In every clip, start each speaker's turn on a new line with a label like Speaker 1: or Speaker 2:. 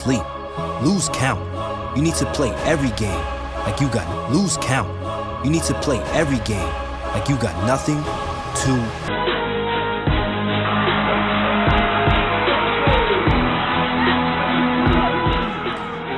Speaker 1: Sleep. Lose count. You need to play every game like you got lose count. You need to play every game like you got nothing to.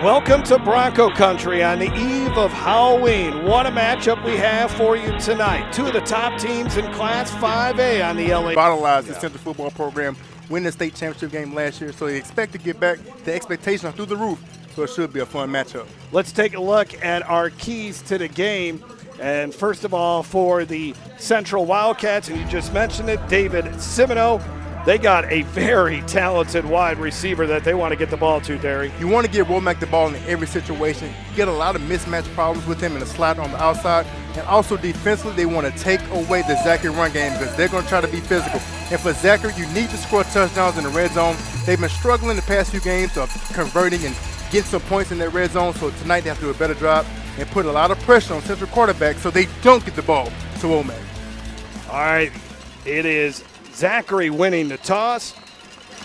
Speaker 2: Welcome to Bronco Country on the eve of Halloween. What a matchup we have for you tonight. Two of the top teams in Class 5A on the LA.
Speaker 3: Revitalized the Central football program, win the state championship game last year, so they expect to get back. The expectations are through the roof, so it should be a fun matchup.
Speaker 2: Let's take a look at our keys to the game. And first of all, for the Central Wildcats, and you just mentioned it, David Simino. They got a very talented wide receiver that they want to get the ball to, Derry.
Speaker 3: You want to get Womack the ball in every situation. You get a lot of mismatch problems with him in the slot on the outside. And also defensively, they want to take away the Zachary run game because they're going to try to be physical. And for Zachary, you need to score touchdowns in the red zone. They've been struggling the past few games of converting and getting some points in that red zone. So tonight they have to do a better job and put a lot of pressure on Central quarterback so they don't get the ball to Womack.
Speaker 2: All right, it is Zachary winning the toss,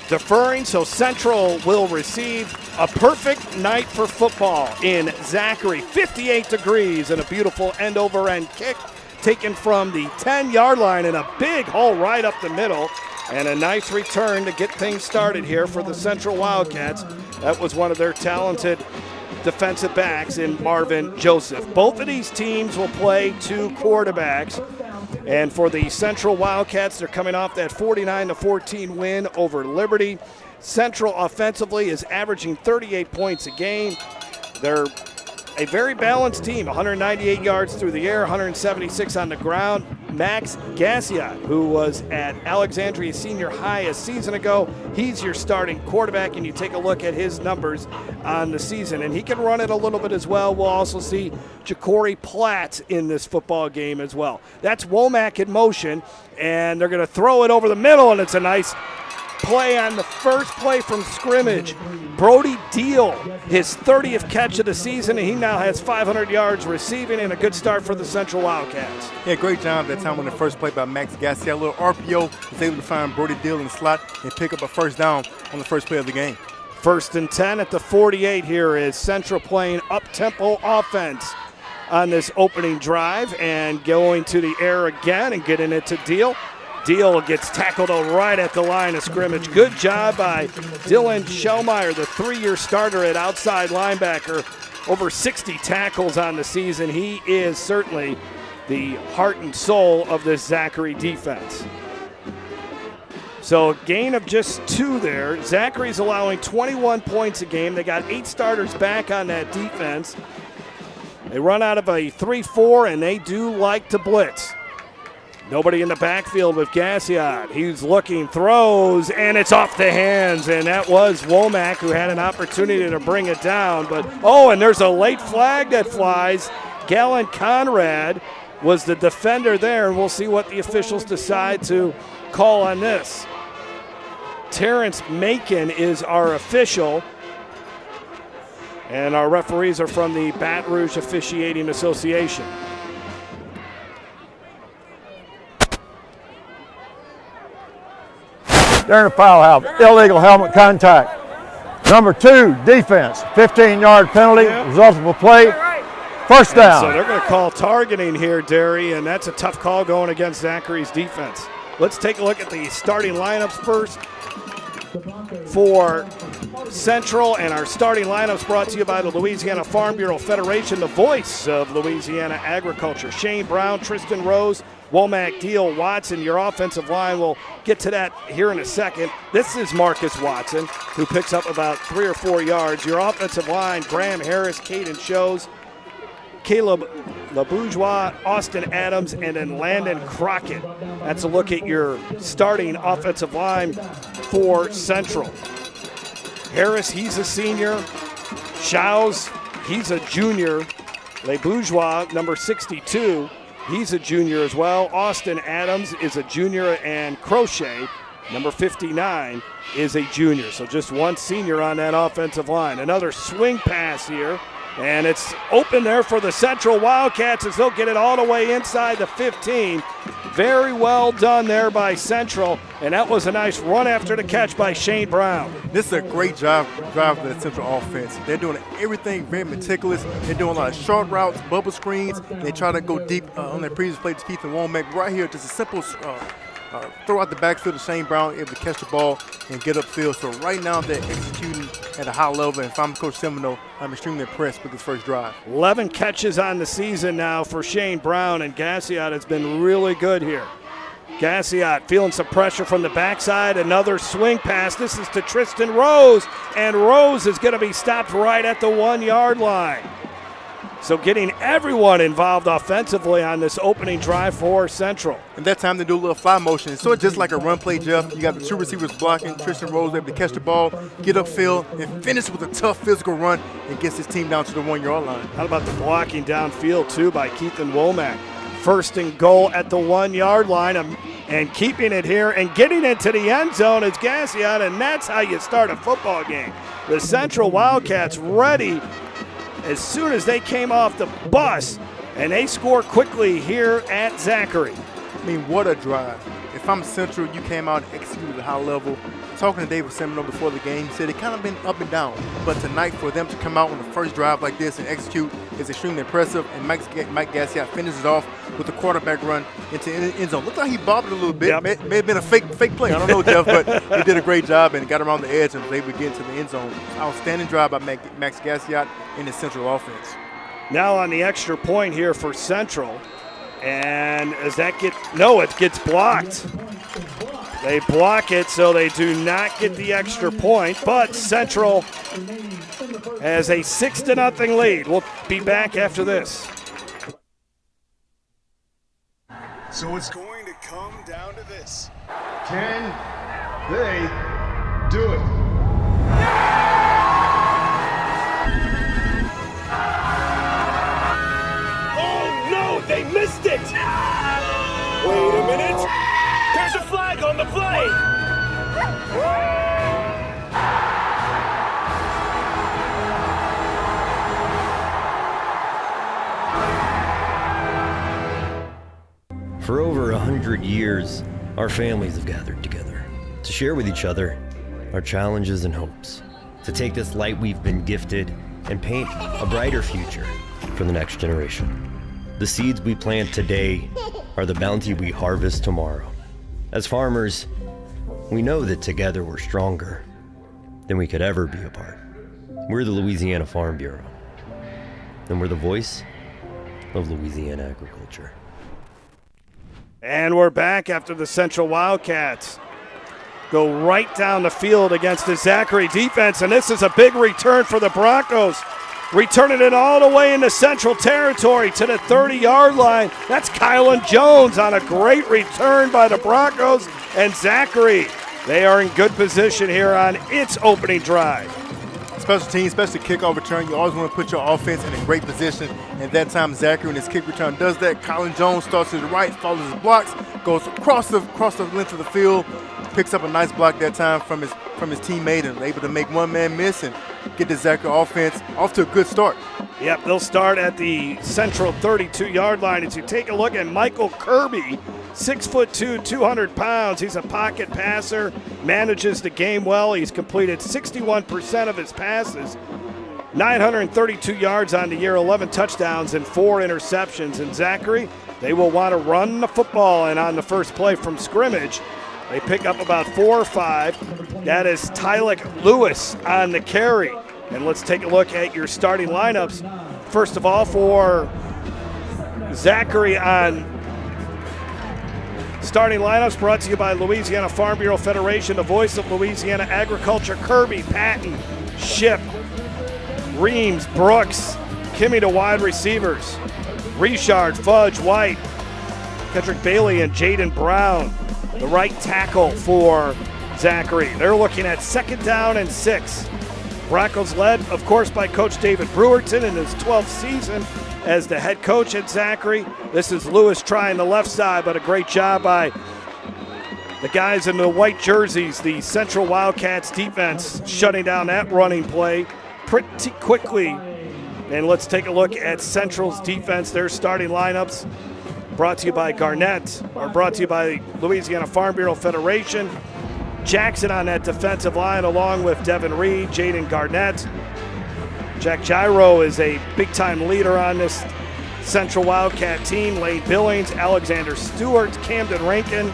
Speaker 2: deferring, so Central will receive. A perfect night for football in Zachary. 58 degrees and a beautiful end-over-end kick taken from the 10-yard line and a big hole right up the middle. And a nice return to get things started here for the Central Wildcats. That was one of their talented defensive backs in Marvin Joseph. Both of these teams will play two quarterbacks. And for the Central Wildcats, they're coming off that 49-14 win over Liberty. Central offensively is averaging 38 points a game. They're a very balanced team, 198 yards through the air, 176 on the ground. Max Gassiot, who was at Alexandria Senior High a season ago, he's your starting quarterback, and you take a look at his numbers on the season. And he can run it a little bit as well. We'll also see Ja'Cory Platt in this football game as well. That's Womack in motion, and they're going to throw it over the middle, and it's a nice play on the first play from scrimmage. Brody Deal, his 30th catch of the season, and he now has 500 yards receiving and a good start for the Central Wildcats.
Speaker 3: Yeah, great job that time on the first play by Max Gassiot. A little RPO, was able to find Brody Deal in the slot and pick up a first down on the first play of the game.
Speaker 2: 1st and 10 at the 48 here is Central playing up-tempo offense on this opening drive and going to the air again and getting it to Deal. Deal gets tackled right at the line of scrimmage. Good job by Dylan Shellmeyer, the 3-year starter at outside linebacker. Over 60 tackles on the season. He is certainly the heart and soul of this Zachary defense. So a gain of just 2 there. Zachary's allowing 21 points a game. They got 8 starters back on that defense. They run out of a 3-4, and they do like to blitz. Nobody in the backfield with Gassiot. He's looking, throws, and it's off the hands. And that was Womack, who had an opportunity to bring it down. But, and there's a late flag that flies. Galen Conrad was the defender there, and we'll see what the officials decide to call on this. Terrence Macon is our official. And our referees are from the Baton Rouge Officiating Association.
Speaker 4: They're in a foul house, illegal helmet contact. Number 2, defense, 15-yard penalty, result of a play, first down.
Speaker 2: So they're going to call targeting here, Derry, and that's a tough call going against Zachary's defense. Let's take a look at the starting lineups first for Central, and our starting lineups brought to you by the Louisiana Farm Bureau Federation, the voice of Louisiana agriculture. Shane Brown, Tristan Rose, Womack, Deal, Watson. Your offensive line, we'll get to that here in a second. This is Marcus Watson, who picks up about 3 or 4 yards. Your offensive line, Graham Harris, Caden Shows, Caleb LaBourgeois, Austin Adams, and then Landon Crockett. That's a look at your starting offensive line for Central. Harris, he's a senior. Shows, he's a junior. LaBourgeois, number 62, he's a junior as well. Austin Adams is a junior, and Crochet, number 59, is a junior. So just one senior on that offensive line. Another swing pass here, and it's open there for the Central Wildcats as they'll get it all the way inside the 15. Very well done there by Central, and that was a nice run after the catch by Shane Brown.
Speaker 3: This is a great drive of the Central offense. They're doing everything very meticulous. They're doing a lot of short routes, bubble screens. They try to go deep on their previous play to Keith and Womack. Right here, just a simple throw out the backfield to Shane Brown, able to catch the ball and get upfield. So right now they're executing at a high level, and if I'm Coach Semino, I'm extremely impressed with this first drive.
Speaker 2: 11 catches on the season now for Shane Brown, and Gassiot has been really good here. Gassiot feeling some pressure from the backside. Another swing pass. This is to Tristan Rose, and Rose is going to be stopped right at the 1-yard line. So getting everyone involved offensively on this opening drive for Central.
Speaker 3: And that time they do a little fly motion. So it's just like a run play, Jeff. You got the two receivers blocking. Tristan Rose able to catch the ball, get upfield, and finish with a tough physical run and gets his team down to the 1-yard line.
Speaker 2: How about the blocking downfield, too, by Keith and Womack? First and goal at the 1-yard line, and keeping it here and getting into the end zone is Gassiot, and that's how you start a football game. The Central Wildcats ready as soon as they came off the bus, and they score quickly here at Zachary.
Speaker 3: I mean, what a drive. If I'm Central, you came out and executed at a high level. Talking to David Semino before the game, he said it kind of been up and down. But tonight, for them to come out on the first drive like this and execute is extremely impressive. And Mike Gassiot finishes off with the quarterback run into the end zone. Looked like he bobbed it a little bit. Yep. May have been a fake play. I don't know, Jeff, but he did a great job and got around the edge and was able to get into the end zone. Outstanding drive by Max Gassiot in the Central offense.
Speaker 2: Now on the extra point here for Central. And as that it gets blocked. They block it, so they do not get the extra point, but Central has a 6-0 lead. We'll be back after this.
Speaker 5: So it's going to come down to this.
Speaker 6: Can they do it?
Speaker 2: Oh, no, they missed it! Wait a minute. There's a flag on the play!
Speaker 7: For over 100 years, our families have gathered together to share with each other our challenges and hopes, to take this light we've been gifted and paint a brighter future for the next generation. The seeds we plant today are the bounty we harvest tomorrow. As farmers, we know that together we're stronger than we could ever be apart. We're the Louisiana Farm Bureau, and we're the voice of Louisiana agriculture.
Speaker 2: And we're back after the Central Wildcats go right down the field against the Zachary defense, and this is a big return for the Broncos. Returning it all the way into Central territory to the 30-yard line. That's Kylan Jones on a great return by the Broncos. And Zachary, they are in good position here on its opening drive.
Speaker 3: Special teams, especially kickoff return, you always want to put your offense in a great position. And that time, Zachary in his kick return does that. Kylan Jones starts to the right, follows his blocks, goes across the length of the field, picks up a nice block that time from his teammate, and able to make one man miss and get the Zachary offense off to a good start.
Speaker 2: Yep, they'll start at the Central 32-yard line. As you take a look at Michael Kirby, 6'2", 200 pounds. He's a pocket passer, manages the game well. He's completed 61% of his passes, 932 yards on the year, 11 touchdowns and 4 interceptions. And Zachary, they will want to run the football, and on the first play from scrimmage, they pick up about 4 or 5. That is Tylik Lewis on the carry. And let's take a look at your starting lineups. First of all, for Zachary on starting lineups, brought to you by Louisiana Farm Bureau Federation, the voice of Louisiana agriculture. Kirby, Patton, Ship, Reams, Brooks, Kimmy to wide receivers. Richard, Fudge, White, Kendrick Bailey, and Jaden Brown, the right tackle for Zachary. They're looking at 2nd down and 6. Broncos led, of course, by Coach David Brewerton in his 12th season as the head coach at Zachary. This is Lewis trying the left side, but a great job by the guys in the white jerseys, the Central Wildcats defense, shutting down that running play pretty quickly. And let's take a look at Central's defense, their starting lineups. brought to you by Garnett, or brought to you by Louisiana Farm Bureau Federation. Jackson on that defensive line, along with Devin Reed, Jaden Garnett. Jack Gyro is a big-time leader on this Central Wildcat team. Lane Billings, Alexander Stewart, Camden Rankin,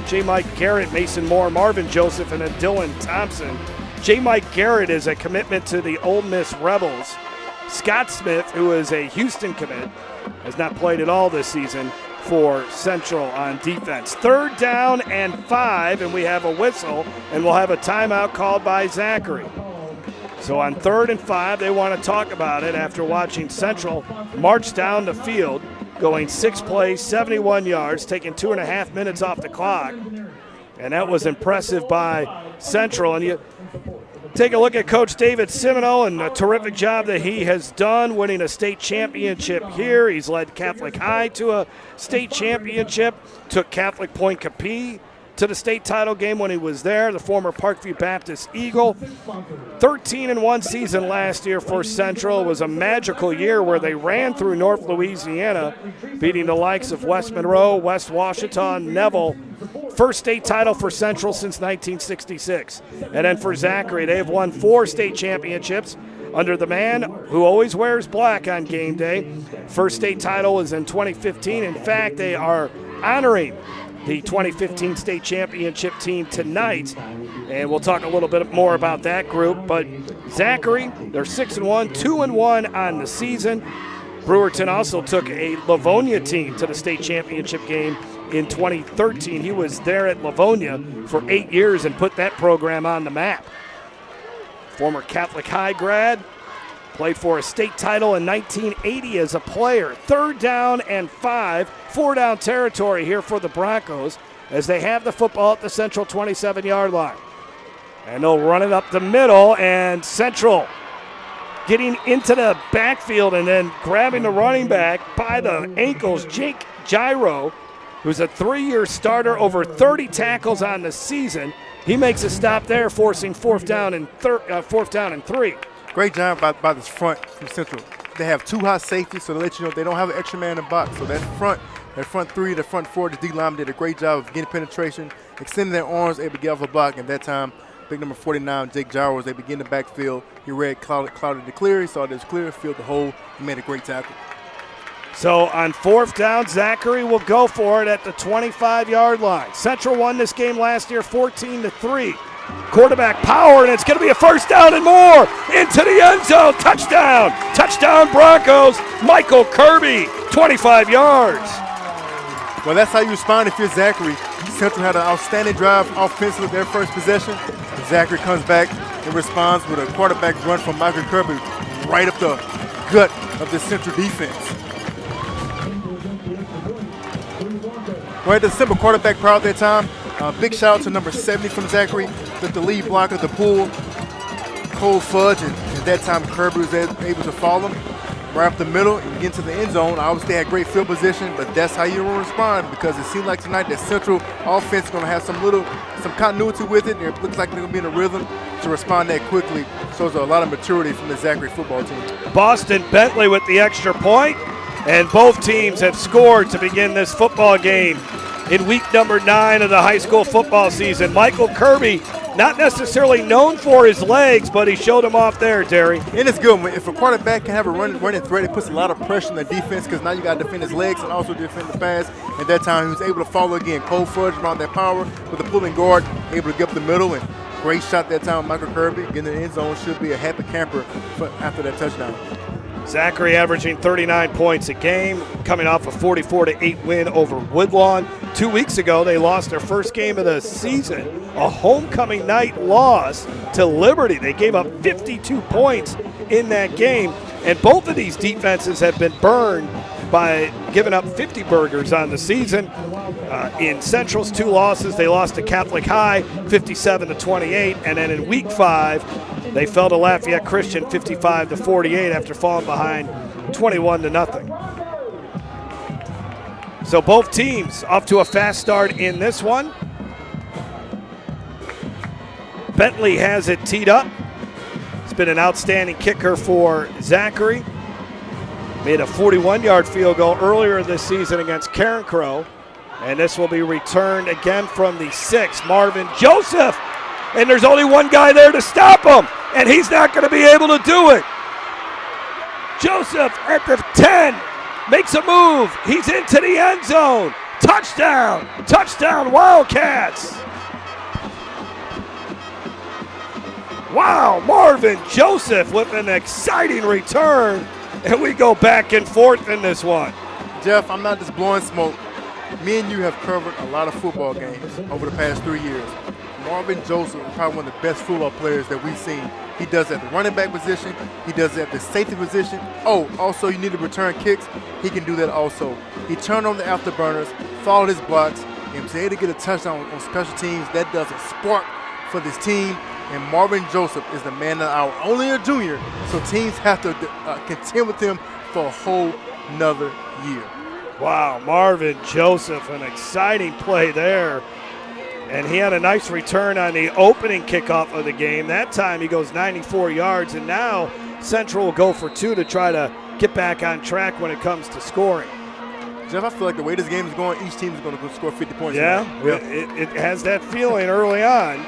Speaker 2: J. Mike Garrett, Mason Moore, Marvin Joseph, and then Dylan Thompson. J. Mike Garrett is a commitment to the Ole Miss Rebels. Scott Smith, who is a Houston commit, has not played at all this season for Central on defense. 3rd down and 5, and we have a whistle, and we'll have a timeout called by Zachary. So on 3rd and 5, they want to talk about it after watching Central march down the field, going 6 plays, 71 yards, taking 2.5 minutes off the clock. And that was impressive by Central. And you take a look at Coach David Semino and a terrific job that he has done winning a state championship here. He's led Catholic High to a state championship, took Catholic Point Capee to the state title game when he was there, the former Parkview Baptist Eagle. 13-1 season last year for Central. It was a magical year where they ran through North Louisiana, beating the likes of West Monroe, West Washita, Neville. First state title for Central since 1966. And then for Zachary, they have won 4 state championships under the man who always wears black on game day. First state title was in 2015. In fact, they are honoring the 2015 state championship team tonight, and we'll talk a little bit more about that group. But Zachary, they're 6-1, 2-1 on the season. Brewerton also took a Livonia team to the state championship game in 2013. He was there at Livonia for 8 years and put that program on the map. Former Catholic High grad, played for a state title in 1980 as a player. 3rd down and 5, 4-down territory here for the Broncos as they have the football at the Central 27-yard line. And they'll run it up the middle, and Central getting into the backfield and then grabbing the running back by the ankles, Jake Gyro, who's a 3-year starter, over 30 tackles on the season. He makes a stop there, forcing 4th down and 3.
Speaker 3: Great job by this front from Central. They have 2 high safeties, so to let you know they don't have an extra man in the box. So that front 3, the front 4, the D lineman did a great job of getting penetration, extending their arms, able to get off the block. And that time, big number 49, Jake Gyro, was able to get in the backfield. He read clouded the clear. He saw this clear, filled the hole. He made a great tackle.
Speaker 2: So on 4th down, Zachary will go for it at the 25-yard line. Central won this game last year 14-3. Quarterback power, and it's going to be a 1st down and more into the end zone. Touchdown! Touchdown Broncos. Michael Kirby, 25 yards.
Speaker 3: Well, that's how you respond if you're Zachary. Central had an outstanding drive offensively their first possession. Zachary comes back and responds with a quarterback run from Michael Kirby right up the gut of the Central defense. We had the simple quarterback power at that time. Big shout out to number 70 from Zachary, the lead blocker, the pull, Cole Fudge, and at that time Kirby was able to follow him right up the middle and get into the end zone. Obviously, they had great field position, but that's how you will respond, because it seems like tonight that Central offense is going to have some continuity with it. It looks like they're going to be in a rhythm to respond that quickly. Shows a lot of maturity from the Zachary football team.
Speaker 2: Boston Bentley with the extra point, and both teams have scored to begin this football game in week number 9 of the high school football season. Michael Kirby, not necessarily known for his legs, but he showed them off there, Terry.
Speaker 3: And it's good. If a quarterback can have a running threat, it puts a lot of pressure on the defense, because now you got to defend his legs and also defend the pass. At that time, he was able to follow again. Cole Fudge around that power with the pulling guard, able to get up the middle, and great shot that time. Michael Kirby getting in the end zone, should be a happy camper after that touchdown.
Speaker 2: Zachary averaging 39 points a game, coming off a 44-8 win over Woodlawn. 2 weeks ago, they lost their first game of the season, a homecoming night loss to Liberty. They gave up 52 points in that game, and both of these defenses have been burned by giving up 50 burgers on the season. In Central's 2 losses, they lost to Catholic High 57-28, and then in week 5, they fell to Lafayette Christian 55-48 after falling behind 21-0. So both teams off to a fast start in this one. Bentley has it teed up. It's been an outstanding kicker for Zachary. made a 41-yard field goal earlier this season against Karen Crow. And this will be returned again from the 6, Marvin Joseph. And there's only one guy there to stop him, and he's not going to be able to do it. Joseph at the 10 makes a move. He's into the end zone. Touchdown! Touchdown, Wildcats! Wow, Marvin Joseph with an exciting return, and we go back and forth in this one.
Speaker 3: Jeff, I'm not just blowing smoke. Me and you have covered a lot of football games over the past 3 years. Marvin Joseph is probably one of the best football players that we've seen. He does it at the running back position. He does it at the safety position. Oh, also you need to return kicks. He can do that also. He turned on the afterburners, followed his blocks, and was able to get a touchdown on special teams. That does a spark for this team. And Marvin Joseph is the man of the hour. Only a junior, so teams have to contend with him for a whole nother year.
Speaker 2: Wow, Marvin Joseph, an exciting play there. And he had a nice return on the opening kickoff of the game. That time he goes 94 yards, and now Central will go for 2 to try to get back on track when it comes to scoring.
Speaker 3: Jeff, I feel like the way this game is going, each team is going to score 50 points.
Speaker 2: Yeah, it has that feeling early on.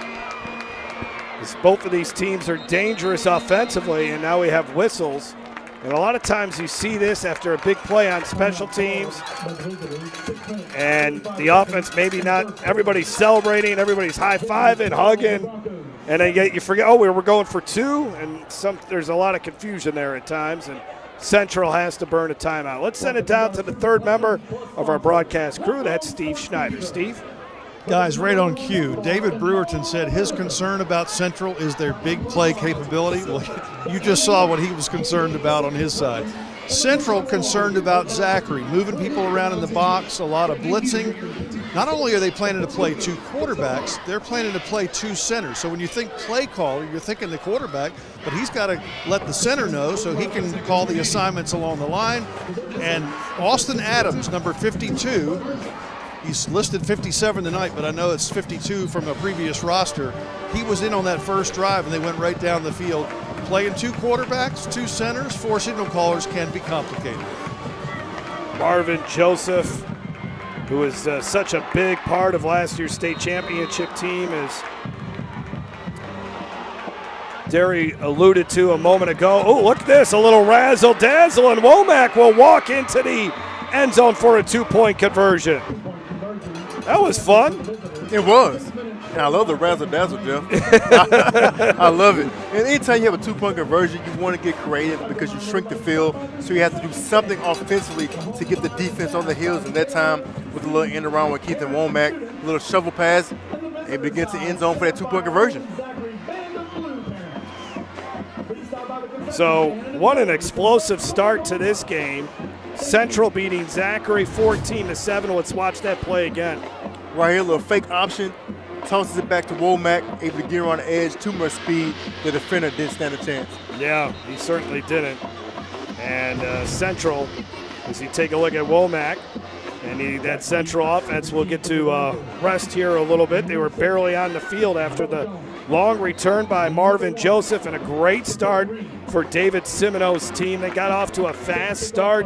Speaker 2: As both of these teams are dangerous offensively, and now we have whistles. And a lot of times you see this after a big play on special teams, and the offense maybe not, everybody's celebrating, everybody's high-fiving, hugging, and then you forget, oh, we were going for 2, and there's a lot of confusion there at times, and Central has to burn a timeout. Let's send it down to the third member of our broadcast crew. That's Steve Schneider. Steve?
Speaker 8: Guys, right on cue. David Brewerton said his concern about Central is their big play capability. Well, you just saw what he was concerned about on his side. Central concerned about Zachary, moving people around in the box, a lot of blitzing. Not only are they planning to play 2 quarterbacks, they're planning to play 2 centers. So when you think play caller, you're thinking the quarterback, but he's got to let the center know so he can call the assignments along the line. And Austin Adams, number 52, he's listed 57 tonight, but I know it's 52 from a previous roster. He was in on that first drive, and they went right down the field. Playing 2 quarterbacks, 2 centers, 4 signal callers can be complicated.
Speaker 2: Marvin Joseph, who is such a big part of last year's state championship team, as Derry alluded to a moment ago. Oh, look at this, a little razzle-dazzle, and Womack will walk into the end zone for a 2-point conversion. That was fun.
Speaker 3: It was. And I love the razzle-dazzle, Jeff. I love it. And anytime you have a 2-point conversion, you want to get creative because you shrink the field. So you have to do something offensively to get the defense on the heels. And that time, with a little end around with Keith and Womack, a little shovel pass, able to get to end zone for that 2-point conversion.
Speaker 2: So what an explosive start to this game. Central beating Zachary 14-7. Let's watch that play again.
Speaker 3: Right here, a little fake option. Tosses it back to Womack, able to get on the edge, too much speed. The defender didn't stand a chance.
Speaker 2: Yeah, he certainly didn't. And Central, as you take a look at Womack, and that Central offense will get to rest here a little bit. They were barely on the field after the long return by Marvin Joseph, and a great start for David Simino's team. They got off to a fast start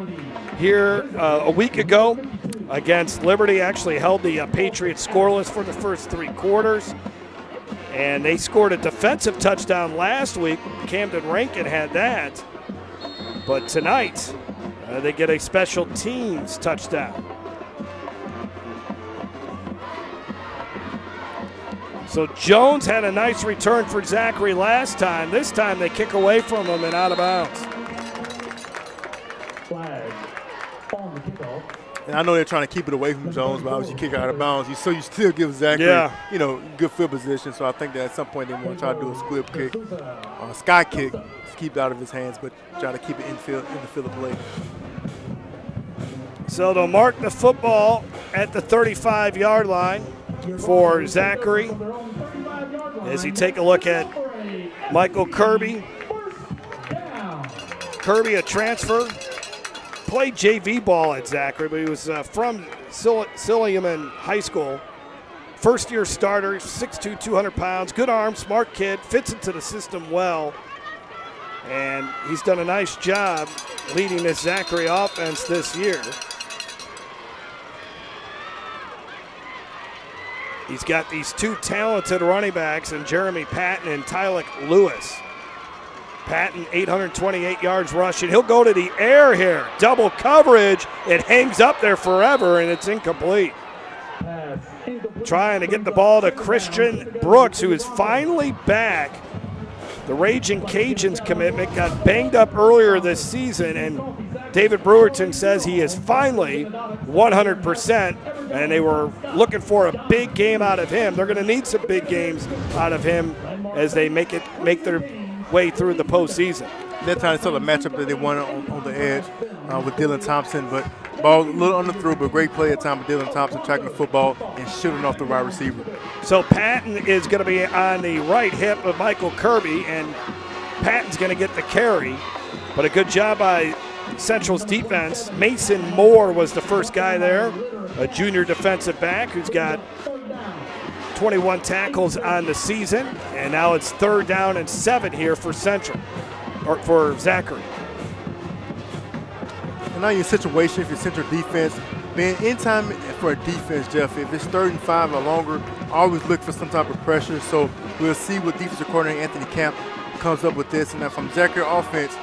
Speaker 2: here a week ago against Liberty. Actually held the Patriots scoreless for the first 3 quarters. And they scored a defensive touchdown last week. Camden Rankin had that. But tonight, they get a special teams touchdown. So Jones had a nice return for Zachary last time. This time they kick away from him and out of bounds.
Speaker 3: And I know they're trying to keep it away from Jones, but obviously you kick out of bounds. So you still give Zachary, good field position. So I think that at some point they want to try to do a squib kick, a sky kick to keep it out of his hands, but try to keep it in the field of play.
Speaker 2: So they'll mark the football at the 35-yard line for Zachary. As you take a look at Michael Kirby. Kirby, a transfer, played JV ball at Zachary, but he was from Silliman High School. First-year starter, 6'2", 200 pounds, good arm, smart kid, fits into the system well. And he's done a nice job leading this Zachary offense this year. He's got these two talented running backs in Jeremy Patton and Tylik Lewis. Patton, 828 yards rushing. He'll go to the air here. Double coverage. It hangs up there forever, and it's incomplete. Trying to get the ball to Christian Brooks, who is finally back. The Raging Cajuns commitment got banged up earlier this season, and David Brewerton says he is finally 100%, and they were looking for a big game out of him. They're going to need some big games out of him as they make their way through the postseason.
Speaker 3: That time it's still a matchup that they won on the edge with Dylan Thompson, but ball a little underthrow, but great play at time with Dylan Thompson tracking the football and shooting off the wide receiver.
Speaker 2: So Patton is going to be on the right hip of Michael Kirby, and Patton's going to get the carry, but a good job by Central's defense. Mason Moore was the first guy there, a junior defensive back who's got 21 tackles on the season, and now it's 3rd down and 7 here for Central, or for Zachary.
Speaker 3: And now your situation, if you're Central defense, man, in time for a defense, Jeff, if it's 3rd and 5 or longer, always look for some type of pressure. So we'll see what defensive coordinator Anthony Camp comes up with this. And then from Zachary offense,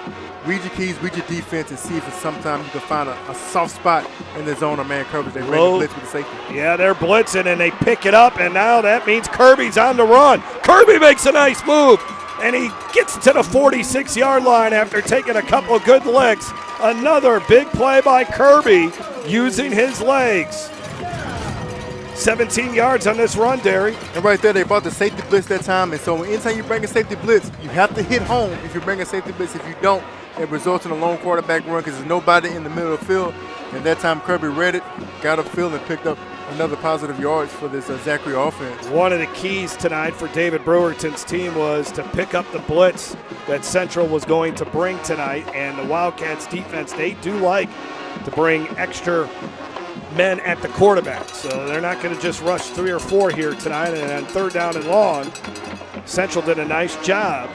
Speaker 3: read your keys, read your defense, and see if it's sometime you can find a soft spot in the zone or man coverage. They bring the blitz with the safety.
Speaker 2: Yeah, they're blitzing, and they pick it up, and now that means Kirby's on the run. Kirby makes a nice move, and he gets to the 46-yard line after taking a couple of good licks. Another big play by Kirby using his legs. 17 yards on this run, Derry.
Speaker 3: And right there, they brought the safety blitz that time, and so anytime you bring a safety blitz, you have to hit home if you bring a safety blitz. If you don't, it results in a lone quarterback run because there's nobody in the middle of the field. And that time Kirby read it, got upfield, and picked up another positive yards for this Zachary offense.
Speaker 2: One of the keys tonight for David Brewerton's team was to pick up the blitz that Central was going to bring tonight. And the Wildcats defense, they do like to bring extra men at the quarterback. So they're not going to just rush 3 or 4 here tonight. And on 3rd down and long, Central did a nice job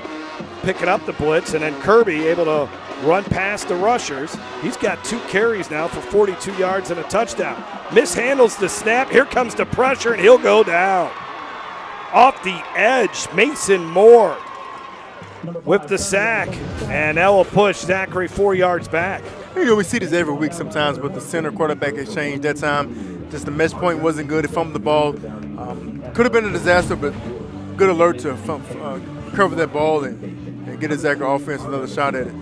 Speaker 2: picking up the blitz, and then Kirby able to run past the rushers. He's got 2 carries now for 42 yards and a touchdown. Mishandles the snap. Here comes the pressure, and he'll go down. Off the edge, Mason Moore with the sack, and that will push Zachary 4 yards back.
Speaker 3: You know, we see this every week sometimes with the center quarterback exchange. That time, just the mesh point wasn't good. He fumbled the ball. Could have been a disaster, but good alert to cover that ball and get a Zachary offense another shot at it.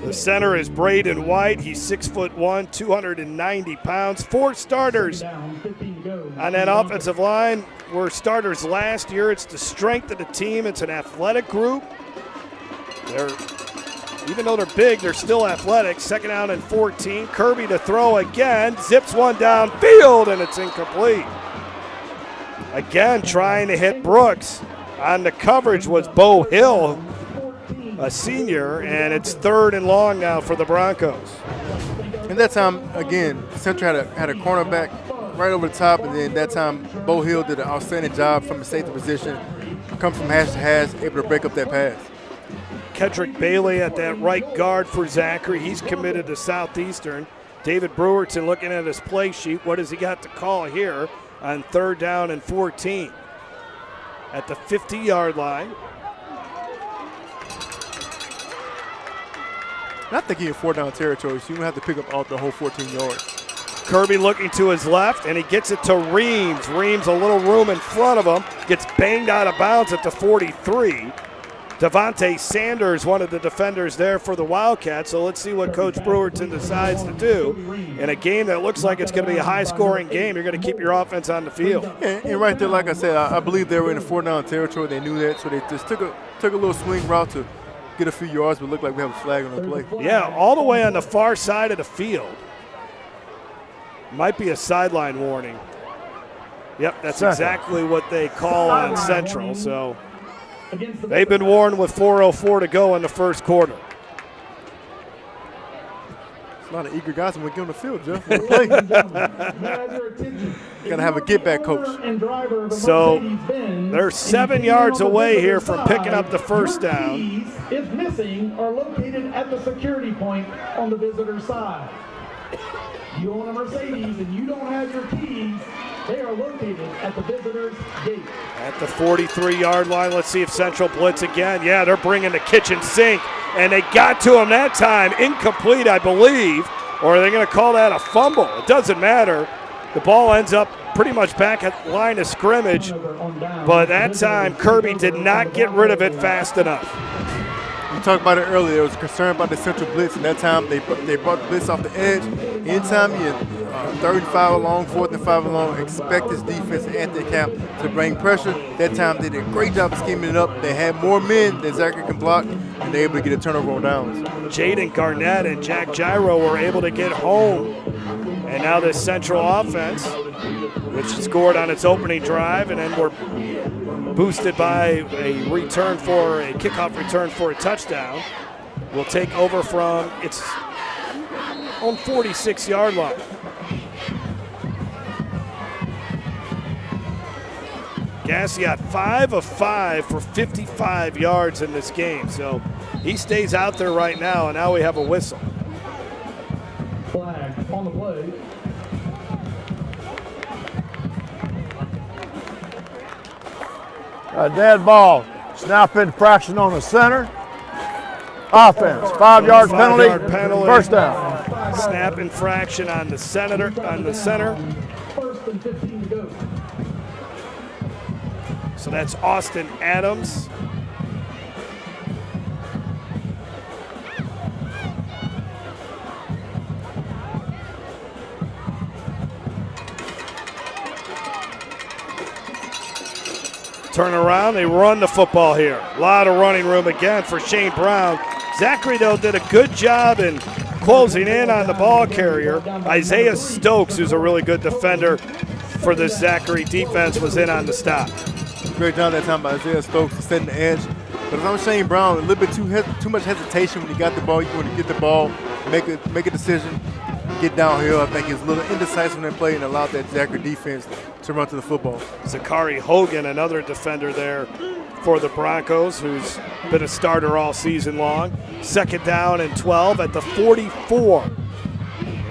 Speaker 2: The center is Braden White. He's 6'1", 290 pounds. 4 starters on that offensive line were starters last year. It's the strength of the team. It's an athletic group. Even though they're big, they're still athletic. 2nd down and 14. Kirby to throw again. Zips one downfield, and it's incomplete. Again, trying to hit Brooks. On the coverage was Bo Hill, a senior, and it's 3rd and long now for the Broncos.
Speaker 3: And that time, again, Central had a cornerback right over the top, and then that time Bo Hill did an outstanding job from the safety position, come from hash to hash, able to break up that pass.
Speaker 2: Kedrick Bailey at that right guard for Zachary. He's committed to Southeastern. David Brewerton looking at his play sheet. What has he got to call here on 3rd down and 14? At the 50-yard line.
Speaker 3: And I think he's in 4-down territory, so you don't have to pick up all the whole 14 yards.
Speaker 2: Kirby looking to his left, and he gets it to Reams. Reams, a little room in front of him, gets banged out of bounds at the 43. Devontae Sanders, one of the defenders there for the Wildcats. So let's see what Coach Brewerton decides to do. In a game that looks like it's going to be a high-scoring game, you're going to keep your offense on the field.
Speaker 3: And right there, like I said, I believe they were in the 4-down territory. They knew that, so they just took a little swing route to get a few yards, but looked like we have a flag on the play.
Speaker 2: Yeah, all the way on the far side of the field. Might be a sideline warning. Yep, that's exactly what they call on Central. So they've been warned with 4:04 to go in the first quarter.
Speaker 3: A lot of eager guys when we get on the field, Jeff. Play. Gotta have a get-back coach.
Speaker 2: So they're 7 yards away here from picking up the first down.
Speaker 9: If missing are located at the security point on the visitor side. You own a Mercedes and you don't have your keys, they are located at the visitor's gate.
Speaker 2: At the 43-yard line, let's see if Central blitz again. Yeah, they're bringing the kitchen sink, and they got to him that time. Incomplete, I believe, or are they going to call that a fumble? It doesn't matter. The ball ends up pretty much back at line of scrimmage, but that time Kirby did not get rid of it fast enough.
Speaker 3: We talked about it earlier. There was concern about the Central blitz, and that time they brought the blitz off the edge. Anytime you're 3rd and 5 along, 4th and 5 along, expect this defense at the camp to bring pressure. That time they did a great job of scheming it up. They had more men than Zachary can block, and they were able to get a turnover on downs.
Speaker 2: Jaden Garnett and Jack Gyro were able to get home. And now this Central offense, which scored on its opening drive, and then were boosted by a kickoff return for a touchdown, will take over from its own 46-yard line. Gassiot 5 of 5 for 55 yards in this game, so he stays out there right now, and now we have a whistle.
Speaker 9: Flag on the play.
Speaker 4: A dead ball. Snap infraction on the center. Offense. 5 yard penalty. First down.
Speaker 2: Snap infraction on the center.
Speaker 9: First and 15 to go.
Speaker 2: So that's Austin Adams. Turn around, they run the football here. A lot of running room again for Shane Brown. Zachary, though, did a good job in closing in on the ball carrier. Isaiah Stokes, who's a really good defender for the Zachary defense, was in on the stop.
Speaker 3: Great job that time by Isaiah Stokes setting the edge. But if I'm Shane Brown, a little bit too much hesitation when you got the ball. You want to get the ball, make a decision, get downhill. I think he's a little indecisive in that play and allowed that Zachary defense to run to the football.
Speaker 2: Zachary Hogan, another defender there for the Broncos, who's been a starter all season long. 2nd down and 12 at the 44.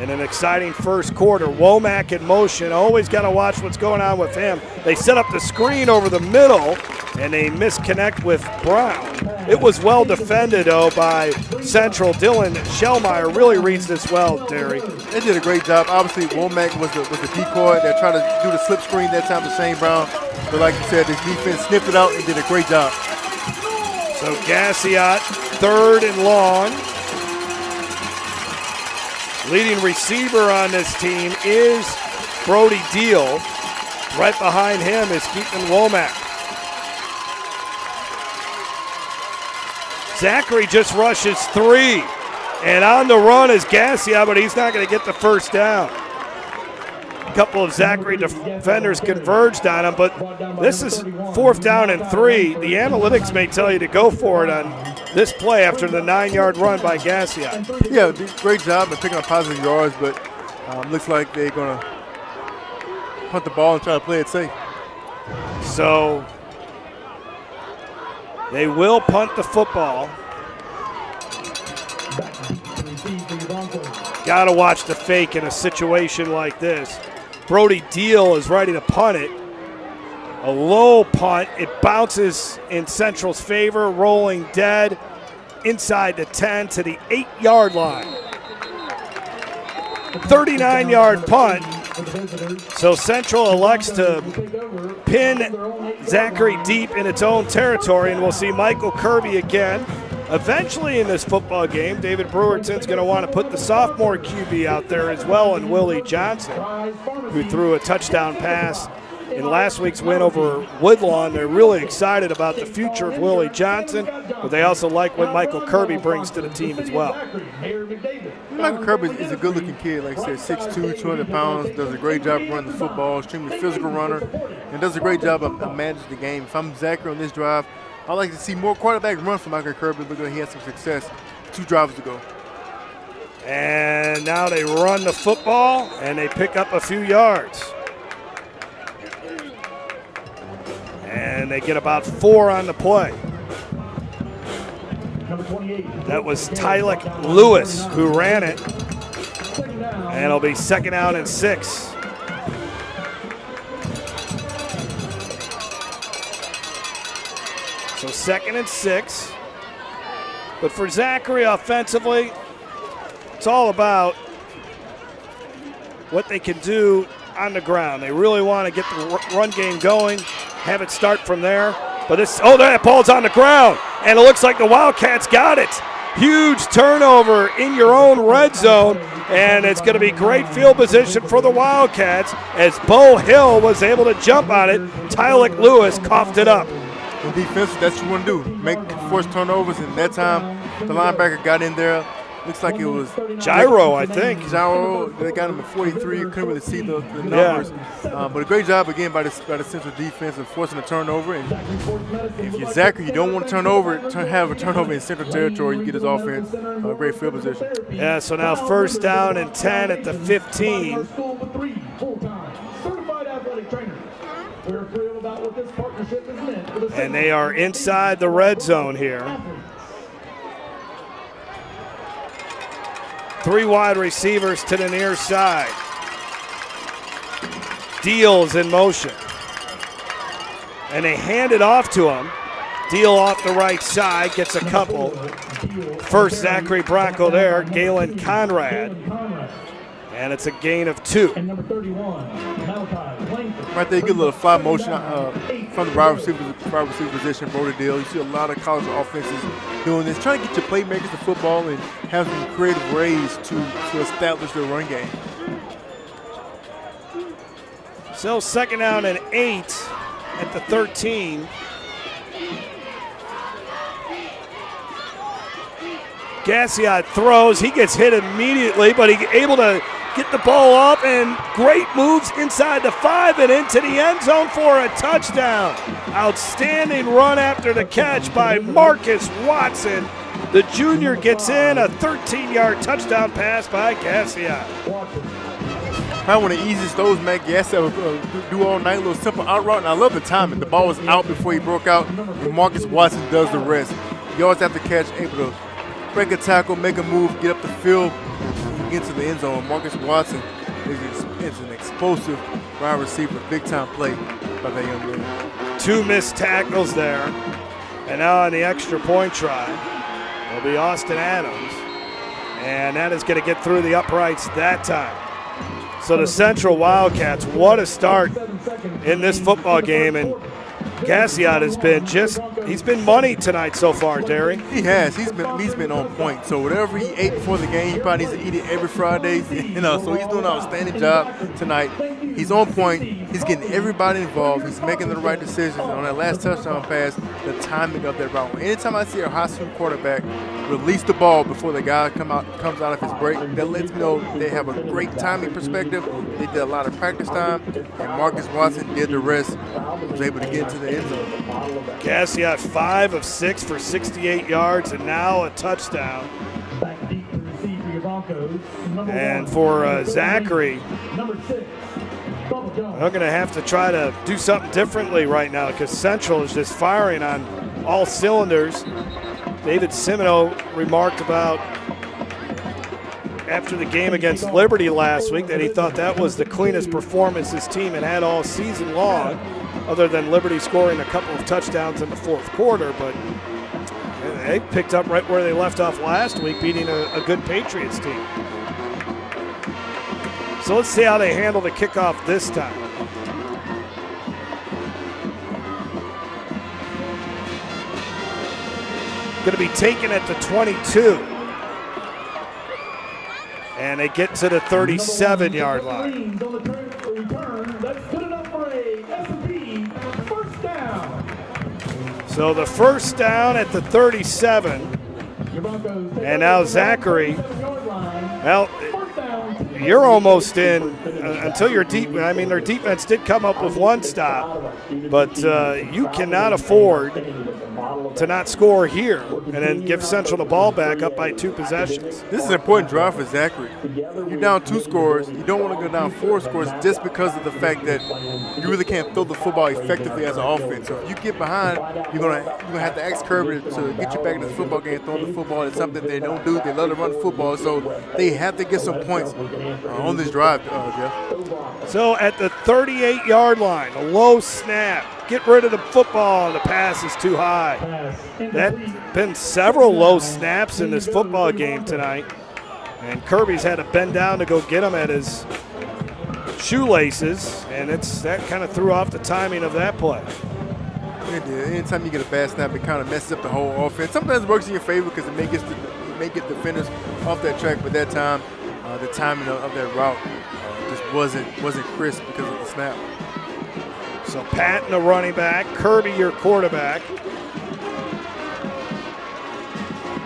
Speaker 2: In an exciting first quarter. Womack in motion. Always got to watch what's going on with him. They set up the screen over the middle, and they misconnect with Brown. It was well defended, though, by Central. Dylan Shellmeyer really reads this well, Terry.
Speaker 3: They did a great job. Obviously, Womack was the decoy that tried to do the slip screen that time to Shane Brown. But like you said, this defense sniffed it out and did a great job.
Speaker 2: So Gassiot, 3rd and long. Leading receiver on this team is Brody Deal. Right behind him is Keaton Womack. Zachary just rushes 3. And on the run is Gassiot, but he's not going to get the first down. A couple of Zachary defenders converged on him, but this is 4th down and 3. The analytics may tell you to go for it on this play after the 9-yard run by Gassiot.
Speaker 3: Yeah, great job at picking up positive yards, but looks like they're going to punt the ball and try to play it safe.
Speaker 2: So they will punt the football. Got to watch the fake in a situation like this. Brody Deal is ready to punt it. A low punt. It bounces in Central's favor, rolling dead inside the 10 to the 8-yard line. 39-yard punt. So Central elects to pin Zachary deep in its own territory, and we'll see Michael Kirby again. Eventually in this football game, David Brewerton's going to want to put the sophomore QB out there as well, and Willie Johnson, who threw a touchdown pass in last week's win over Woodlawn. They're really excited about the future of Willie Johnson, but they also like what Michael Kirby brings to the team as well.
Speaker 3: Michael Kirby is a good-looking kid, like I said, 6'2", 200 pounds, does a great job running the football, extremely physical runner, and does a great job of managing the game. If I'm Zachary on this drive, I'd like to see more quarterback run from Michael Kirby. Look like he had some success 2 drives ago.
Speaker 2: And now they run the football, and they pick up a few yards. And they get about 4 on the play. That was Tyler Lewis who ran it. And it'll be 2nd down and 6. So 2nd and 6. But for Zachary offensively, it's all about what they can do on the ground. They really want to get the run game going, have it start from there. But that ball's on the ground, and it looks like the Wildcats got it. Huge turnover in your own red zone, and it's going to be great field position for the Wildcats as Bo Hill was able to jump on it. Tyler Lewis coughed it up.
Speaker 3: On defense, that's what you want to do. Make force turnovers, and that time the linebacker got in there. Looks like it was
Speaker 2: Gyro, I think.
Speaker 3: Gyro, they got him at 43. You couldn't really see the numbers. Yeah. But a great job, again, by the Central defense of forcing a turnover. And if you're Zachary, you don't want to have a turnover in Central territory. You get his offense a great field position.
Speaker 2: Yeah, so now 1st down and 10 at the 15. And they are inside the red zone here. 3 wide receivers to the near side. Deal's in motion. And they hand it off to him. Deal off the right side, gets a couple. First Zachary Bronco there, Galen Conrad. And it's a gain of 2.
Speaker 3: Right there, you get a little fly motion from the wide receiver position, Brody Deal. You see a lot of college offenses doing this, trying to get your playmakers the football and have some creative ways to establish their run game.
Speaker 2: So 2nd down and 8 at the 13. Gassiot throws. He gets hit immediately, but he's able to get the ball up, and great moves inside the 5 and into the end zone for a touchdown. Outstanding run after the catch by Marcus Watson. The junior gets in a 13-yard touchdown pass by Gassiot.
Speaker 3: Probably one of the easiest throws Matt Gassiot would do all night, a little simple out route, and I love the timing. The ball was out before he broke out, and Marcus Watson does the rest. Yards after catch, able to break a tackle, make a move, get up the field, get to the end zone. Marcus Watson is an explosive wide receiver, big-time play by that young man.
Speaker 2: 2 missed tackles there. And now on the extra point try will be Austin Adams. And that is going to get through the uprights that time. So the Central Wildcats, what a start in this football game. And Gassiot has been he's been money tonight so far, Derry.
Speaker 3: He has. He's been on point. So whatever he ate before the game, he probably needs to eat it every Friday. So he's doing an outstanding job tonight. He's on point. He's getting everybody involved. He's making the right decisions. And on that last touchdown pass, the timing of that route. Anytime I see a high school quarterback release the ball before the guy comes out of his break, that lets me know they have a great timing perspective. They did a lot of practice time, and Marcus Watson did the rest. Was able to get into the end zone.
Speaker 2: Gassiot 5 of 6 for 68 yards, and now a touchdown. And for Zachary, I'm going to have to try to do something differently right now because Central is just firing on all cylinders. David Semino remarked about after the game against Liberty last week that he thought that was the cleanest performance his team had all season long, other than Liberty scoring a couple of touchdowns in the 4th quarter. But they picked up right where they left off last week, beating a good Patriots team. So let's see how they handle the kickoff this time. Going to be taken at the 22. And they get to the 37-yard line. So the 1st down at the 37. And now Zachary, well, you're almost in until you're deep. I mean, their defense did come up with 1 stop, but you cannot afford to not score here. and then give Central the ball back up by 2 possessions.
Speaker 3: This is an important drive for Zachary. You're down 2 scores. You don't want to go down 4 scores just because of the fact that you really can't throw the football effectively as an offense. So if you get behind, you're gonna have to ask Kirby to get you back into the football game, throwing the football. It's something they don't do. They love to run the football, so they have to get some points on this drive, Jeff.
Speaker 2: So at the 38-yard line, a low snap. Get rid of the football. The pass is too high. That's been several low snaps in this football game tonight. And Kirby's had to bend down to go get him at his shoelaces, and that kind of threw off the timing of that play.
Speaker 3: It did. Anytime you get a bad snap, it kind of messes up the whole offense. Sometimes it works in your favor because it may get defenders off that track, but that time, the timing of that route just wasn't crisp because of the snap.
Speaker 2: So Patton, a running back, Kirby, your quarterback.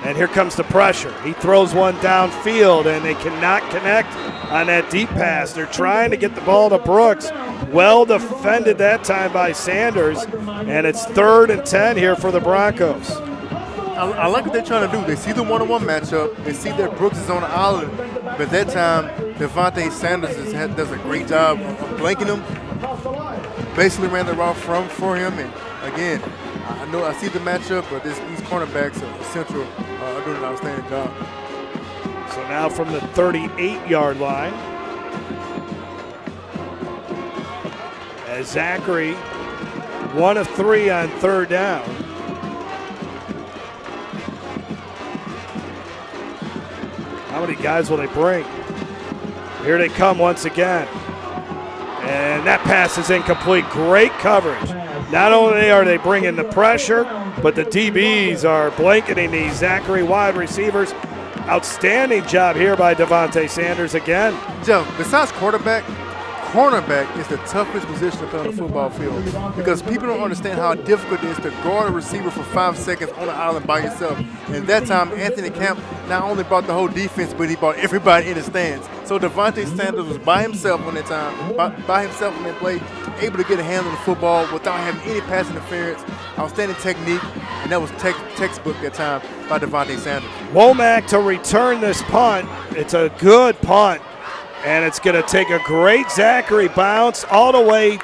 Speaker 2: And here comes the pressure. He throws one downfield, and they cannot connect on that deep pass. They're trying to get the ball to Brooks. Well defended that time by Sanders, and it's 3rd and 10 here for the Broncos.
Speaker 3: I like what they're trying to do. They see the one-on-one matchup. They see that Brooks is on the island, but at that time, Devontae Sanders does a great job of blanking him. Basically ran the route for him, and again, I see the matchup, but these cornerbacks of Central are doing an outstanding job.
Speaker 2: So now from the 38-yard line, as Zachary, 1 of 3 on 3rd down. How many guys will they bring? Here they come once again. And that pass is incomplete. Great coverage. Not only are they bringing the pressure, but the DBs are blanketing these Zachary wide receivers. Outstanding job here by Devontae Sanders again.
Speaker 3: Jeff, besides quarterback, cornerback is the toughest position to play on the football field because people don't understand how difficult it is to guard a receiver for 5 seconds on the island by yourself. And that time, Anthony Camp not only brought the whole defense, but he brought everybody in the stands. So Devontae Sanders was by himself on that time, by himself on that play, able to get a hand on the football without having any pass interference. Outstanding technique, and that was textbook that time by Devontae Sanders.
Speaker 2: Womack to return this punt. It's a good punt. And it's going to take a great Zachary bounce all the way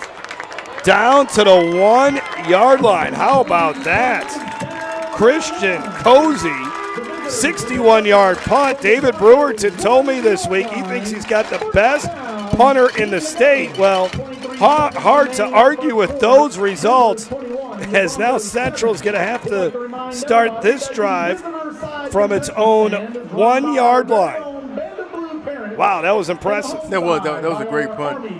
Speaker 2: down to the 1-yard line. How about that? Christian Cozy, 61-yard punt. David Brewerton told me this week he thinks he's got the best punter in the state. Well, hard to argue with those results, as now Central's going to have to start this drive from its own 1-yard line. Wow, that was impressive.
Speaker 3: That was a great punt.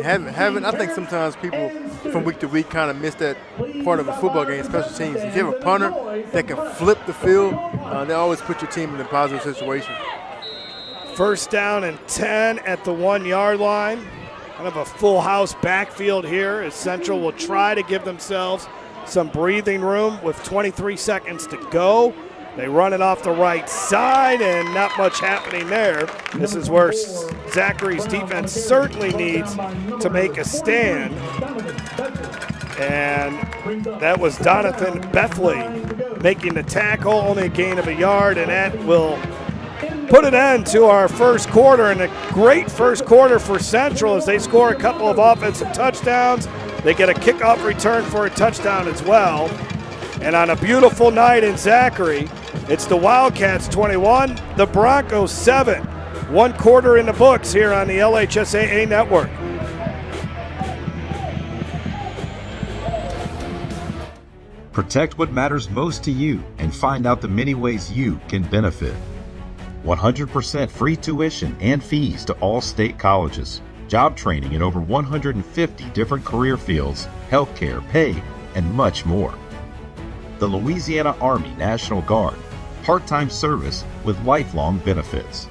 Speaker 3: And I think sometimes people from week to week kind of miss that part of a football game, special teams. If you have a punter that can flip the field, they always put your team in a positive situation.
Speaker 2: 1st down and 10 at the 1-yard line. Kind of a full house backfield here as Central will try to give themselves some breathing room with 23 seconds to go. They run it off the right side, and not much happening there. This is where Zachary's defense certainly needs to make a stand. And that was Donathan Bethley making the tackle, only a gain of a yard, and that will put an end to our first quarter. And a great first quarter for Central as they score a couple of offensive touchdowns. They get a kickoff return for a touchdown as well. And on a beautiful night in Zachary, it's the Wildcats 21, the Broncos 7. 1 quarter in the books here on the LHSAA network.
Speaker 10: Protect what matters most to you and find out the many ways you can benefit. 100% free tuition and fees to all state colleges. Job training in over 150 different career fields, healthcare, pay, and much more. The Louisiana Army National Guard, part-time service with lifelong benefits.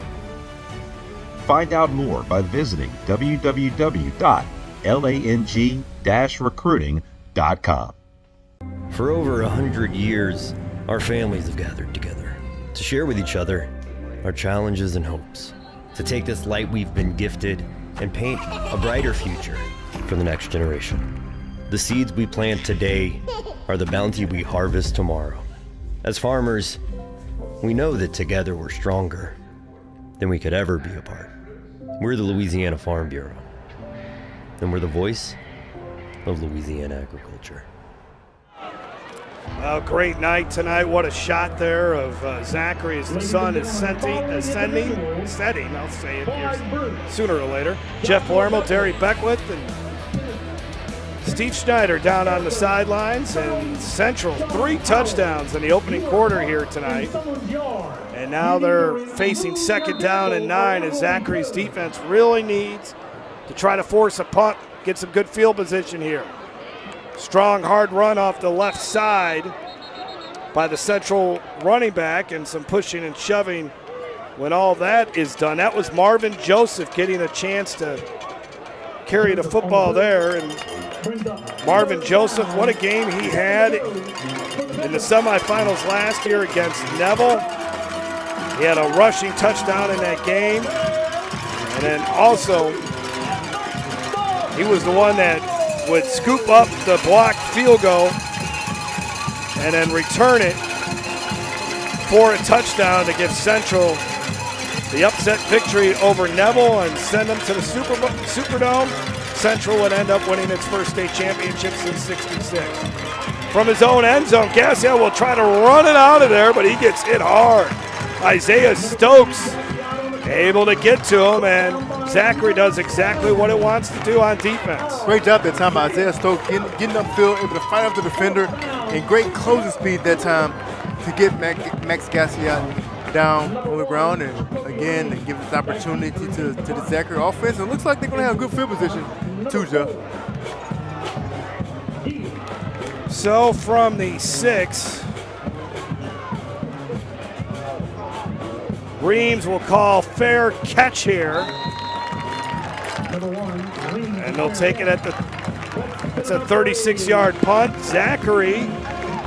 Speaker 10: Find out more by visiting www.lang-recruiting.com.
Speaker 7: For over 100 years, our families have gathered together to share with each other our challenges and hopes, to take this light we've been gifted and paint a brighter future for the next generation. The seeds we plant today are the bounty we harvest tomorrow. As farmers, we know that together we're stronger than we could ever be apart. We're the Louisiana Farm Bureau, and we're the voice of Louisiana agriculture.
Speaker 2: Well, great night tonight. What a shot there of Zachary as the sun is setting. I'll say it here sooner or later. Jeff Palermo, Derry Beckwith, and Steve Schneider down on the sidelines. And Central 3 touchdowns in the opening quarter here tonight. And now they're facing 2nd down and 9 as Zachary's defense really needs to try to force a punt, get some good field position here. Strong, hard run off the left side by the Central running back and some pushing and shoving when all that is done. That was Marvin Joseph getting a chance to carry the football there. And Marvin Joseph, what a game he had in the semifinals last year against Neville. He had a rushing touchdown in that game. And then also, he was the one that would scoop up the blocked field goal and then return it for a touchdown to give Central the upset victory over Neville and send them to the Superdome. Central would end up winning its first state championship since '66. From his own end zone, Gassiel will try to run it out of there, but he gets hit hard. Isaiah Stokes able to get to him, and Zachary does exactly what it wants to do on defense.
Speaker 3: Great job that time by Isaiah Stokes, getting upfield, able to fight off the defender, and great closing speed that time to get Max Gassiat down on the ground, and again, give this opportunity to the Zachary offense. It looks like they're going to have a good field position too, Jeff.
Speaker 2: So from the 6, Reams will call fair catch here. And they'll take it it's a 36-yard punt. Zachary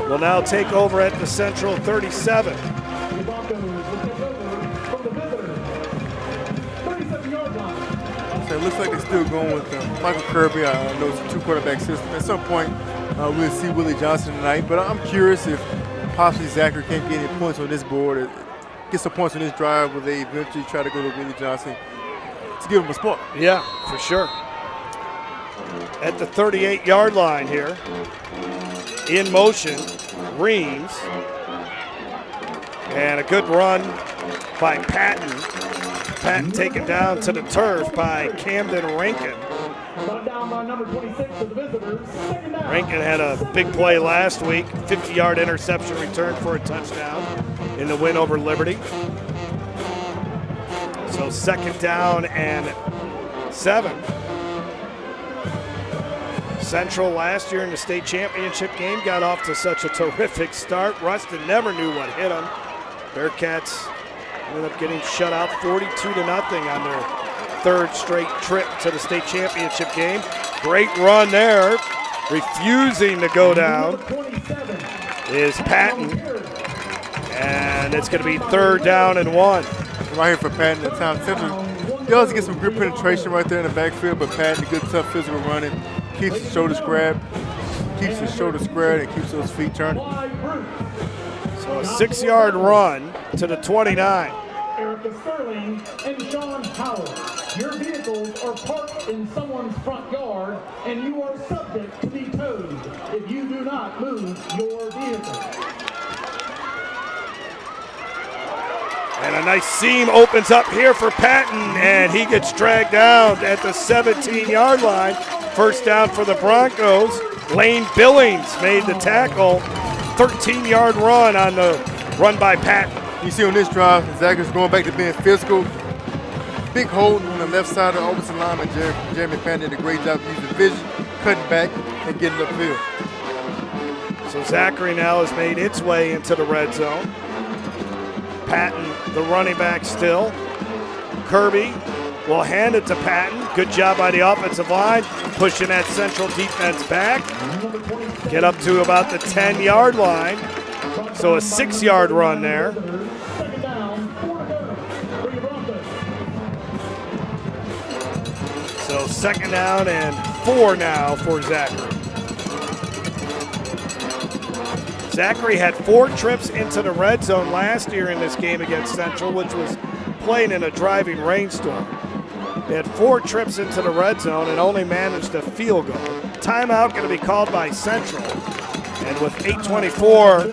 Speaker 2: will now take over at the Central 37.
Speaker 3: So it looks like they're still going with Michael Kirby. I know it's a 2-quarterback system. At some point, we'll see Willie Johnson tonight. But I'm curious if possibly Zachary can't get any points on this board. Get some points on this drive where they eventually try to go to Willie Johnson to give him a spot.
Speaker 2: Yeah, for sure. At the 38-yard line here, in motion, Reams. And a good run by Patton. Patton taken down to the turf by Camden Rankin. Rankin had a big play last week, 50-yard interception return for a touchdown in the win over Liberty. So 2nd down and 7. Central last year in the state championship game got off to such a terrific start. Ruston never knew what hit them. Bearcats ended up getting shut out 42-0 on their 3rd straight trip to the state championship game. Great run there. Refusing to go down is Patton. And it's going to be 3rd down and 1.
Speaker 3: Right here for Patton at time. Central, he also gets some good penetration right there in the backfield, but Patton, a good tough physical running, keeps his shoulders grabbed, and keeps those feet turning.
Speaker 2: So a 6-yard run to the 29.
Speaker 9: Erica Sterling and Sean Howell. Your vehicles are parked in someone's front yard, and you are subject to be towed if you do not move your vehicle.
Speaker 2: And a nice seam opens up here for Patton, and he gets dragged down at the 17-yard line. 1st down for the Broncos. Lane Billings made the tackle. 13-yard run on the run by Patton.
Speaker 3: You see on this drive, Zachary's going back to being physical. Big hold on the left side of the offensive lineman. Jeremy Patton did a great job using vision, cutting back, and getting upfield.
Speaker 2: So Zachary now has made its way into the red zone. Patton, the running back still. Kirby will hand it to Patton. Good job by the offensive line, pushing that Central defense back. Get up to about the 10-yard line. So a 6-yard run there. So 2nd down and 4 now for Zachary. Zachary had 4 trips into the red zone last year in this game against Central, which was playing in a driving rainstorm. They had 4 trips into the red zone and only managed a field goal. Timeout going to be called by Central. And with 8:24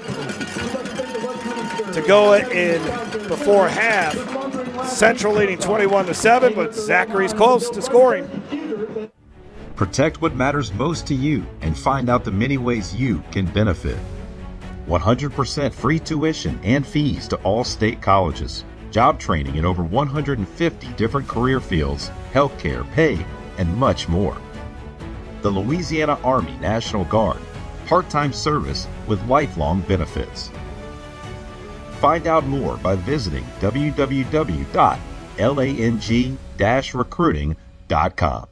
Speaker 2: to go in before half, Central leading 21-7, but Zachary's close to scoring.
Speaker 10: Protect what matters most to you and find out the many ways you can benefit. 100% free tuition and fees to all state colleges. Job training in over 150 different career fields, healthcare, pay, and much more. The Louisiana Army National Guard, part-time service with lifelong benefits. Find out more by visiting www.lang-recruiting.com.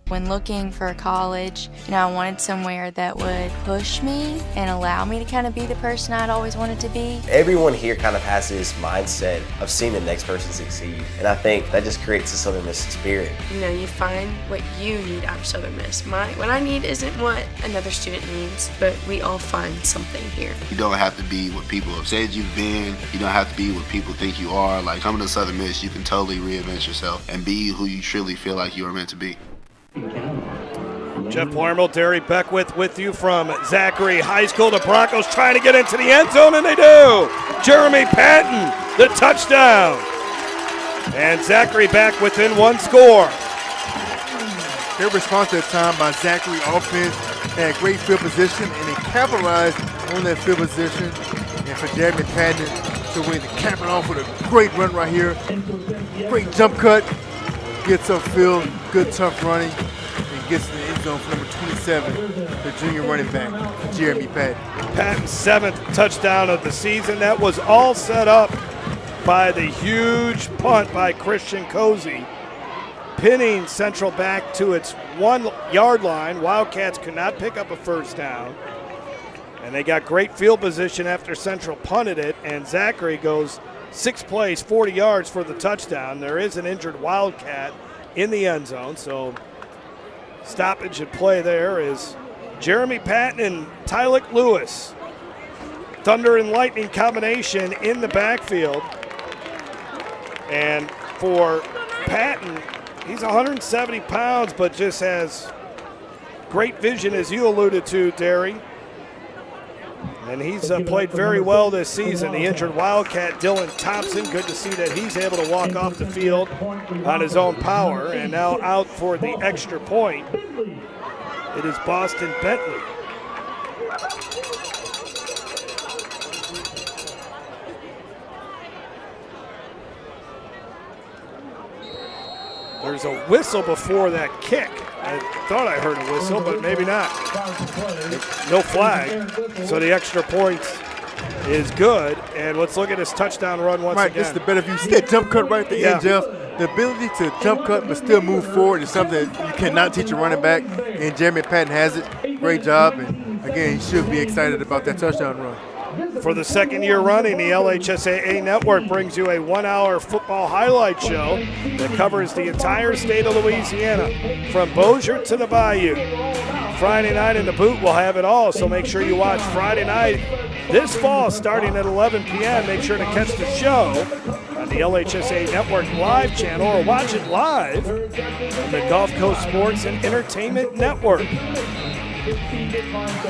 Speaker 11: When looking for a college, I wanted somewhere that would push me and allow me to kind of be the person I'd always wanted to be.
Speaker 12: Everyone here kind of has this mindset of seeing the next person succeed, and I think that just creates a Southern Miss spirit.
Speaker 13: You find what you need out of Southern Miss. What I need isn't what another student needs, but we all find something here.
Speaker 14: You don't have to be what people have said you've been. You don't have to be what people think you are. Like, coming to Southern Miss, you can totally reinvent yourself and be who you truly feel like you are meant to be.
Speaker 2: Jeff Palermo, Derry Beckwith with you from Zachary High School. The Broncos trying to get into the end zone, and they do. Jeremy Patton, the touchdown. And Zachary back within 1 score.
Speaker 3: Great response at the time by Zachary offense. Had great field position, and they capitalized on that field position. And for Jeremy Patton to win the capping off with a great run right here. Great jump cut. Gets upfield, good tough running, and gets in the end zone for number 27, the junior running back, Jeremy Patton.
Speaker 2: Patton's 7th touchdown of the season. That was all set up by the huge punt by Christian Cozy, pinning Central back to its 1-yard line. Wildcats could not pick up a first down, and they got great field position after Central punted it, and Zachary goes 6 plays, 40 yards for the touchdown. There is an injured Wildcat in the end zone, so stoppage at play there is Jeremy Patton and Tylik Lewis. Thunder and lightning combination in the backfield. And for Patton, he's 170 pounds, but just has great vision, as you alluded to, Derry. And he's played very well this season. The injured Wildcat, Dylan Thompson, good to see that he's able to walk off the field on his own power. And now out for the extra point, it is Boston Bentley. There's a whistle before that kick. I thought I heard a whistle, but maybe not. No flag, so the extra point is good. And let's look at his touchdown run once again.
Speaker 3: This is the better view. See that jump cut right there, Jeff? The ability to jump cut but still move forward is something that you cannot teach a running back, and Jeremy Patton has it. Great job, and again, he should be excited about that touchdown run.
Speaker 2: For the 2nd year running, the LHSAA Network brings you a 1-hour football highlight show that covers the entire state of Louisiana, from Bossier to the Bayou. Friday night in the boot will have it all, so make sure you watch Friday night this fall starting at 11 p.m. Make sure to catch the show on the LHSAA Network live channel or watch it live on the Gulf Coast Sports and Entertainment Network.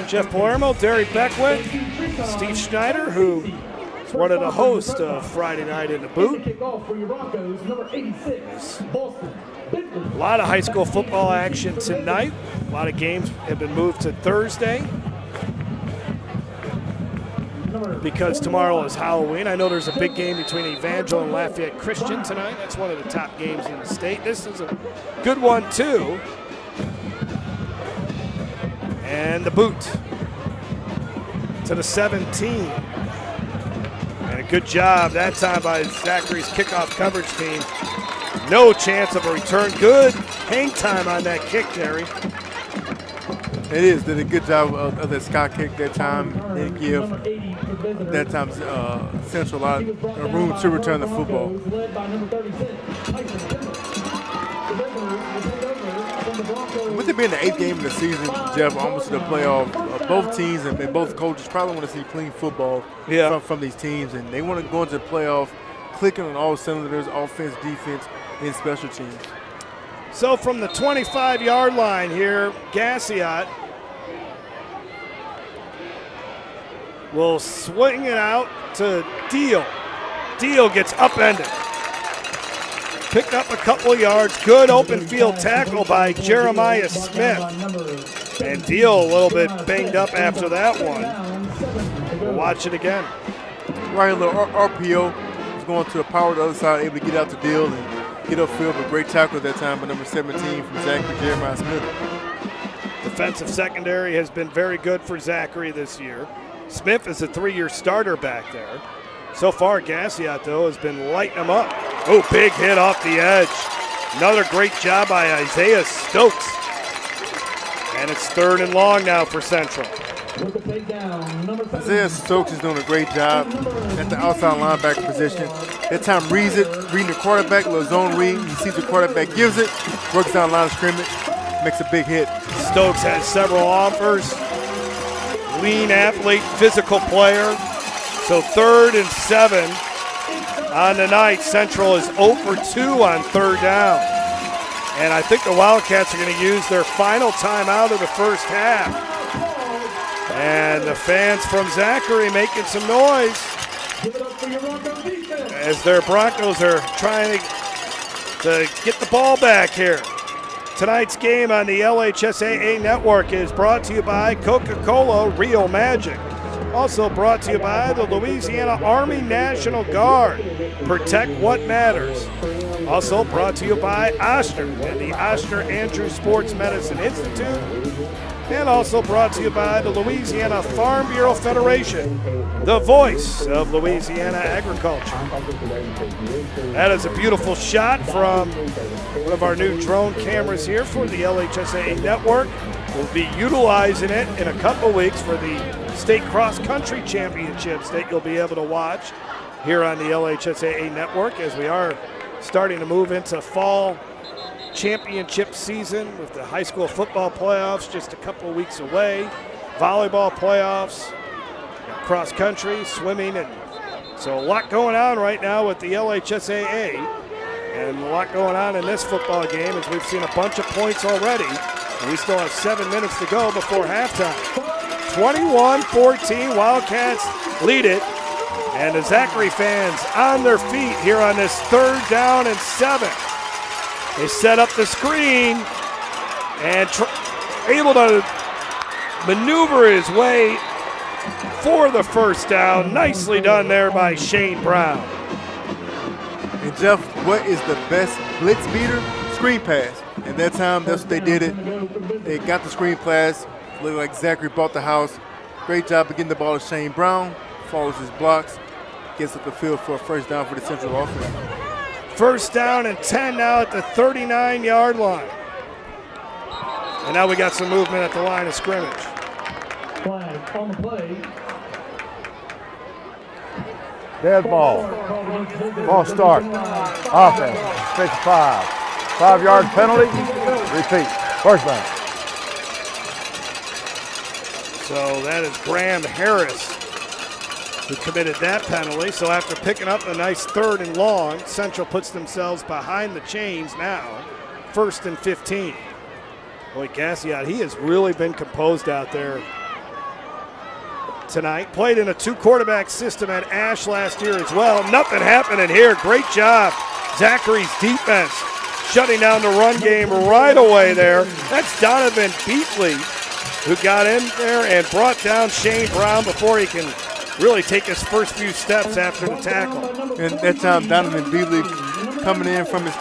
Speaker 2: Jeff Palermo, Derry Beckwith, Steve Schneider, who is one of the hosts of Friday Night in the Boot. A lot of high school football action tonight. A lot of games have been moved to Thursday because tomorrow is Halloween. I know there's a big game between Evangel and Lafayette Christian tonight. That's one of the top games in the state. This is a good one, too. And the boot to the 17. And a good job that time by Zachary's kickoff coverage team. No chance of a return. Good hang time on that kick, Terry.
Speaker 3: It is. Did a good job of the sky kick that time. Didn't give that time Central a lot of room to return the football. With it being the 8th game of the season, Jeff, almost to the playoff both teams and both coaches probably want to see clean football from these teams, and they want to go into the playoff clicking on all cylinders, offense, defense, and special teams.
Speaker 2: So from the 25-yard line here, Gassiot will swing it out to Deal. Deal gets upended. Picked up a couple of yards. Good open field tackle by Jeremiah Smith. And Deal a little bit banged up after that one. We'll watch it again.
Speaker 3: Right, a little RPO. He's going to the power to the other side, able to get out the Deal and get upfield. A great tackle at that time by number 17 from Zachary, Jeremiah Smith.
Speaker 2: Defensive secondary has been very good for Zachary this year. Smith is a 3-year starter back there. So far, Gassiot, though, has been lighting them up. Oh, big hit off the edge. Another great job by Isaiah Stokes. And it's 3rd and long now for Central.
Speaker 3: Isaiah Stokes is doing a great job at the outside linebacker position. That time reading the quarterback, little zone read. He sees the quarterback, gives it, works down line of scrimmage, makes a big hit.
Speaker 2: Stokes has several offers. Lean athlete, physical player. So 3rd and 7 on the night. Central is 0 for 2 on 3rd down. And I think the Wildcats are going to use their final timeout of the first half. And the fans from Zachary making some noise as their Broncos are trying to get the ball back here. Tonight's game on the LHSAA network is brought to you by Coca-Cola Real Magic. Also brought to you by the Louisiana Army National Guard. Protect what matters. Also brought to you by Oster and the Oster Andrews Sports Medicine Institute. And also brought to you by the Louisiana Farm Bureau Federation, the voice of Louisiana agriculture. That is a beautiful shot from one of our new drone cameras here for the LHSAA network. We'll be utilizing it in a couple weeks for the state cross-country championships that you'll be able to watch here on the LHSAA network as we are starting to move into fall championship season with the high school football playoffs just a couple of weeks away, volleyball playoffs, cross-country, swimming, and so a lot going on right now with the LHSAA and a lot going on in this football game as we've seen a bunch of points already. And we still have 7 minutes to go before halftime. 21-14, Wildcats lead it. And the Zachary fans on their feet here on this 3rd down and 7. They set up the screen and able to maneuver his way for the first down. Nicely done there by Shane Brown.
Speaker 3: And Jeff, what is the best blitz beater? Screen pass. And that time, that's what they did it. They got the screen pass. Looked like Zachary bought the house. Great job of getting the ball to Shane Brown. Follows his blocks. Gets up the field for a first down for the Central offense.
Speaker 2: First down and 10 now at the 39-yard line. And now we got some movement at the line of scrimmage.
Speaker 9: Flag on the play.
Speaker 4: Dead ball. Ball start. Offense. 55. 5-yard penalty. Repeat. First down.
Speaker 2: So that is Graham Harris who committed that penalty. So after picking up a nice 3rd and long, Central puts themselves behind the chains now. 1st and 15. Boy, Gassiot, he has really been composed out there tonight. Played in a 2-quarterback system at Ash last year as well. Nothing happening here. Great job. Zachary's defense shutting down the run game right away there. That's Donovan Beatley who got in there and brought down Shane Brown before he can really take his first few steps after the tackle.
Speaker 3: And that time, Donovan Beatley coming in from the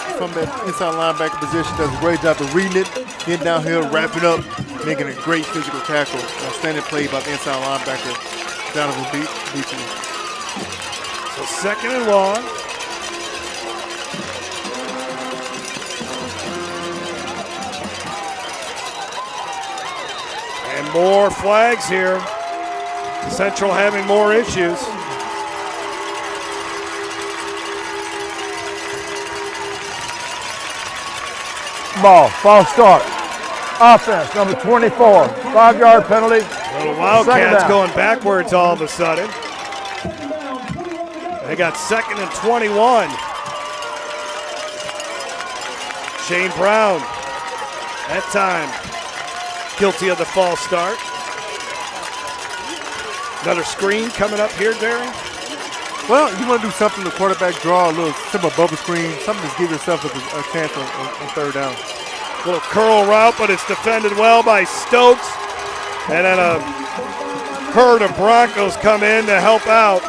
Speaker 3: inside linebacker position does a great job of reading it, getting downhill, wrapping up, making a great physical tackle. Outstanding play by the inside linebacker, Donovan Beatley.
Speaker 2: So 2nd and long. And more flags here. Central having more issues.
Speaker 4: Ball. False start. Offense, number 24. 5-yard penalty.
Speaker 2: Little Wildcats going backwards all of a sudden. They got 2nd and 21. Shane Brown, that time, guilty of the false start. Another screen coming up here, Derry.
Speaker 3: Well, you want to do something, the quarterback draw, a little simple bubble screen, something to give yourself a chance on third down.
Speaker 2: Little curl route, but it's defended well by Stokes. And then a herd of Broncos come in to help out.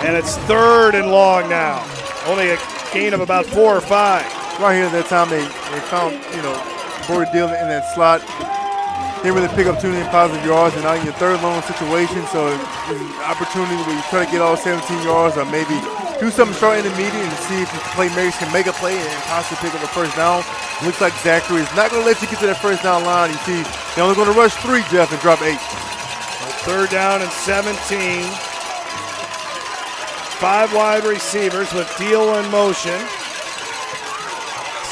Speaker 2: And it's 3rd and long now. Only a gain of about 4 or 5.
Speaker 3: Right here at that time, they found, Brody Dillon in that slot. They really pick up 2 positive yards, and now in your third long situation, so it's an opportunity where you try to get all 17 yards or maybe do something short intermediate and see if the playmakers can make a play and possibly pick up a first down. Looks like Zachary is not going to let you get to that first down line. You see, they're only going to rush 3, Jeff, and drop 8.
Speaker 2: 3rd down and 17. 5 wide receivers with Deal in motion.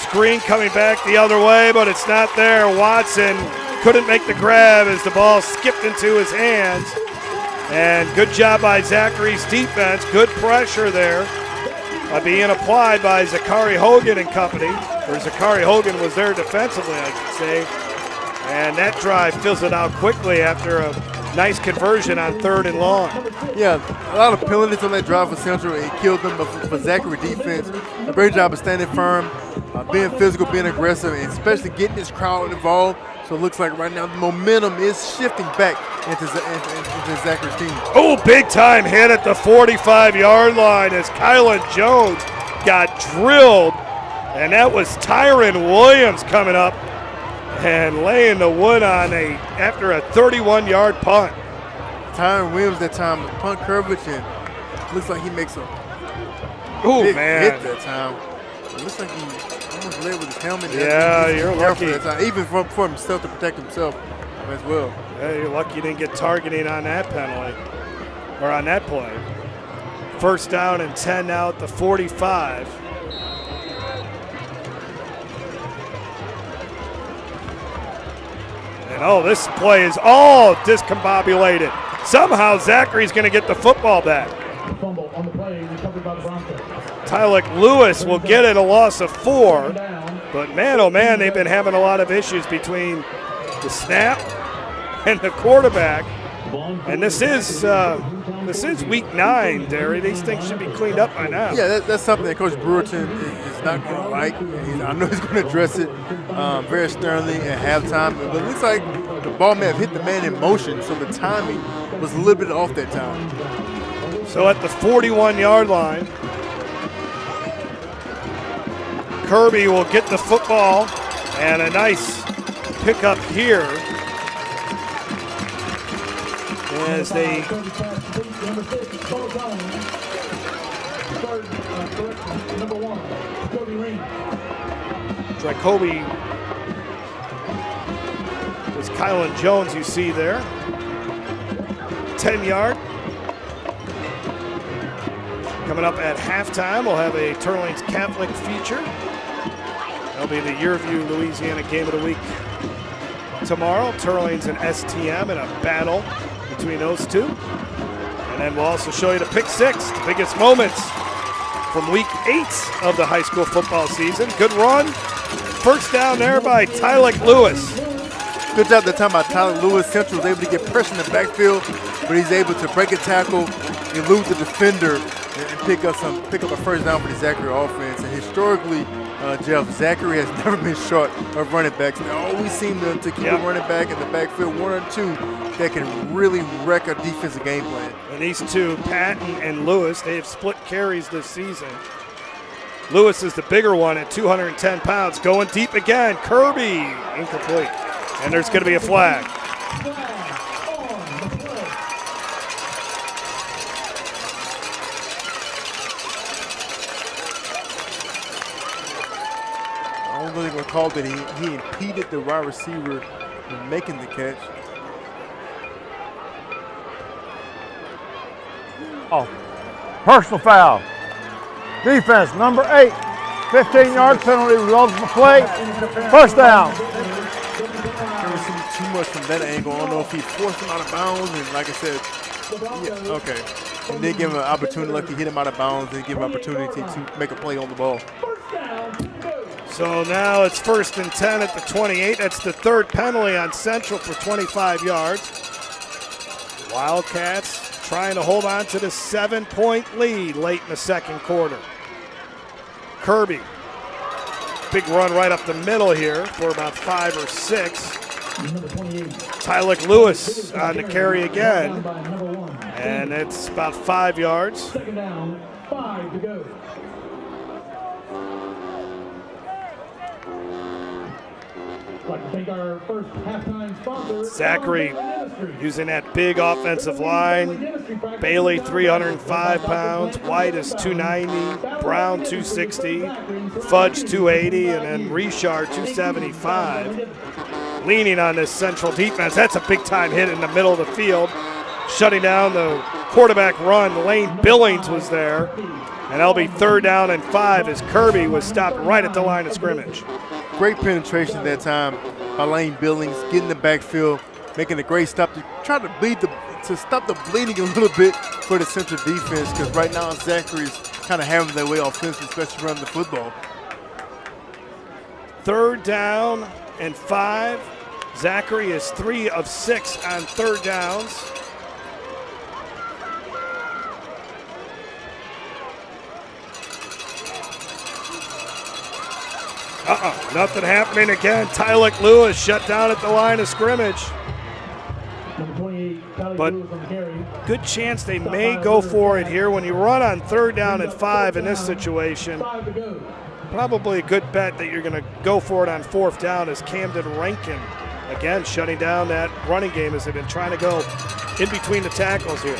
Speaker 2: Screen coming back the other way, but it's not there. Watson couldn't make the grab as the ball skipped into his hands. And good job by Zachary's defense. Good pressure there being applied by Zachary Hogan and company. Or Zachary Hogan was there defensively, I should say. And that drive fills it out quickly after a nice conversion on 3rd and long.
Speaker 3: Yeah, a lot of penalties on that drive for Central. It killed them, but for Zachary defense, a great job of standing firm, being physical, being aggressive, and especially getting this crowd involved. So it looks like right now the momentum is shifting back into Zachary's team.
Speaker 2: Oh, big time hit at the 45-yard line as Kylan Jones got drilled. And that was Tyron Williams coming up and laying the wood on after a 31-yard punt.
Speaker 3: Tyron Williams that time, the punt coverage, and looks like he makes a big hit that time. It looks like he almost led with his helmet.
Speaker 2: Yeah, you're lucky.
Speaker 3: That time, even for himself to protect himself as well.
Speaker 2: Yeah, you're lucky you didn't get targeting on that penalty or on that play. 1st down and 10 now at the 45. And this play is all discombobulated. Somehow Zachary's going to get the football back.
Speaker 9: Fumble on the play, recovered by the Broncos.
Speaker 2: Tyler Lewis will get it, a loss of 4. But man, oh man, they've been having a lot of issues between the snap and the quarterback. And this is week 9, Derry. These things should be cleaned up by now.
Speaker 3: Yeah, that's something that Coach Brewerton is not going to like. I know he's going to address it very sternly at halftime. But it looks like the ball may have hit the man in motion, so the timing was a little bit off that time.
Speaker 2: So at the 41-yard line, Kirby will get the football, and a nice pickup here as they Jacoby was Kylan Jones, you see there. 10-yard. Coming up at halftime, we'll have a Turlings Catholic feature. That'll be the Yearview, Louisiana Game of the Week tomorrow. Turlings and STM in a battle between those two. And then we'll also show you the pick 6, the biggest moments from week 8 of the high school football season. Good run. 1st down there by Tyler Lewis.
Speaker 3: Good job that time by Tyler Lewis. Central was able to get pressure in the backfield, but he's able to break a tackle, elude the defender, and pick up a 1st down for the Zachary offense. And historically, Jeff, Zachary has never been short of running backs. They always seem to keep a running back in the backfield, 1 or 2 that can really wreck a defensive game plan.
Speaker 2: And these two, Patton and Lewis, they have split carries this season. Lewis is the bigger one at 210 pounds. Going deep again. Kirby, incomplete. And there's going to be a flag.
Speaker 3: I don't really recall that he impeded the wide receiver from making the catch.
Speaker 4: Oh, personal foul. Defense, number 8. 15-yard penalty results in the play. 1st down.
Speaker 3: Can we see too much from that angle. I don't know if he forced him out of bounds, and like I said, yeah, okay. And they give him an opportunity, like he hit him out of bounds, they give him an opportunity to make a play on the ball.
Speaker 2: So now it's 1st and 10 at the 28. That's the third penalty on Central for 25 yards. Wildcats trying to hold on to the 7-point lead late in the second quarter. Kirby, big run right up the middle here for about 5 or 6. Tyler Lewis on the carry again, and it's about 5 yards.
Speaker 9: Second down, 5 to go. I'd like to thank our first halftime sponsor,
Speaker 2: Zachary using that big offensive line. Bailey, 305 pounds. White is 290. Brown, 260. Fudge, 280. And then Richard, 275. Leaning on this Central defense. That's a big-time hit in the middle of the field. Shutting down the quarterback run. Lane Billings was there. And that'll be 3rd down and 5 as Kirby was stopped right at the line of scrimmage.
Speaker 3: Great penetration that time by Lane Billings, getting the backfield, making a great stop to try to stop the bleeding a little bit for the Central defense, because right now Zachary's kind of having their way offensively, especially running the football.
Speaker 2: 3rd down and 5. Zachary is 3 of 6 on 3rd downs. Nothing happening again. Tyler Lewis shut down at the line of scrimmage. But good chance they may go for it here. When you run on 3rd down and 5 in this situation, probably a good bet that you're going to go for it on 4th down as Camden Rankin, again, shutting down that running game as they've been trying to go in between the tackles here.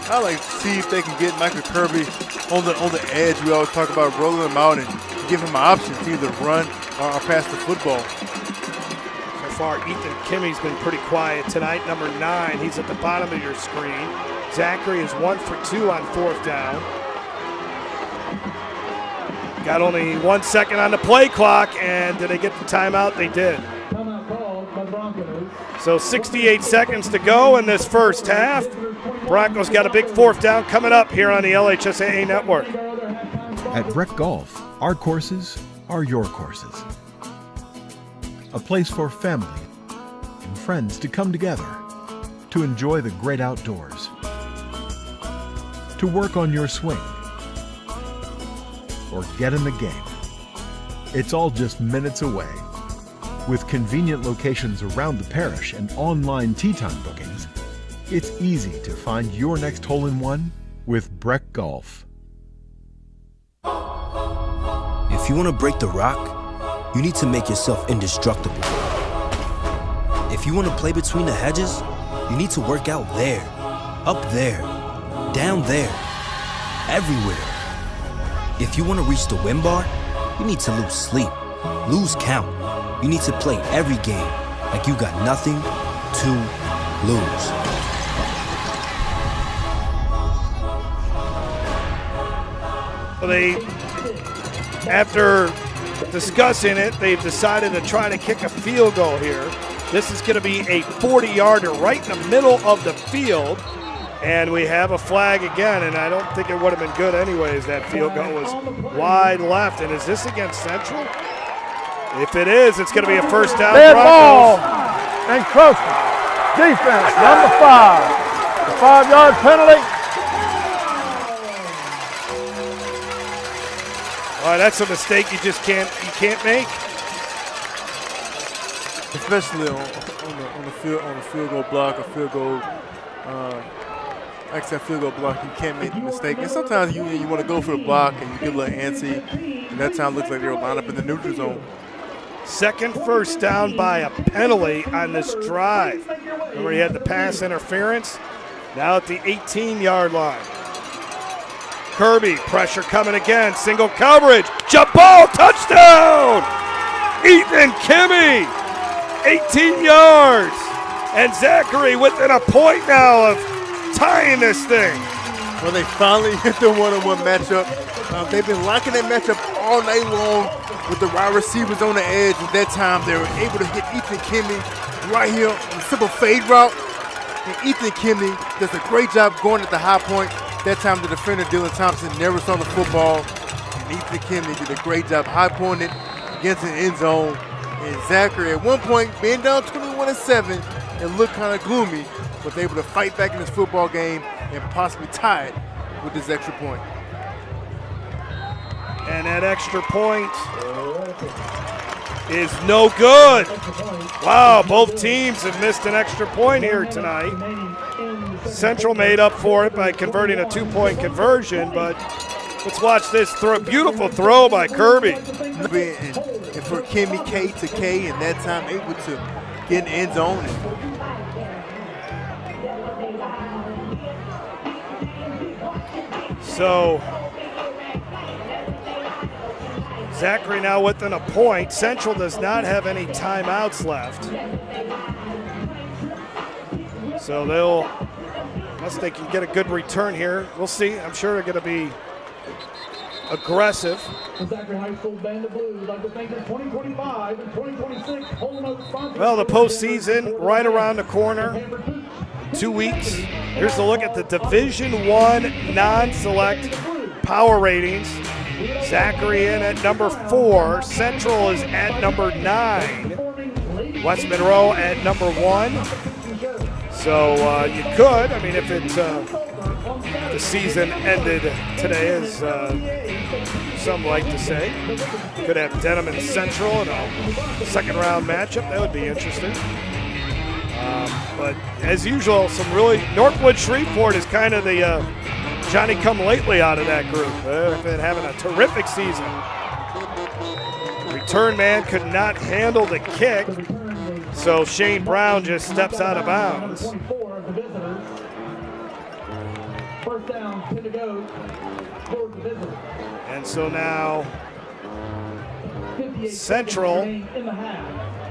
Speaker 3: I like to see if they can get Michael Kirby on the edge. We always talk about rolling him out and give him an option to either run or pass the football.
Speaker 2: So far, Ethan Kimmy's been pretty quiet tonight. Number 9, he's at the bottom of your screen. Zachary is 1 for 2 on 4th down. Got only 1 second on the play clock, and did they get the timeout? They did. So 68 seconds to go in this first half. Broncos got a big 4th down coming up here on the LHSAA Network.
Speaker 15: At Breck Golf, our courses are your courses. A place for family and friends to come together, to enjoy the great outdoors, to work on your swing, or get in the game. It's all just minutes away. With convenient locations around the parish and online tee time bookings, it's easy to find your next hole-in-one with Breck Golf.
Speaker 1: If you want to break the rock, you need to make yourself indestructible. If you want to play between the hedges, you need to work out there, up there, down there, everywhere. If you want to reach the win bar, you need to lose sleep, lose count. You need to play every game like you got nothing to lose.
Speaker 2: Well, after discussing it, they've decided to try to kick a field goal here. This is going to be a 40-yarder right in the middle of the field. And we have a flag again, and I don't think it would have been good anyways. That field goal was wide left. And is this against Central? If it is, it's going to be a 1st down.
Speaker 4: Dead ball. Encroachment. Defense, number 5. The 5-yard penalty.
Speaker 2: All right, that's a mistake you can't make.
Speaker 3: Especially on the field goal block, a field goal. Like I said, field goal block, you can't make the mistake. And sometimes you want to go for the block and you get a little antsy. And that time looks like they were lined up in the neutral zone.
Speaker 2: Second 1st down by a penalty on this drive. Remember, he had the pass interference. Now at the 18-yard line. Kirby, pressure coming again. Single coverage. Jump ball, touchdown! Ethan Kimmy, 18 yards. And Zachary within a point now of tying this thing.
Speaker 3: Well, they finally hit the one-on-one matchup. They've been locking that matchup all night long with the wide receivers on the edge. At that time, they were able to hit Ethan Kimney right here on a simple fade route. And Ethan Kimney does a great job going at the high point. That time, the defender, Dylan Thompson, never saw the football. And Ethan Kimney did a great job high pointing it against the end zone. And Zachary, at one point, being down 21-7 and looked kind of gloomy, was able to fight back in this football game and possibly tie it with this extra point.
Speaker 2: And that extra point is no good. Wow, both teams have missed an extra point here tonight. Central made up for it by converting a 2-point conversion, but let's watch this throw. Beautiful throw by Kirby.
Speaker 3: And for Kimmy K to K, and that time able to get in the end zone.
Speaker 2: So Zachary now within a point. Central does not have any timeouts left. So unless they can get a good return here, we'll see. I'm sure they're going to be aggressive.
Speaker 9: The Zachary High School Band of Blues would like to thank their 2025 and 2026 home note sponsors.
Speaker 2: Well, the postseason right around the corner. 2 weeks. Here's a look at the Division I non-select power ratings. Zachary in at number 4. Central is at number 9. West Monroe at number 1. So you could, I mean, if the season ended today, as some like to say, could have Denham and Central in a second-round matchup. That would be interesting. But as usual, some really Northwood Shreveport is kind of the Johnny-come-lately out of that group. They've been having a terrific season. Return man could not handle the kick, so Shane Brown just steps out of bounds.
Speaker 9: First down, 10 to go for the visitors.
Speaker 2: And so now Central,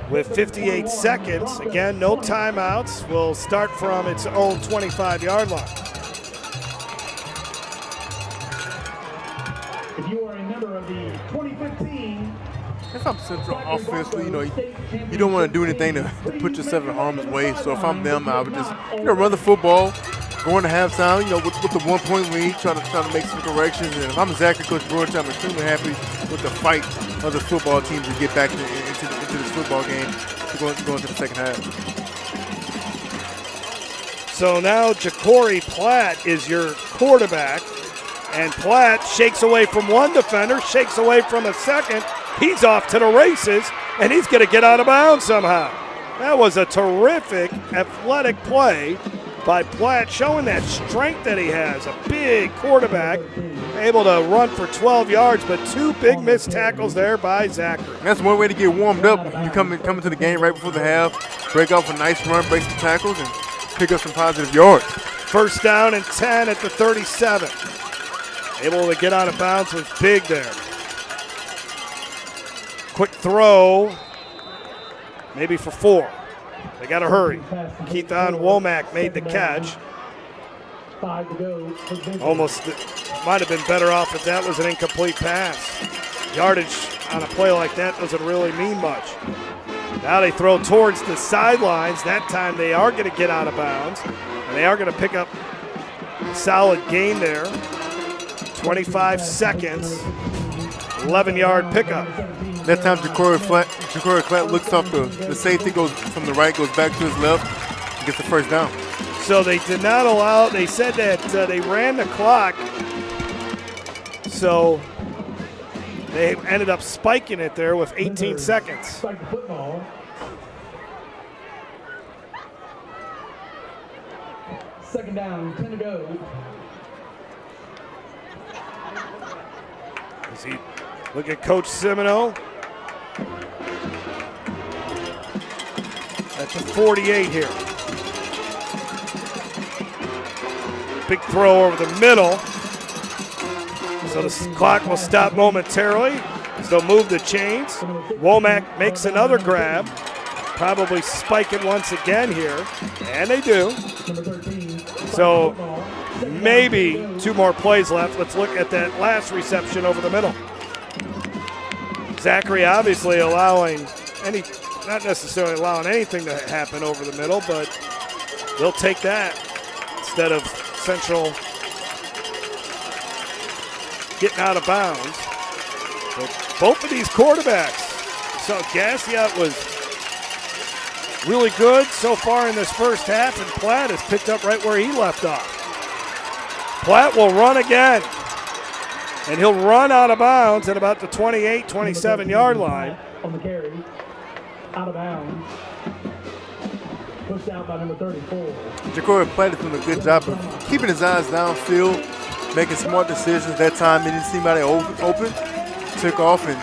Speaker 2: with 58 seconds, again, no timeouts, will start from its own 25-yard line.
Speaker 9: If you are a member of the 2015
Speaker 3: If I'm Central offensively, you don't want to do anything to put yourself in harm's way. So if I'm them, I would just run the football, go into halftime, with the 1-point lead, try to make some corrections. And if I'm Zachary, Coach Brewer, I'm extremely happy with the fight of the football team to get back into this football game to go into the second half.
Speaker 2: So now Ja'Cory Platt is your quarterback, and Platt shakes away from one defender, shakes away from a second. He's off to the races, and he's going to get out of bounds somehow. That was a terrific athletic play by Platt, showing that strength that he has. A big quarterback, able to run for 12 yards, but 2 big missed tackles there by Zachary.
Speaker 3: That's one way to get warmed up. You come into the game right before the half, break off a nice run, break some tackles, and pick up some positive yards.
Speaker 2: First down and 10 at the 37. Able to get out of bounds was big there. Quick throw, maybe for 4. They got to hurry. Keithon Womack made the catch. Almost might have been better off if that was an incomplete pass. Yardage on a play like that doesn't really mean much. Now they throw towards the sidelines. That time they are going to get out of bounds, and they are going to pick up a solid gain there. 25 seconds, 11-yard pickup.
Speaker 3: That time Ja'Cory Platt looks off the safety, goes from the right, goes back to his left, and gets the first down.
Speaker 2: So they did not allow, they said that they ran the clock, so they ended up spiking it there with 18 seconds.
Speaker 9: Spike the football. Second down, 10 to go.
Speaker 2: Look at Coach Semino. At the 48 here. Big throw over the middle. So the clock will stop momentarily. So move the chains. Womack makes another grab. Probably spike it once again here. And they do. So maybe 2 more plays left. Let's look at that last reception over the middle. Zachary obviously not necessarily allowing anything to happen over the middle, but they'll take that instead of Central getting out of bounds. But both of these quarterbacks, so Gassiot was really good so far in this first half, and Platt has picked up right where he left off. Platt will run again, and he'll run out of bounds at about the 28, 27-yard line.
Speaker 9: On the carry, out of bounds. Pushed out by number 34.
Speaker 3: Jacory Platt is doing a good job of keeping his eyes downfield, making smart decisions. That time he didn't see anybody open. Took off and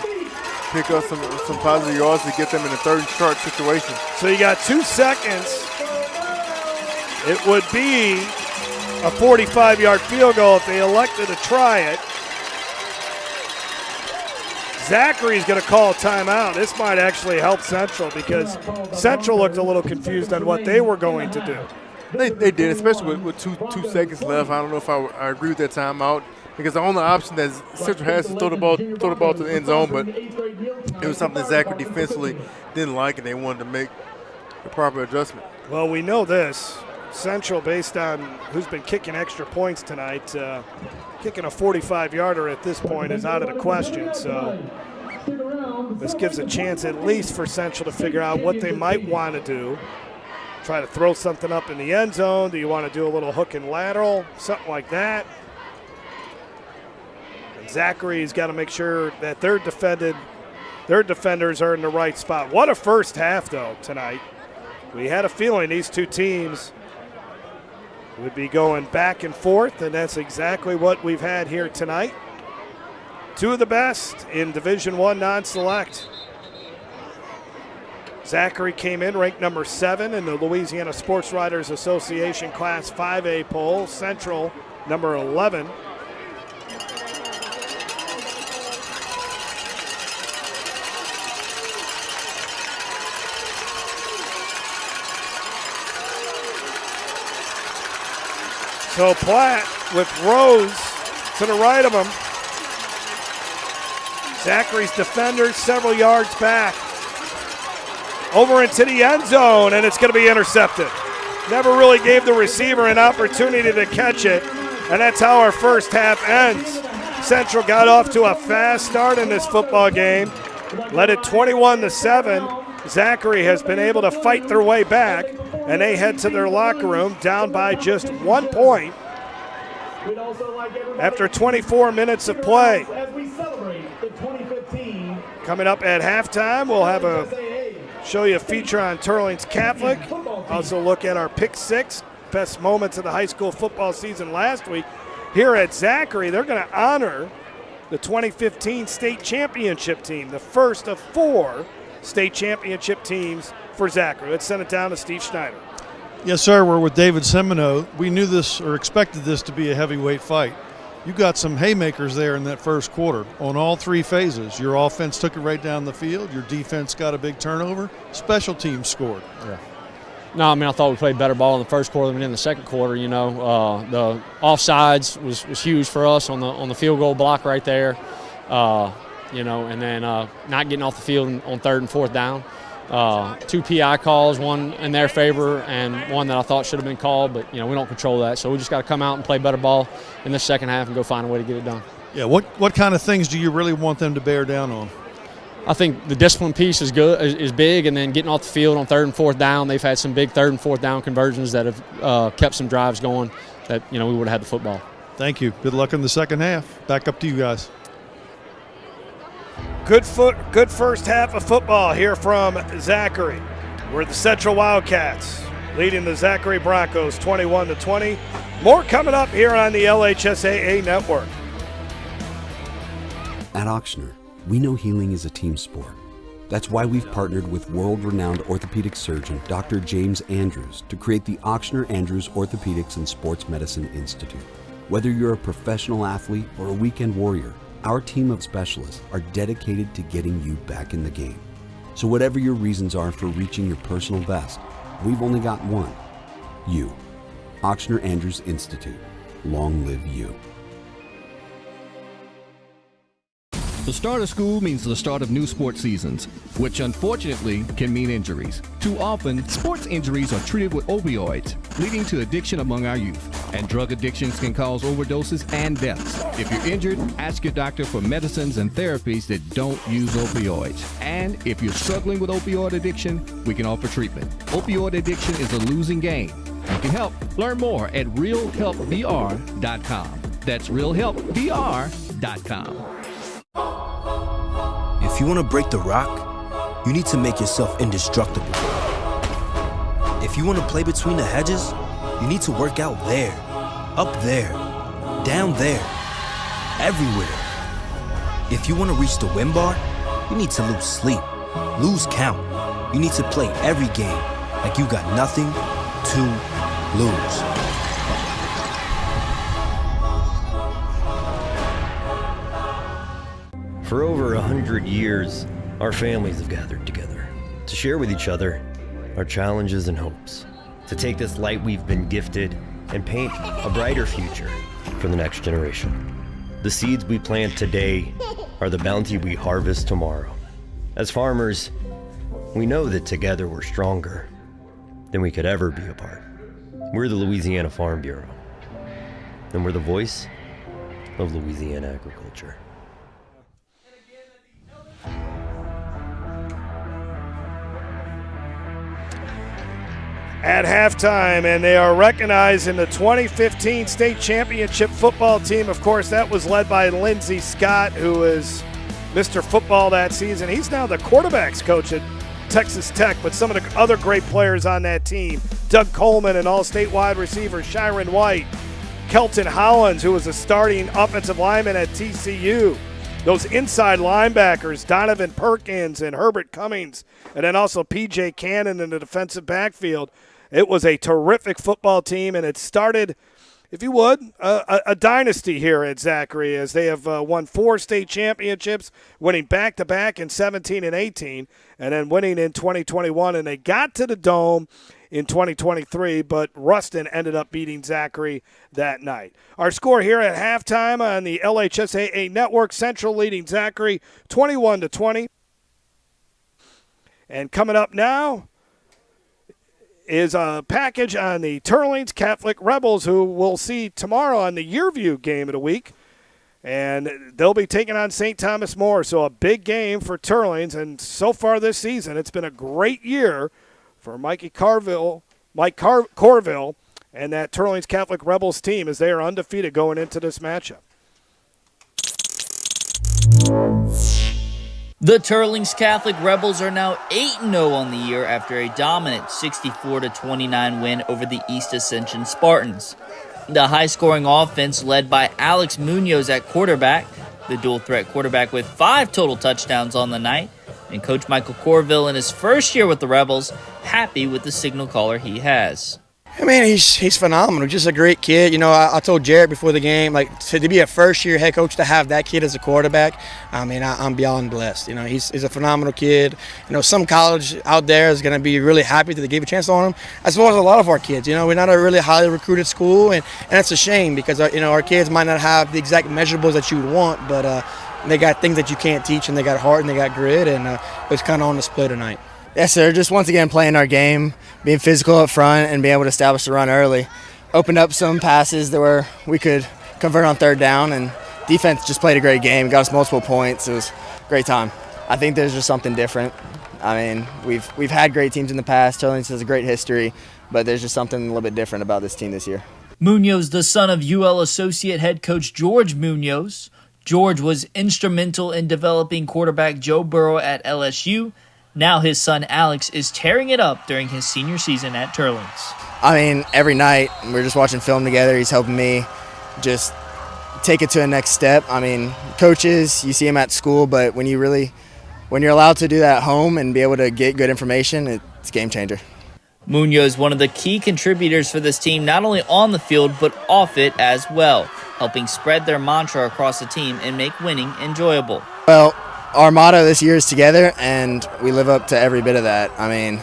Speaker 3: pick up some positive yards to get them in a 3rd and short situation.
Speaker 2: So you got 2 seconds. It would be a 45-yard field goal if they elected to try it. Zachary's going to call a timeout. This might actually help Central because Central looked a little confused on what they were going to do.
Speaker 3: They did, especially with two seconds left. I don't know if I agree with that timeout because the only option that Central has is throw the ball to the end zone, but it was something Zachary defensively didn't like, and they wanted to make the proper adjustment.
Speaker 2: Well, we know this. Central, based on who's been kicking extra points tonight, kicking a 45-yarder at this point is out of the question. So this gives a chance at least for Central to figure out what they might want to do. Try to throw something up in the end zone. Do you want to do a little hook and lateral, something like that? And Zachary's got to make sure that their defenders are in the right spot. What a first half, though, tonight. We had a feeling these two teams would be going back and forth, and that's exactly what we've had here tonight. 2 of the best in Division I non-select. Zachary came in ranked number 7 in the Louisiana Sports Writers Association Class 5A poll. Central, number 11. So Platt with Rose to the right of him. Zachary's defenders several yards back. Over into the end zone, and it's going to be intercepted. Never really gave the receiver an opportunity to catch it, and that's how our first half ends. Central got off to a fast start in this football game, led it 21-7. Zachary has been able to fight their way back, and they head to their locker room down by just 1 point after 24 minutes of play. Coming up at halftime, we'll have show you a feature on Turling's Catholic. Also look at our Pick 6, best moments of the high school football season last week. Here at Zachary, they're going to honor the 2015 state championship team, the first of 4 state championship teams for Zachary. Let's send it down to Steve Schneider.
Speaker 8: Yes, sir. We're with David Semino. We knew this or expected this to be a heavyweight fight. You got some haymakers there in that first quarter on all 3 phases. Your offense took it right down the field. Your defense got a big turnover. Special teams scored.
Speaker 16: Yeah. No, I mean, I thought we played better ball in the first quarter than we did in the second quarter. You know, the offsides was huge for us on the field goal block right there. You know, and then not getting off the field on 3rd and 4th down. 2 PI calls, one in their favor and one that I thought should have been called, but, you know, we don't control that. So we just got to come out and play better ball in the second half and go find a way to get it done.
Speaker 8: Yeah, what kind of things do you really want them to bear down on?
Speaker 16: I think the discipline piece is big, and then getting off the field on 3rd and 4th down. They've had some big 3rd and 4th down conversions that have kept some drives going that, you know, we would have had the football.
Speaker 8: Thank you. Good luck in the second half. Back up to you guys.
Speaker 2: Good first half of football here from Zachary. We're the Central Wildcats leading the Zachary Broncos 21-20. More coming up here on the LHSAA Network.
Speaker 17: At Auctioner, we know healing is a team sport. That's why we've partnered with world-renowned orthopedic surgeon Dr. James Andrews to create the Auctioner Andrews Orthopedics and Sports Medicine Institute. Whether you're a professional athlete or a weekend warrior, our team of specialists are dedicated to getting you back in the game. So whatever your reasons are for reaching your personal best, we've only got one: you. Auctioner Andrews Institute. long live you.
Speaker 18: The start of school means the start of new sports seasons, which unfortunately can mean injuries. Too often, sports injuries are treated with opioids, leading to addiction among our youth. And drug addictions can cause overdoses and deaths. If you're injured, ask your doctor for medicines and therapies that don't use opioids. And if you're struggling with opioid addiction, we can offer treatment. Opioid addiction is a losing game. You can help. Learn more at realhelpbr.com. That's realhelpbr.com.
Speaker 1: If you want to break the rock, you need to make yourself indestructible. If you want to play between the hedges, you need to work out there, up there, down there, everywhere. If you want to reach the win bar, you need to lose sleep, lose count. You need to play every game like you got nothing to lose.
Speaker 7: For over 100 years, our families have gathered together to share with each other our challenges and hopes, to take this light we've been gifted and paint a brighter future for the next generation. The seeds we plant today are the bounty we harvest tomorrow. As farmers, we know that together we're stronger than we could ever be apart. We're the Louisiana Farm Bureau, and we're the voice of Louisiana agriculture.
Speaker 2: At halftime, and they are recognizing the 2015 state championship football team. Of course, that was led by Lindsey Scott, who was Mr. Football that season. He's now the quarterbacks coach at Texas Tech, but some of the other great players on that team, Doug Coleman and all-state wide receiver Shiron White, Kelton Hollins, who was a starting offensive lineman at TCU, those inside linebackers, Donovan Perkins and Herbert Cummings, and then also P.J. Cannon in the defensive backfield. It was a terrific football team, and it started, if you would, a dynasty here at Zachary, as they have won 4 state championships, winning back-to-back in 17 and 18, and then winning in 2021. And they got to the Dome in 2023, but Ruston ended up beating Zachary that night. Our score here at halftime on the LHSAA Network, Central leading Zachary 21-20. And coming up now is a package on the Turlings Catholic Rebels, who we'll see tomorrow on the Yearview game of the week. And they'll be taking on St. Thomas More. So a big game for Turlings. And so far this season, it's been a great year for Mike Corville, and that Turlings Catholic Rebels team, as they are undefeated going into this matchup.
Speaker 19: The Turlings Catholic Rebels are now 8-0 on the year after a dominant 64-29 win over the East Ascension Spartans. The high-scoring offense led by Alex Munoz at quarterback, the dual-threat quarterback with 5 total touchdowns on the night, and Coach Michael Corville in his first year with the Rebels, happy with the signal caller he has.
Speaker 20: I mean, he's phenomenal. Just a great kid. You know, I told Jared before the game, like, to be a first-year head coach, to have that kid as a quarterback, I mean, I'm beyond blessed. You know, he's a phenomenal kid. You know, some college out there is going to be really happy that they gave a chance on him, as well as a lot of our kids. You know, we're not a really highly recruited school, and it's a shame because, you know, our kids might not have the exact measurables that you would want, but they got things that you can't teach, and they got heart, and they got grit, and it's kind of on display tonight.
Speaker 21: Yes, sir. Just once again playing our game, being physical up front, and being able to establish the run early. Opened up some passes that were we could convert on third down, and defense just played a great game. Got us multiple points. It was a great time. I think there's just something different. I mean, we've had great teams in the past. Turlings has a great history, but there's just something a little bit different about this team this year.
Speaker 19: Munoz, the son of UL Associate head coach George Munoz. George was instrumental in developing quarterback Joe Burrow at LSU. Now his son Alex is tearing it up during his senior season at Turlings.
Speaker 21: I mean, every night we're just watching film together. He's helping me just take it to a next step. I mean, coaches, you see him at school, but when you're allowed to do that at home and be able to get good information, it's a game changer.
Speaker 19: Munoz, one of the key contributors for this team, not only on the field but off it as well, helping spread their mantra across the team and make winning enjoyable.
Speaker 21: Well, our motto this year is together, and we live up to every bit of that. I mean,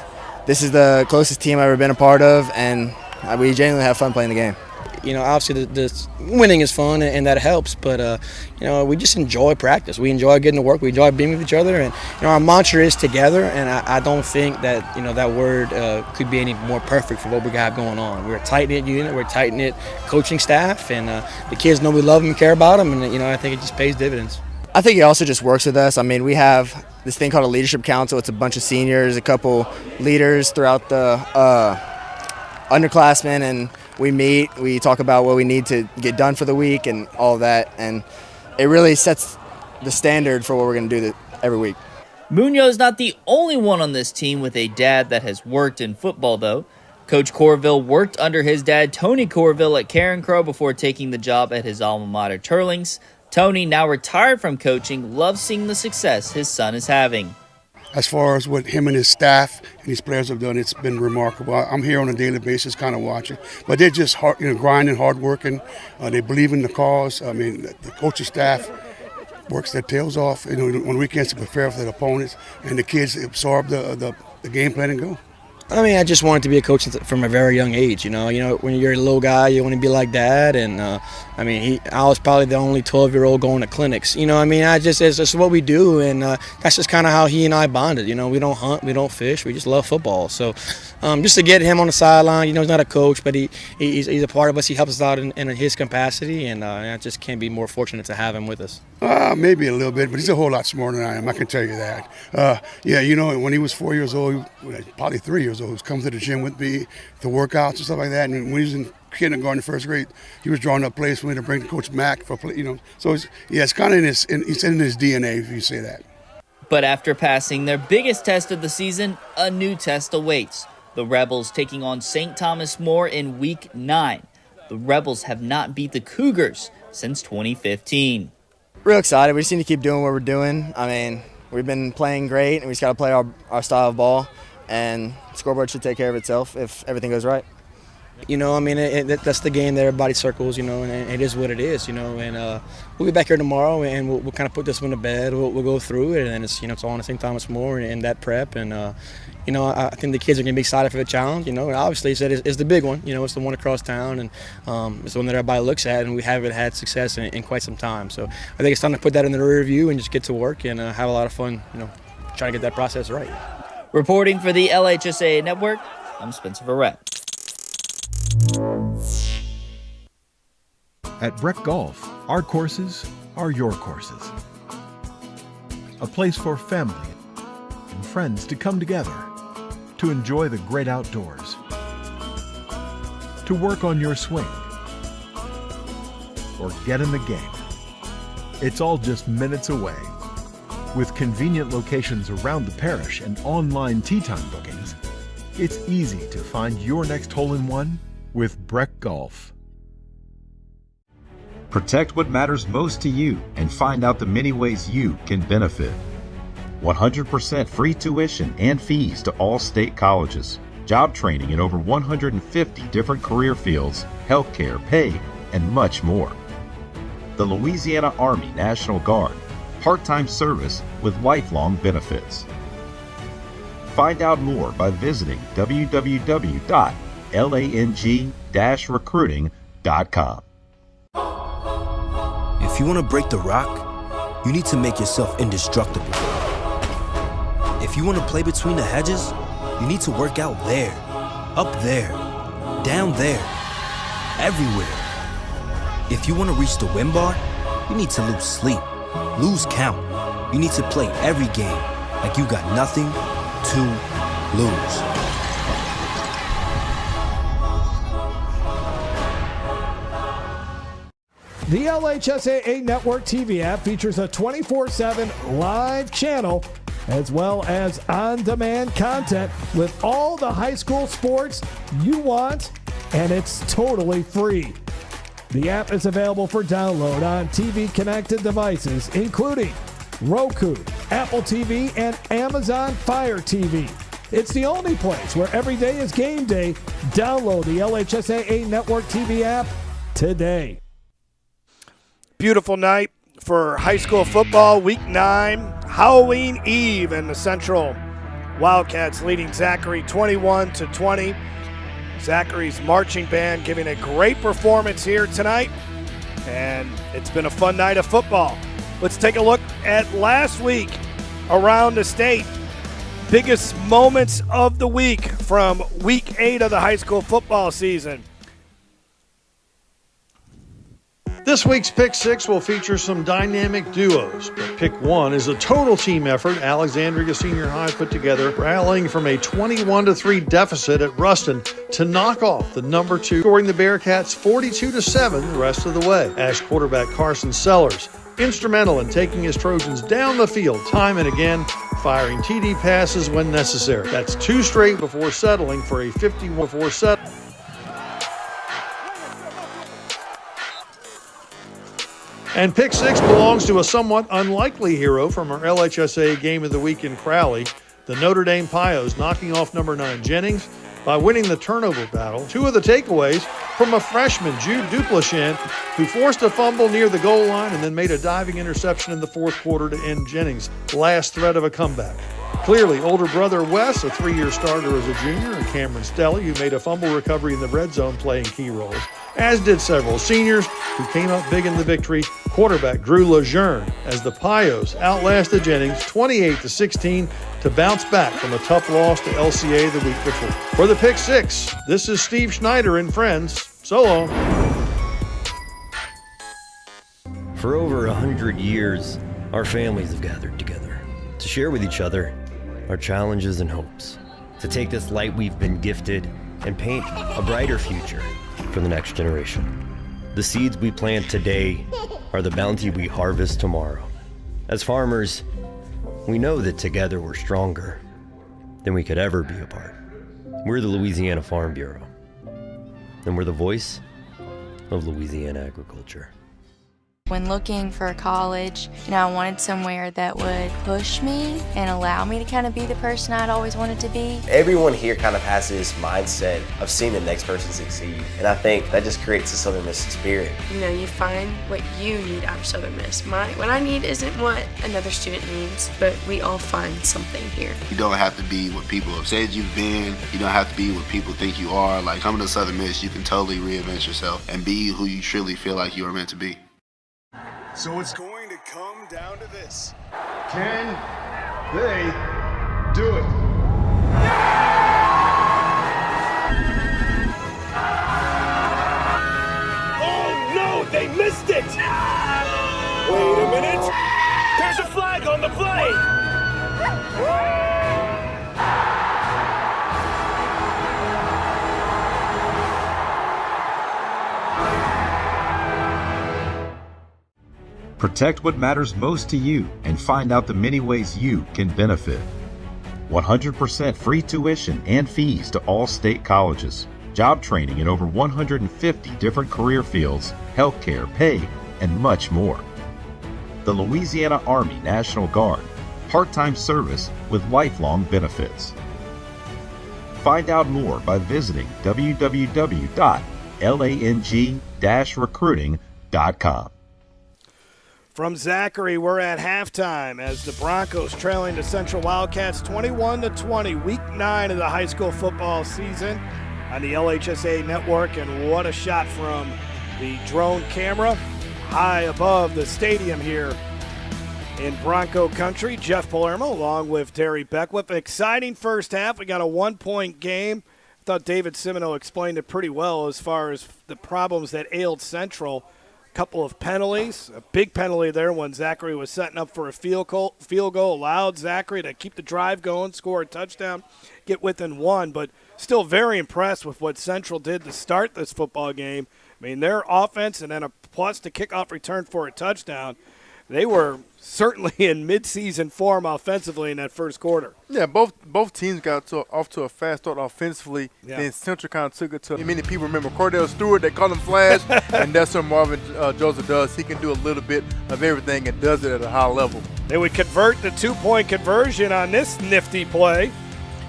Speaker 21: this is the closest team I've ever been a part of, and we genuinely have fun playing the game.
Speaker 20: obviously the winning is fun and that helps, but we just enjoy practice. We enjoy getting to work. We enjoy being with each other, and our mantra is together. And I don't think that that word could be any more perfect for what we got going on. We're a tight-knit unit. We're a tight-knit coaching staff, and the kids know we love them and care about them, and I think it just pays dividends.
Speaker 21: I think it also just works with us. I mean, we have this thing called a leadership council. It's a bunch of seniors, a couple leaders throughout the underclassmen, and we meet. We talk about what we need to get done for the week and all of that, and it really sets the standard for what we're going to do every week.
Speaker 19: Munoz is not the only one on this team with a dad that has worked in football, though. Coach Corville worked under his dad, Tony Corville, at Karen Crow before taking the job at his alma mater, Turlings. Tony, now retired from coaching, loves seeing the success his son is having.
Speaker 5: As far as what him and his staff and his players have done, it's been remarkable. I'm here on a daily basis kind of watching. But they're just grinding, hard-working. They believe in the cause. I mean, the coaching staff works their tails off on weekends to prepare for the opponents, and the kids absorb the game plan and go.
Speaker 20: I mean, I just wanted to be a coach from a very young age. When you're a little guy, you want to be like Dad. And I was probably the only 12-year-old going to clinics. It's just what we do, and that's just kind of how he and I bonded. We don't hunt, we don't fish, we just love football. So, just to get him on the sideline, he's not a coach, but he's a part of us. He helps us out in his capacity, and I just can't be more fortunate to have him with us.
Speaker 5: Maybe a little bit, but he's a whole lot smarter than I am. I can tell you that. When he was 4 years old, probably 3 years old, he was coming to the gym with me to workouts and stuff like that. And when he was in kindergarten, first grade, he was drawing up plays for me to bring Coach Mack for play. So it's kind of it's in his DNA, if you say that.
Speaker 19: But after passing their biggest test of the season, a new test awaits. The Rebels taking on St. Thomas More in Week 9. The Rebels have not beat the Cougars since 2015.
Speaker 21: Real excited. We just need to keep doing what we're doing. I mean, we've been playing great, and we just got to play our style of ball, and the scoreboard should take care of itself if everything goes right.
Speaker 20: That's the game that everybody circles, and it is what it is, and we'll be back here tomorrow, and we'll kind of put this one to bed. We'll go through it, and it's all on St. Thomas More and that prep, and I think the kids are going to be excited for the challenge, and obviously it's the big one, it's the one across town, and it's the one that everybody looks at, and we haven't had success in quite some time. So I think it's time to put that in the rear view and just get to work and have a lot of fun, trying to get that process right.
Speaker 19: Reporting for the LHSAA Network, I'm Spencer Verrett.
Speaker 15: At Breck Golf, our courses are your courses. A place for family and friends to come together to enjoy the great outdoors, to work on your swing, or get in the game. It's all just minutes away. With convenient locations around the parish and online tee time bookings, it's easy to find your next hole-in-one with Breck Golf.
Speaker 10: Protect what matters most to you and find out the many ways you can benefit. 100% free tuition and fees to all state colleges. Job training in over 150 different career fields, healthcare, pay, and much more. The Louisiana Army National Guard. Part-time service with lifelong benefits. Find out more by visiting www.lang-recruiting.com.
Speaker 1: If you want to break the rock, you need to make yourself indestructible. If you want to play between the hedges, you need to work out there, up there, down there, everywhere. If you want to reach the win bar, you need to lose sleep, lose count. You need to play every game like you got nothing to lose.
Speaker 9: The LHSAA Network TV app features a 24/7 live channel as well as on-demand content with all the high school sports you want, and it's totally free. The app is available for download on TV-connected devices, including Roku, Apple TV, and Amazon Fire TV. It's the only place where every day is game day. Download the LHSAA Network TV app today.
Speaker 2: Beautiful night for high school football, Week 9, Halloween Eve, and the Central Wildcats leading Zachary 21-20. Zachary's marching band giving a great performance here tonight, and it's been a fun night of football. Let's take a look at last week around the state. Biggest moments of the week from week 8 of the high school football season.
Speaker 8: This week's Pick 6 will feature some dynamic duos, but Pick 1 is a total team effort Alexandria Senior High put together, rallying from a 21-3 deficit at Ruston to knock off the number 2, scoring the Bearcats 42-7 the rest of the way. Ash quarterback Carson Sellers, instrumental in taking his Trojans down the field time and again, firing TD passes when necessary. That's 2 straight before settling for a 51 And Pick 6 belongs to a somewhat unlikely hero from our LHSA Game of the Week in Crowley, the Notre Dame Pios knocking off number 9 Jennings by winning the turnover battle. 2 of the takeaways from a freshman, Jude Duplichin, who forced a fumble near the goal line and then made a diving interception in the fourth quarter to end Jennings' last threat of a comeback. Clearly, older brother Wes, a 3-year starter as a junior, and Cameron Stelly, who made a fumble recovery in the red zone, playing key roles, as did several seniors who came up big in the victory. Quarterback Drew Lejeune, as the Pios outlasted Jennings 28-16 to bounce back from a tough loss to LCA the week before. For the Pick 6, this is Steve Schneider and friends. So long.
Speaker 7: For over 100 years, our families have gathered together to share with each other our challenges and hopes, to take this light we've been gifted and paint a brighter future for the next generation. The seeds we plant today are the bounty we harvest tomorrow. As farmers, we know that together we're stronger than we could ever be apart. We're the Louisiana Farm Bureau, and we're the voice of Louisiana agriculture.
Speaker 11: When looking for college, I wanted somewhere that would push me and allow me to kind of be the person I'd always wanted to be.
Speaker 12: Everyone here kind of has this mindset of seeing the next person succeed, and I think that just creates a Southern Miss spirit.
Speaker 13: You find what you need out of Southern Miss. What I need isn't what another student needs, but we all find something here.
Speaker 14: You don't have to be what people have said you've been. You don't have to be what people think you are. Like, coming to Southern Miss, you can totally reinvent yourself and be who you truly feel like you are meant to be.
Speaker 6: So it's going to come down to this. Can they do it?
Speaker 2: Oh no, they missed it! Wait a minute. There's a flag on the play!
Speaker 10: Protect what matters most to you and find out the many ways you can benefit. 100% free tuition and fees to all state colleges. Job training in over 150 different career fields, healthcare, pay, and much more. The Louisiana Army National Guard. Part-time service with lifelong benefits. Find out more by visiting www.lang-recruiting.com.
Speaker 2: From Zachary, we're at halftime as the Broncos trailing the Central Wildcats 21-20, week 9 of the high school football season on the LHSA network. And what a shot from the drone camera high above the stadium here in Bronco country. Jeff Palermo along with Terry Beckwith. Exciting first half. We got a 1-point game. I thought David Simino explained it pretty well as far as the problems that ailed Central. Couple of penalties, a big penalty there when Zachary was setting up for a field goal, allowed Zachary to keep the drive going, score a touchdown, get within 1, but still very impressed with what Central did to start this football game. I mean, their offense and then a plus to kickoff return for a touchdown, they were certainly in midseason form offensively in that first quarter.
Speaker 3: Yeah, both teams got off to a fast start offensively. Yeah. Then Central kind of took it to many people remember Cordell Stewart. They call him Flash, and that's what Marvin Joseph does. He can do a little bit of everything and does it at a high level.
Speaker 2: They would convert the 2-point conversion on this nifty play.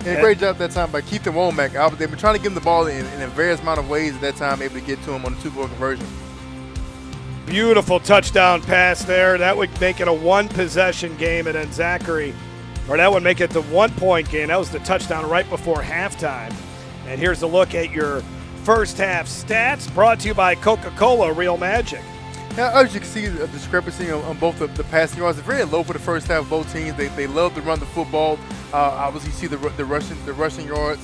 Speaker 3: And a great job that time by Keith and Womack. They've been trying to give him the ball in a various amount of ways at that time, able to get to him on the 2-point conversion.
Speaker 2: Beautiful touchdown pass there. That would make it a 1-possession game, and then Zachary, or that would make it the 1-point game. That was the touchdown right before halftime. And here's a look at your first half stats brought to you by Coca-Cola Real Magic.
Speaker 3: Now, as you can see, a discrepancy on both the passing yards. It's very low for the first half of both teams. They love to run the football. Obviously, you see the rushing yards.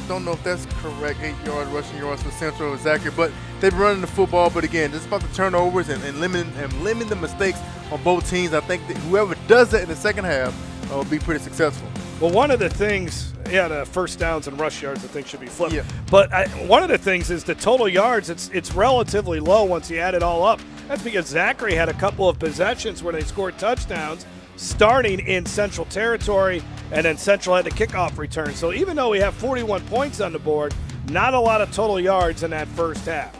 Speaker 3: Don't know if that's correct, 8-yard rushing yards for Central or Zachary, but they're running the football. But again, just about the turnovers and limiting the mistakes on both teams. I think that whoever does that in the second half will be pretty successful.
Speaker 2: Well, one of the things, the first downs and rush yards I think should be flipped. Yeah. But one of the things is the total yards, it's relatively low once you add it all up. That's because Zachary had a couple of possessions where they scored touchdowns starting in Central territory, and then Central had the kickoff return. So even though we have 41 points on the board, not a lot of total yards in that first half.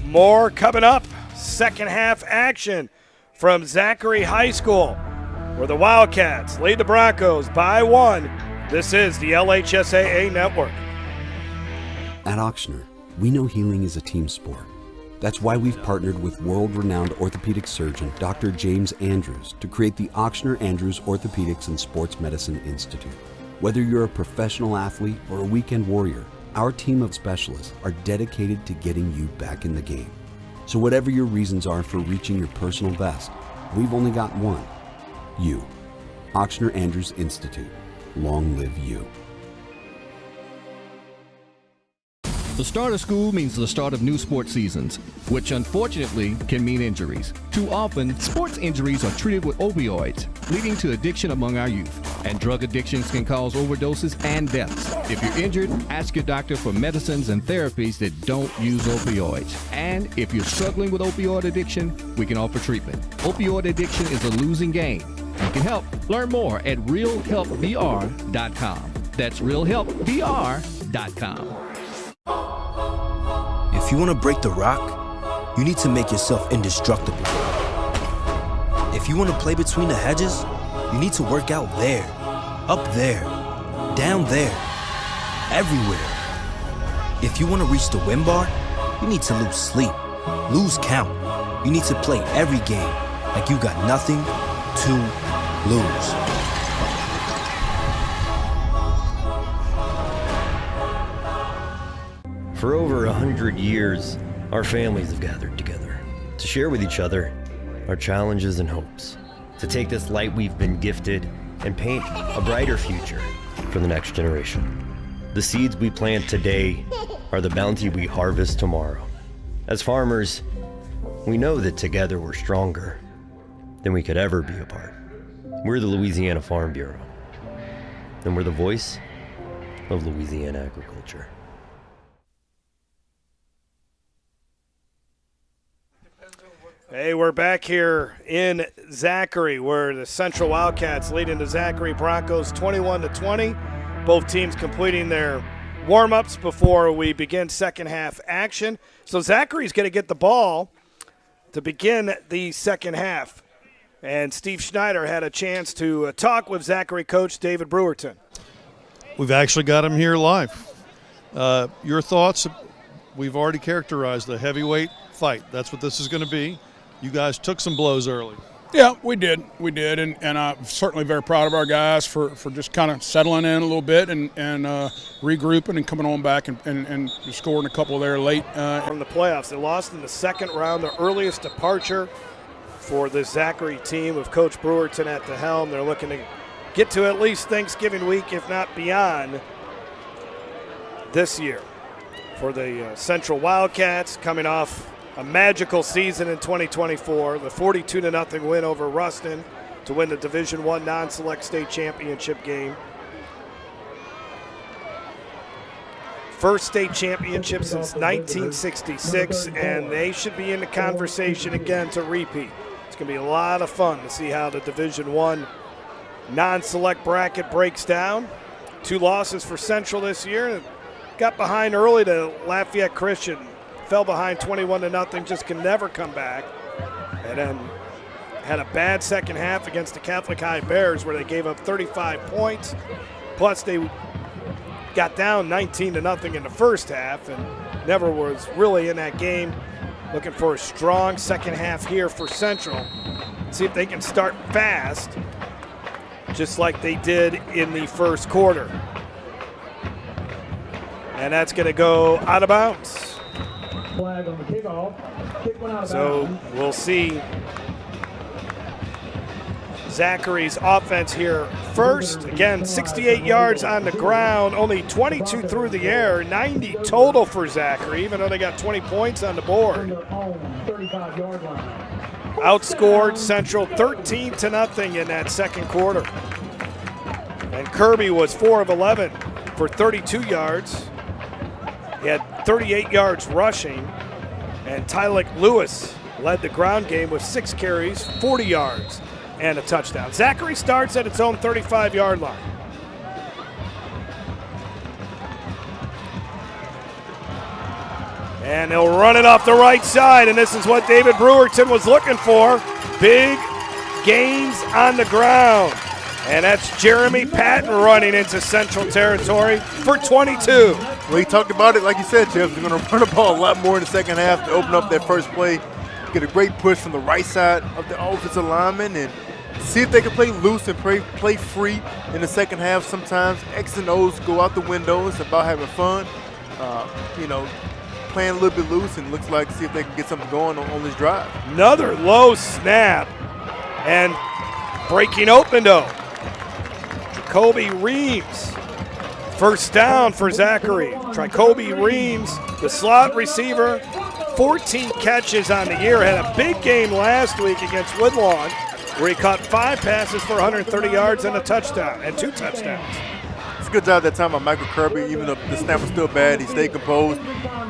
Speaker 2: More coming up. Second half action from Zachary High School, where the Wildcats lead the Broncos by 1. This is the LHSAA Network.
Speaker 17: At Ochsner, we know healing is a team sport. That's why we've partnered with world-renowned orthopedic surgeon Dr. James Andrews to create the Ochsner Andrews Orthopedics and Sports Medicine Institute. Whether you're a professional athlete or a weekend warrior, our team of specialists are dedicated to getting you back in the game. So whatever your reasons are for reaching your personal best, we've only got one. You. Ochsner Andrews Institute. Long live you.
Speaker 18: The start of school means the start of new sports seasons, which unfortunately can mean injuries. Too often, sports injuries are treated with opioids, leading to addiction among our youth. And drug addictions can cause overdoses and deaths. If you're injured, ask your doctor for medicines and therapies that don't use opioids. And if you're struggling with opioid addiction, we can offer treatment. Opioid addiction is a losing game. You can help. Learn more at realhelpbr.com. That's realhelpbr.com.
Speaker 1: If you want to break the rock, you need to make yourself indestructible. If you want to play between the hedges, you need to work out there, up there, down there, everywhere. If you want to reach the win bar, you need to lose sleep, lose count. You need to play every game like you got nothing to lose.
Speaker 7: For over 100 years, our families have gathered together to share with each other our challenges and hopes, to take this light we've been gifted and paint a brighter future for the next generation. The seeds we plant today are the bounty we harvest tomorrow. As farmers, we know that together we're stronger than we could ever be apart. We're the Louisiana Farm Bureau, and we're the voice of Louisiana agriculture.
Speaker 2: Hey, we're back here in Zachary, where the Central Wildcats leading the Zachary Broncos 21-20. Both teams completing their warm-ups before we begin second half action. So Zachary's going to get the ball to begin the second half. And Steve Schneider had a chance to talk with Zachary coach David Brewerton.
Speaker 8: We've actually got him here live. Your thoughts? We've already characterized the heavyweight fight. That's what this is going to be. You guys took some blows early.
Speaker 4: Yeah, we did, and I'm certainly very proud of our guys for just kind of settling in a little bit and regrouping and coming on back and scoring a couple there late.
Speaker 2: From the playoffs, they lost in the second round, the earliest departure for the Zachary team with Coach Brewerton at the helm. They're looking to get to at least Thanksgiving week, if not beyond, this year. For the Central Wildcats, coming off a magical season in 2024, the 42-0 win over Ruston to win the Division I non-select state championship game. First state championship since 1966, and they should be in the conversation again to repeat. It's going to be a lot of fun to see how the Division I non-select bracket breaks down. 2 losses for Central this year. Got behind early to Lafayette Christian. Fell behind 21-0, just can never come back. And then had a bad second half against the Catholic High Bears where they gave up 35 points. Plus they got down 19-0 in the first half and never was really in that game. Looking for a strong second half here for Central. See if they can start fast, just like they did in the first quarter. And that's going to go out of bounds.
Speaker 9: Flag on the kickoff. Kick went out of
Speaker 2: So
Speaker 9: bounds.
Speaker 2: we'll see Zachary's offense here first. Again, 68 yards on the ground, only 22 through the air, 90 total for Zachary, even though they got 20 points on the board.
Speaker 9: 35-yard line.
Speaker 2: Outscored Central 13-0 in that second quarter. And Kirby was 4 of 11 for 32 yards. He had 38 yards rushing. And Tylik Lewis led the ground game with 6 carries, 40 yards, and a touchdown. Zachary starts at its own 35-yard line. And they'll run it off the right side, and this is what David Brewerton was looking for. Big gains on the ground. And that's Jeremy Patton running into Central territory for 22.
Speaker 3: Well, he talked about it, like you said, Jeff. They're going to run the ball a lot more in the second half to open up that first play. Get a great push from the right side of the offensive lineman and see if they can play loose and play free in the second half. Sometimes X and O's go out the window. It's about having fun, playing a little bit loose, and looks like see if they can get something going on this drive.
Speaker 2: Another low snap and breaking open though. Jacoby Reeves. First down for Zachary. Jacoby Reeves, the slot receiver, 14 catches on the year. Had a big game last week against Woodlawn where he caught 5 passes for 130 yards and a touchdown, and 2 touchdowns.
Speaker 3: It's a good job that time by Michael Kirby. Even though the snap was still bad, he stayed composed,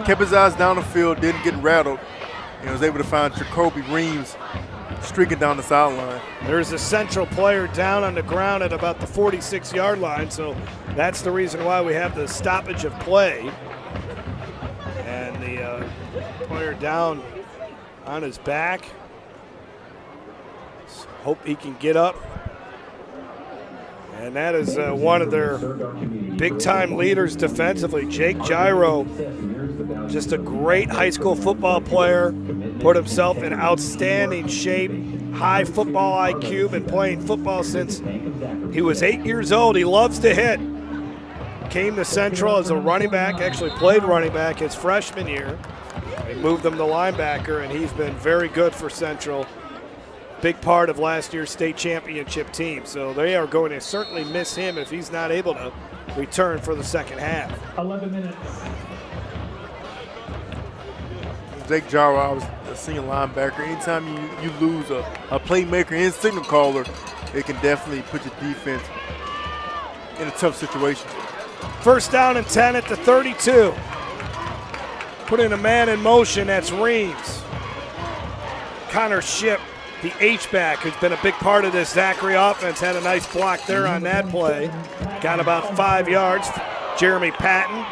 Speaker 3: kept his eyes down the field, didn't get rattled, and was able to find Jacoby Reeves streaking down the sideline.
Speaker 2: There's a Central player down on the ground at about the 46-yard line, so that's the reason why we have the stoppage of play. And the player down on his back. Hope he can get up. And that is one of their big-time leaders defensively, Jake Gyro. Just a great high school football player. Put himself in outstanding shape, high football IQ, been playing football since he was 8 years old. He loves to hit. Came to Central as a running back, actually played running back his freshman year. They moved him to linebacker, and he's been very good for Central. Big part of last year's state championship team. So they are going to certainly miss him if he's not able to return for the second half.
Speaker 9: 11 minutes.
Speaker 3: Jake Gyro, I was a senior linebacker. Anytime you lose a playmaker and signal caller, it can definitely put your defense in a tough situation.
Speaker 2: First down and 10 at the 32. Putting a man in motion, that's Reeves. Connor Shipp, the H-back, who's been a big part of this Zachary offense, had a nice block there on that play. Got about 5 yards. Jeremy Patton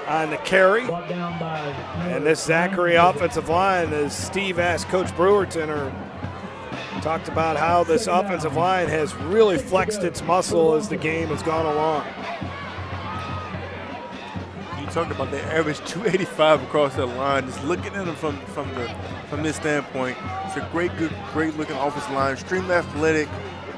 Speaker 2: on the carry. And this Zachary offensive line, as Steve asked Coach Brewerton, talked about how this offensive line has really flexed its muscle as the game has gone along.
Speaker 3: You talked about the average 285 across that line. Just looking at them from this standpoint, it's a great looking offensive line, extremely athletic,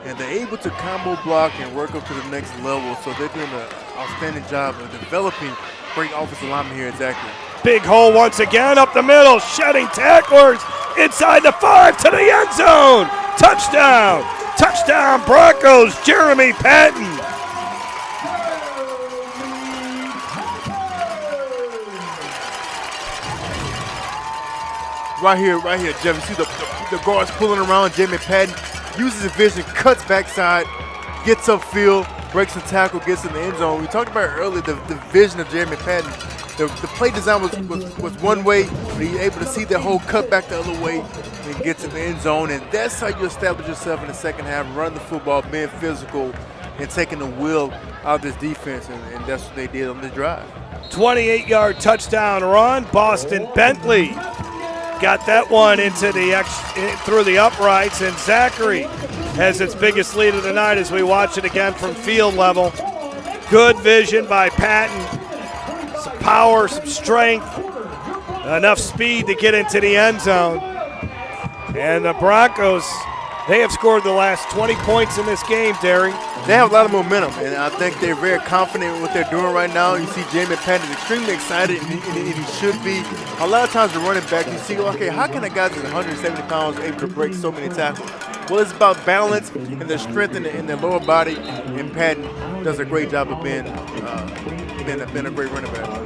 Speaker 3: and they're able to combo block and work up to the next level. So they're doing an outstanding job of developing great offensive linemen here at Zachary.
Speaker 2: Big hole once again up the middle, shedding tacklers inside the 5 to the end zone. Touchdown! Touchdown Broncos, Jeremy Patton.
Speaker 3: Right here, Jeff. You see the guards pulling around. Jeremy Patton uses his vision, cuts backside, gets upfield, breaks the tackle, gets in the end zone. We talked about earlier the vision of Jeremy Patton. The play design was one way, but he's able to see the whole cut back the other way and gets in the end zone. And that's how you establish yourself in the second half, running the football, being physical, and taking the will out of this defense. And that's what they did on this drive.
Speaker 2: 28-yard touchdown run. Boston Bentley got that one into through the uprights, and Zachary has its biggest lead of the night as we watch it again from field level. Good vision by Patton. Some power, some strength, enough speed to get into the end zone. And the Broncos They have scored the last 20 points in this game, Derry.
Speaker 3: They have a lot of momentum, and I think they're very confident in what they're doing right now. You see Jamie Patton is extremely excited, and he should be. A lot of times the running back, you see, okay, how can a guy that's 170 pounds able to break so many tackles? Well, it's about balance and their strength in their lower body, and Patton does a great job of being a great running back.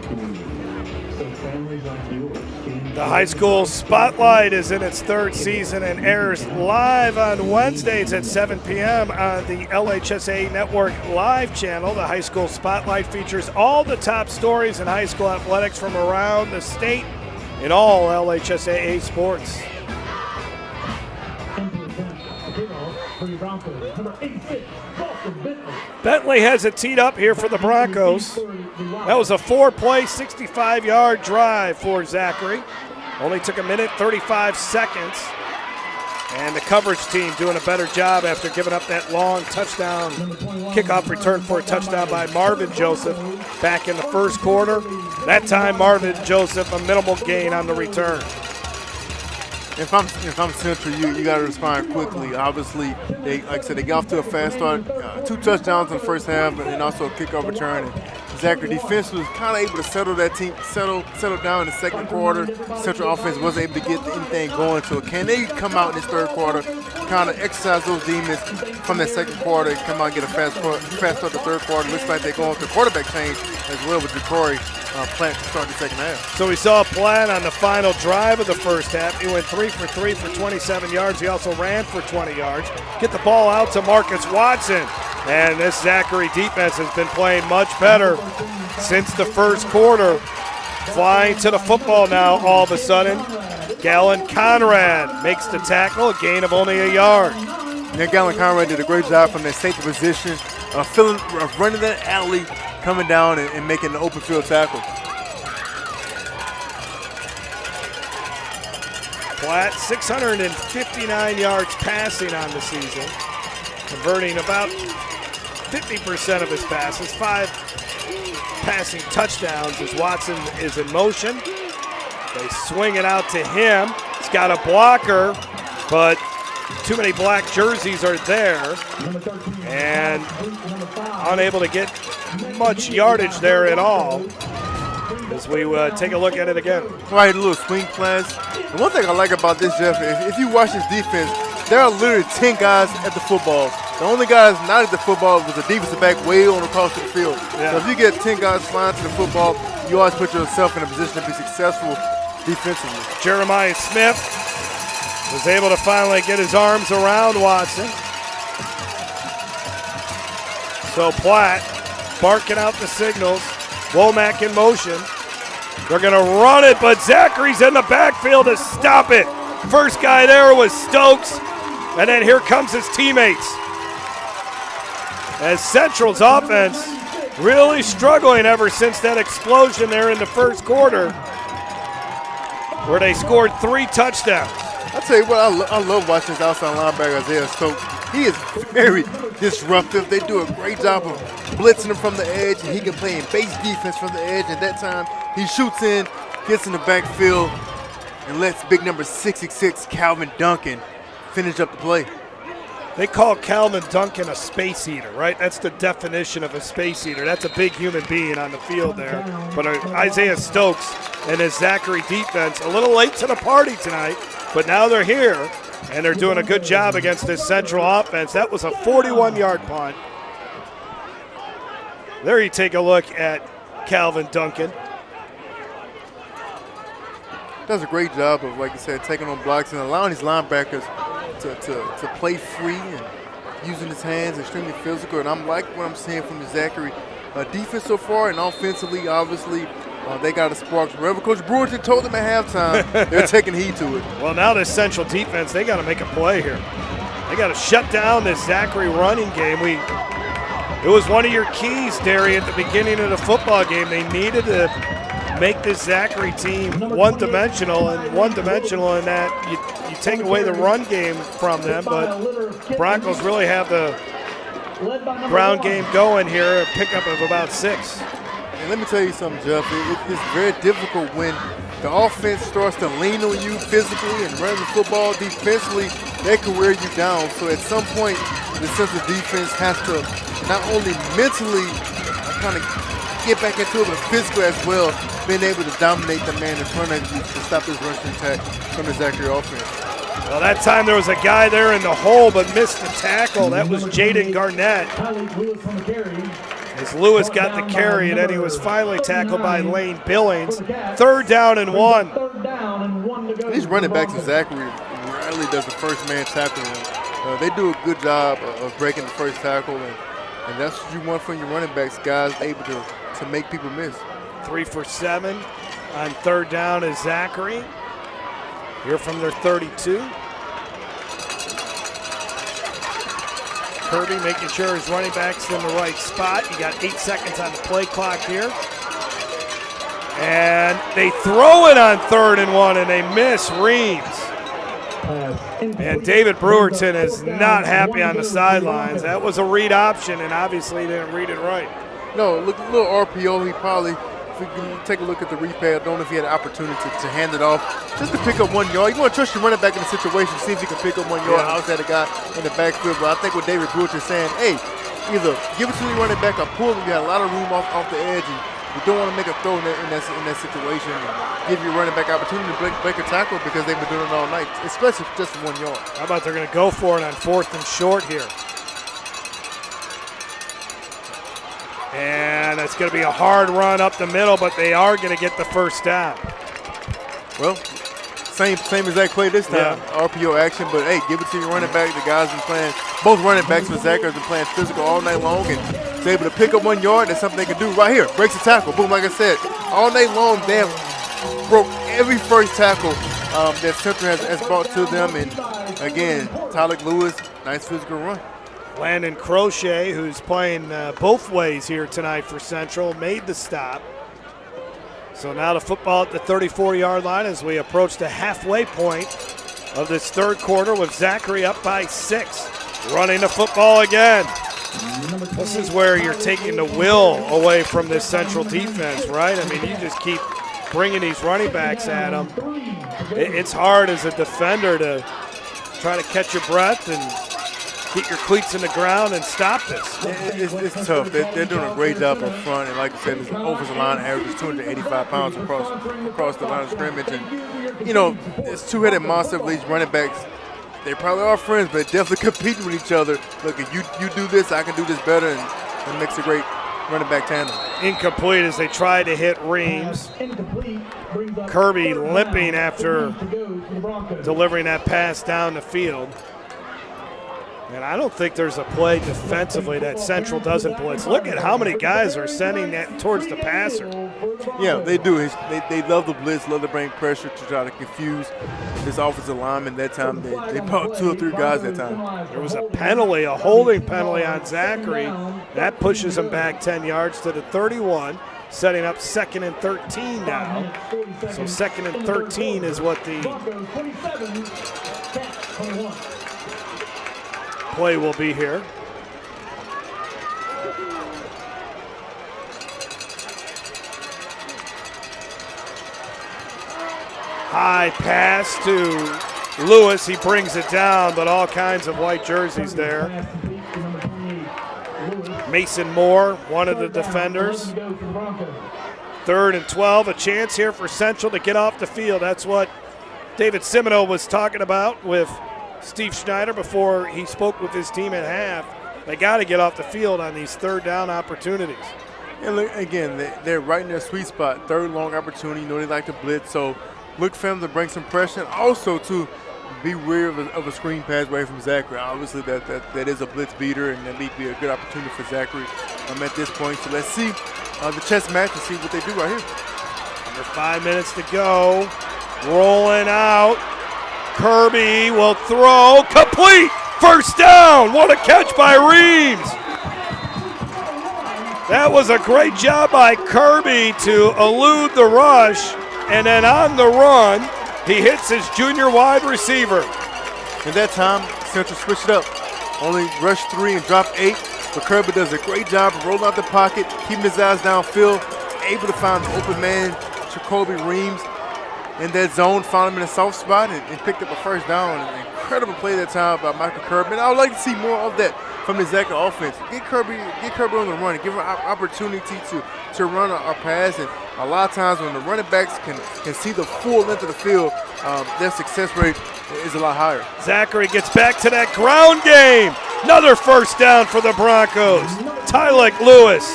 Speaker 2: The high school spotlight is in its third season and airs live on Wednesdays at 7 p.m. on the LHSA Network Live channel. The high school spotlight features all the top stories in high school athletics from around the state in all LHSAA sports. Bentley has it teed up here for the Broncos. That was a 4-play, 65-yard drive for Zachary. Only took a minute, 35 seconds. And the coverage team doing a better job after giving up that long touchdown kickoff return for a touchdown by Marvin Joseph back in the first quarter. That time, Marvin Joseph, a minimal gain on the return.
Speaker 3: If I'm Central, you got to respond quickly. Obviously, like I said, they got off to a fast start. 2 touchdowns in the first half, and also a kickoff return. And Zachary defense was kind of able to settle that team, settle down in the second quarter. Central offense wasn't able to get anything going. So can they come out in this third quarter, kind of exercise those demons from that second quarter, and come out and get a fast start the third quarter? Looks like they're going to quarterback change as well with Detroit. Plant to start the second half.
Speaker 2: So we saw Plant on the final drive of the first half. He went 3 for 3 for 27 yards. He also ran for 20 yards. Get the ball out to Marcus Watson. And this Zachary defense has been playing much better since the first quarter. Flying to the football now all of a sudden. Galen Conrad makes the tackle, a gain of only a yard.
Speaker 3: And Galen Conrad did a great job from that safety position, running that alley, coming down and making the open field tackle.
Speaker 2: Platt, 659 yards passing on the season, converting about 50% of his passes, 5 passing touchdowns as Watson is in motion. They swing it out to him. He's got a blocker, but too many black jerseys are there and unable to get much yardage there at all as we take a look at it again.
Speaker 3: Right, a little swing pass. And one thing I like about this, Jeff, if you watch this defense, there are literally 10 guys at the football. The only guys not at the football was the defensive back way on across the field.
Speaker 2: Yeah.
Speaker 3: So if you get 10 guys flying to the football, you always put yourself in a position to be successful defensively.
Speaker 2: Jeremiah Smith was able to finally get his arms around Watson. So Platt barking out the signals. Womack in motion. They're going to run it, but Zachary's in the backfield to stop it. First guy there was Stokes, and then here comes his teammates. As Central's offense really struggling ever since that explosion there in the first quarter where they scored 3 touchdowns.
Speaker 3: I'll tell you what, I love watching this outside linebacker, Isaiah Stokes. He is very disruptive. They do a great job of blitzing him from the edge, and he can play in base defense from the edge. At that time, he shoots in, gets in the backfield, and lets big number 666 Calvin Duncan finish up the play.
Speaker 2: They call Calvin Duncan a space eater, right? That's the definition of a space eater. That's a big human being on the field there. But Isaiah Stokes and his Zachary defense, a little late to the party tonight, but now they're here, and they're doing a good job against this Central offense. That was a 41-yard punt. There you take a look at Calvin Duncan.
Speaker 3: Does a great job of, like you said, taking on blocks and allowing these linebackers to play free and using his hands, extremely physical. And I'm like what I'm seeing from the Zachary defense so far, and offensively, obviously, they got a spark. Wherever Coach Brewerton told them at halftime, they're taking heed to it.
Speaker 2: Well, now this Central defense, they got to make a play here. They got to shut down this Zachary running game. It was one of your keys, Derry, at the beginning of the football game. They needed to make this Zachary team one-dimensional in that you take away the run game from them, but Broncos really have the ground game going here, a pickup of about 6.
Speaker 3: And let me tell you something, Jeff. It's very difficult when the offense starts to lean on you physically and running the football defensively, they can wear you down. So at some point, the Central defense has to not only mentally kind of get back into it, but physically as well, being able to dominate the man in front of you to stop this rushing attack from the Zachary offense.
Speaker 2: Well, that time there was a guy there in the hole but missed the tackle. That was Jaden Garnett. As Lewis got the carry, and then he was finally tackled by Lane Billings. 3rd down and 1.
Speaker 3: These running backs in Zachary rarely does the first man tackle them. They do a good job of breaking the first tackle, and that's what you want from your running backs, guys able to make people miss.
Speaker 2: 3 for 7 on 3rd down is Zachary. Here from their 32. Kirby making sure his running back's in the right spot. You got 8 seconds on the play clock here. And they throw it on 3rd and 1, and they miss Reams. And David Brewerton is not happy on the sidelines. That was a read option, and obviously he didn't read it right.
Speaker 3: No, look, a little RPO. He probably, if we can take a look at the replay, I don't know if he had an opportunity to hand it off just to pick up 1 yard. You want to trust your running back in the situation, see if you can pick up 1 yard outside a guy in the backfield. But I think what David Brewerton is saying, hey, either give it to your running back or pull him. You got a lot of room off the edge, and you don't want to make a throw in that situation. And give your running back opportunity to break a tackle because they've been doing it all night, especially just 1 yard.
Speaker 2: How about they're going to go for it on 4th and short here? And it's going to be a hard run up the middle, but they are going to get the first down.
Speaker 3: Well, same exact play this time, RPO action, but hey, give it to your running back. The guys been playing, both running backs for Zachary have been playing physical all night long, and is able to pick up 1 yard. That's something they can do right here. Breaks the tackle, boom, like I said. All night long, they have broke every first tackle that Central has brought to them, and again, Tyler Lewis, nice physical run.
Speaker 2: Landon Crochet, who's playing both ways here tonight for Central, made the stop. So now the football at the 34-yard line as we approach the halfway point of this 3rd quarter with Zachary up by 6. Running the football again. This is where you're taking the will away from this Central defense, right? I mean, you just keep bringing these running backs at them. It's hard as a defender to try to catch your breath and get your cleats in the ground and stop this.
Speaker 3: It's tough. They're doing a great job up front, and like I said, this offensive line averages 285 pounds across the line of scrimmage. And you know, it's two-headed monster for these running backs. They probably are friends, but definitely competing with each other. Look, if you do this, I can do this better, and it makes a great running back tandem.
Speaker 2: Incomplete as they try to hit Reams. Kirby limping after delivering that pass down the field. And I don't think there's a play defensively that Central doesn't blitz. Look at how many guys are sending that towards the passer.
Speaker 3: Yeah, they do. They love the blitz, love to bring pressure to try to confuse this offensive lineman. That time they brought 2 or 3 guys that time.
Speaker 2: There was a penalty, a holding penalty on Zachary. That pushes him back 10 yards to the 31, setting up 2nd and 13 now. So 2nd and 13 is what the play will be here. High pass to Lewis. He brings it down, but all kinds of white jerseys there. Mason Moore, one of the defenders. 3rd and 12, a chance here for Central to get off the field. That's what David Semino was talking about with Steve Schneider before he spoke with his team at half. They got to get off the field on these 3rd down opportunities.
Speaker 3: And look, again, they're right in their sweet spot. 3rd long opportunity. You know they like to blitz, so look for them to bring some pressure. Also, to be wary of a screen pass away from Zachary. Obviously, that is a blitz beater, and that may be a good opportunity for Zachary at this point. So let's see the chess match and see what they do right here.
Speaker 2: Under 5 minutes to go. Rolling out. Kirby will throw. Complete. 1st down. What a catch by Reams. That was a great job by Kirby to elude the rush. And then on the run, he hits his junior wide receiver.
Speaker 3: And that time, Central switched it up. Only rush 3 and drop 8. But Kirby does a great job of rolling out the pocket, keeping his eyes downfield, able to find the open man, Jacoby Reams. in that zone, found him in a soft spot, and picked up a first down. An incredible play that time by Michael Kirby. And I would like to see more of that from the Zachary offense. Get Kirby on the run, give him an opportunity to run or pass. And a lot of times when the running backs can see the full length of the field, their success rate is a lot higher.
Speaker 2: Zachary gets back to that ground game. Another first down for the Broncos. Tylik Lewis.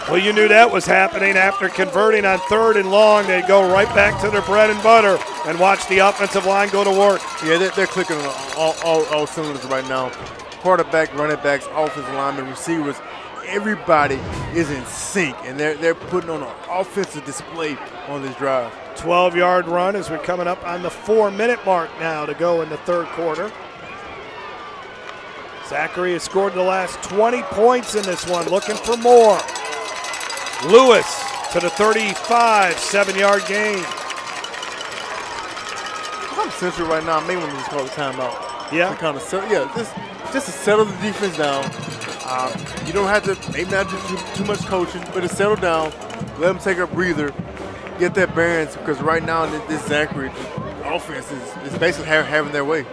Speaker 2: Well, you knew that was happening. After converting on 3rd and long, they'd go right back to their bread and butter and watch the offensive line go to work.
Speaker 3: Yeah, they're clicking on all cylinders right now. Quarterback, running backs, offensive linemen, receivers, everybody is in sync, and they're putting on an offensive display on this drive.
Speaker 2: 12-yard run as we're coming up on the 4-minute mark now to go in the third quarter. Zachary has scored the last 20 points in this one, looking for more. Lewis to the 35, 7-yard gain.
Speaker 3: I'm Central right now. I may want to just call the timeout.
Speaker 2: Yeah?
Speaker 3: To kind of just to settle the defense down. You don't have to, maybe not do too much coaching, but to settle down, let them take a breather, get that bearings, because right now this Zachary offense is basically having their way.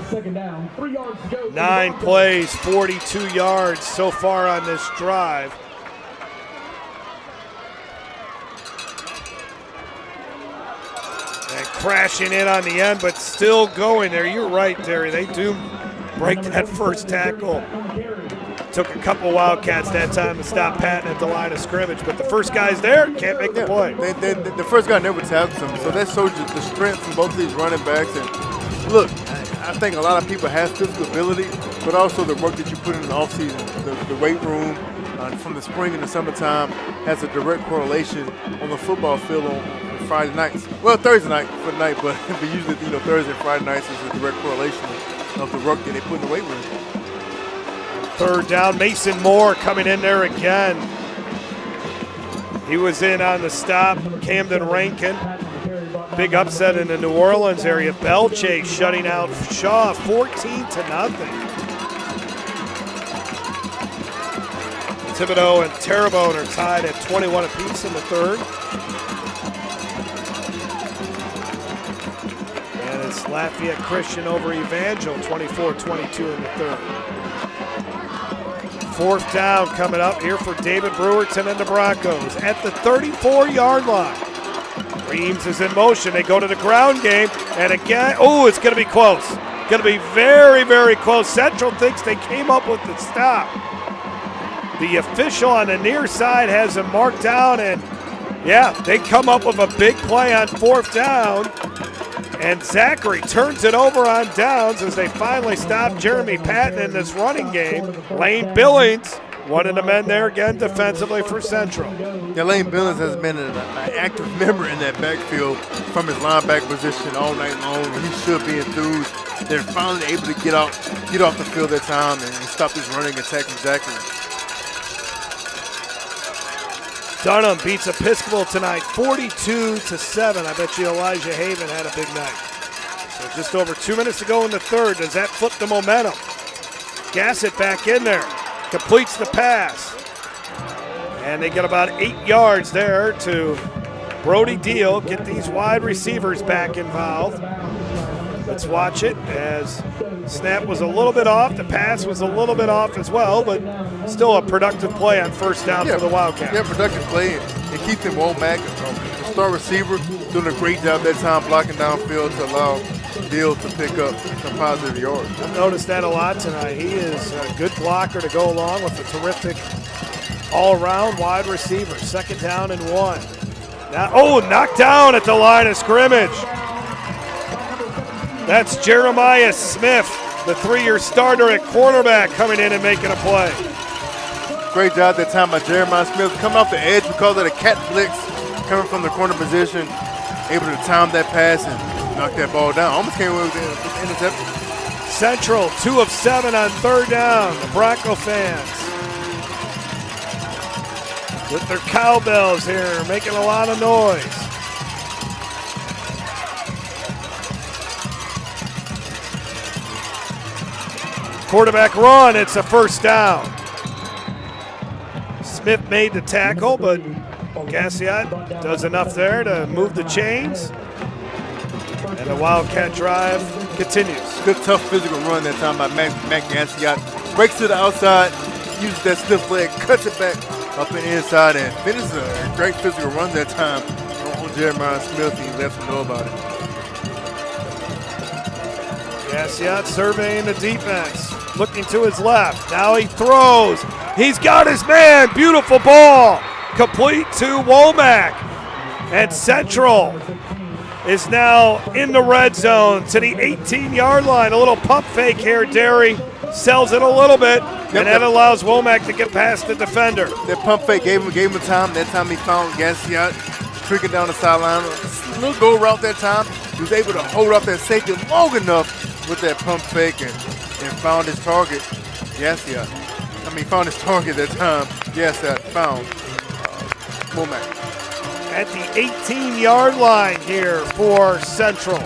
Speaker 9: Second down, 3 yards to go.
Speaker 2: 9 plays, 42 yards so far on this drive. And crashing in on the end, but still going there. You're right, Terry. They do break that first tackle. Took a couple Wildcats that time to stop Patton at the line of scrimmage, but the first guy's there, can't make the play.
Speaker 3: The first guy never tackles him, so that shows you the strength from both of these running backs. And look, I think a lot of people have physical ability, but also the work that you put in the offseason, the weight room from the spring and the summertime has a direct correlation on the football field on Friday nights. Well, Thursday night for the night, but usually Thursday and Friday nights is a direct correlation of the work that they put in the weight room.
Speaker 2: Third down, Mason Moore coming in there again. He was in on the stop, Camden Rankin. Big upset in the New Orleans area. Belchase shutting out Shaw 14-0. Thibodeau and Terrebonne are tied at 21 apiece in the third. And it's Lafayette Christian over Evangel, 24-22 in the third. Fourth down coming up here for David Brewerton and the Broncos at the 34-yard line. Reams is in motion. They go to the ground game, and again, it's going to be close. Going to be very, very close. Central thinks they came up with the stop. The official on the near side has him marked down, and yeah, they come up with a big play on fourth down, and Zachary turns it over on downs as they finally stop Jeremy Patton in this running game. Lane Billings, one of the men there again defensively for Central.
Speaker 3: Yeah, Lane Billings has been an active member in that backfield from his linebacker position all night long. He should be enthused. They're finally able to get off the field that time and stop this running attack from Zachary.
Speaker 2: Dunham beats Episcopal tonight, 42-7. I bet you Elijah Haven had a big night. So just over 2 minutes to go in the third. Does that flip the momentum? Gassett back in there, completes the pass. And they get about 8 yards there to Brody Deal. Get these wide receivers back involved. Let's watch it as snap was a little bit off. The pass was a little bit off as well, but still a productive play on first down for the Wildcats.
Speaker 3: Yeah, productive play and keep them all back. The star receiver doing a great job that time blocking downfield to allow Deal to pick up some positive yards.
Speaker 2: I've noticed that a lot tonight. He is a good blocker to go along with a terrific all-around wide receiver. Second down and 1. Now, knocked down at the line of scrimmage. That's Jeremiah Smith, the 3-year starter at cornerback, coming in and making a play.
Speaker 3: Great job that time by Jeremiah Smith. Coming off the edge, we call it a cat blitz, coming from the corner position, able to time that pass and knock that ball down. Almost came away with the interception.
Speaker 2: Central, 2 of 7 on third down. The Bronco fans with their cowbells here, making a lot of noise. Quarterback run, it's a first down. Smith made the tackle, but Gassiot does enough there to move the chains. And the Wildcat drive continues.
Speaker 3: Good, tough physical run that time by Mac Gassiot. Breaks to the outside, uses that stiff leg, cuts it back up and inside, and finishes a great physical run that time on Jeremiah Smith. He lets him know about it.
Speaker 2: Gassiot surveying the defense, looking to his left. Now he throws. He's got his man. Beautiful ball. Complete to Womack. And Central is now in the red zone to the 18-yard line. A little pump fake here. Derry sells it a little bit, and that allows Womack to get past the defender.
Speaker 3: That pump fake gave him time. That time he found Gassiot streaking down the sideline. A little go route that time. He was able to hold up that safety long enough with that pump fake and found his target. Found his target that time. Gassiot found Womack.
Speaker 2: At the 18-yard line here for Central.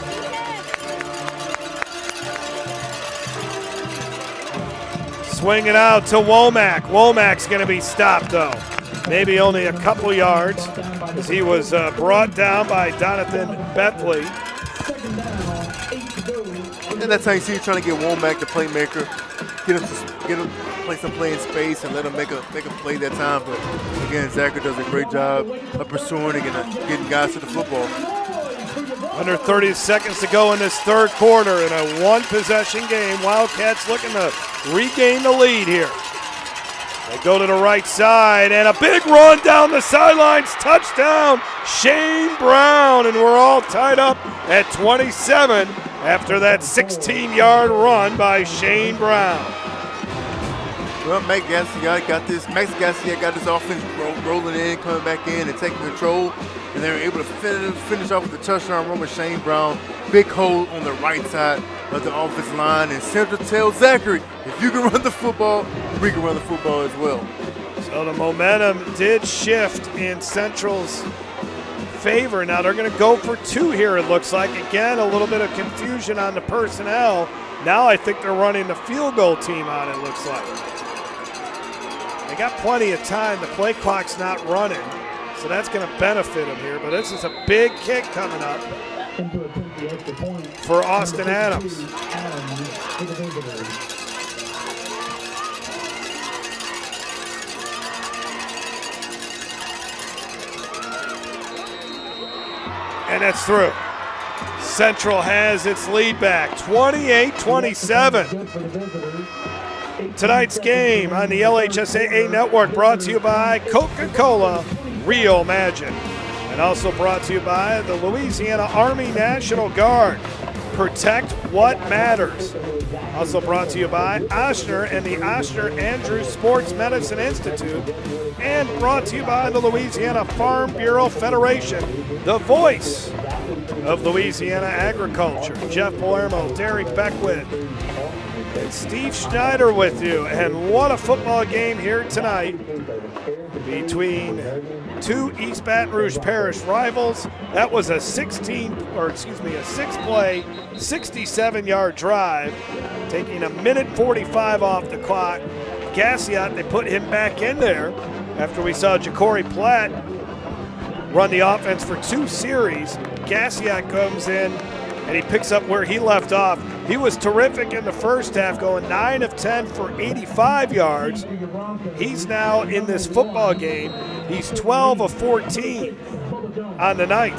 Speaker 2: Swing it out to Womack. Womack's going to be stopped, though. Maybe only a couple yards, as he was brought down by Donathan Bethley.
Speaker 3: And that's how you see you trying to get Womack, the playmaker, get him play some play in space and let him make a play that time. But again, Zachary does a great job of pursuing and getting guys to the football.
Speaker 2: Under 30 seconds to go in this third quarter in a one-possession game. Wildcats looking to regain the lead here. They go to the right side, and a big run down the sidelines. Touchdown, Shane Brown, and we're all tied up at 27 after that 16-yard run by Shane Brown.
Speaker 3: Well, Max Gassiot got this offense rolling in, coming back in and taking control, and they were able to finish off with the touchdown run with Shane Brown. Big hole on the right side of the offensive line, and Central tells Zachary, if you can run the football, we can run the football as well.
Speaker 2: So the momentum did shift in Central's favor. Now they're going to go for two here, it looks like. Again, a little bit of confusion on the personnel. Now I think they're running the field goal team on it, looks like. They got plenty of time. The play clock's not running, so that's going to benefit them here. But this is a big kick coming up for Austin Adams. And that's through. Central has its lead back, 28-27. Tonight's game on the LHSAA Network brought to you by Coca-Cola Real Magic, and also brought to you by the Louisiana Army National Guard. Protect what matters. Also brought to you by Oshner and the Oshner Andrews Sports Medicine Institute, and brought to you by the Louisiana Farm Bureau Federation, the voice of Louisiana agriculture. Jeff Palermo, Derek Beckwith, and Steve Schneider with you. And what a football game here tonight between two East Baton Rouge Parish rivals. That was a 6-play, 67-yard drive, taking a minute 45 off the clock. Gassiot, they put him back in there after we saw Ja'Cory Platt run the offense for 2 series. Gassiot comes in and he picks up where he left off. He was terrific in the first half, going 9 of 10 for 85 yards. He's now in this football game. He's 12 of 14 on the night.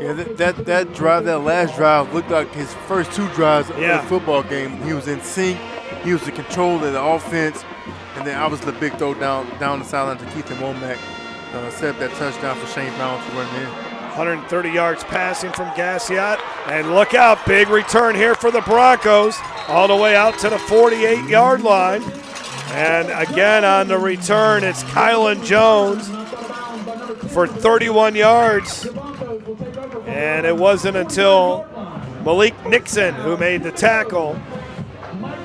Speaker 3: Yeah, that drive, that last drive, looked like his first 2 drives of the football game. He was in sync. He was in control of the offense. And then obviously the big throw down the sideline to Keith Womack. Set up that touchdown for Shane Brown to run in.
Speaker 2: 130 yards passing from Gassiot. And look out, big return here for the Broncos, all the way out to the 48-yard line. And again on the return, it's Kylan Jones for 31 yards. And it wasn't until Malik Nixon who made the tackle.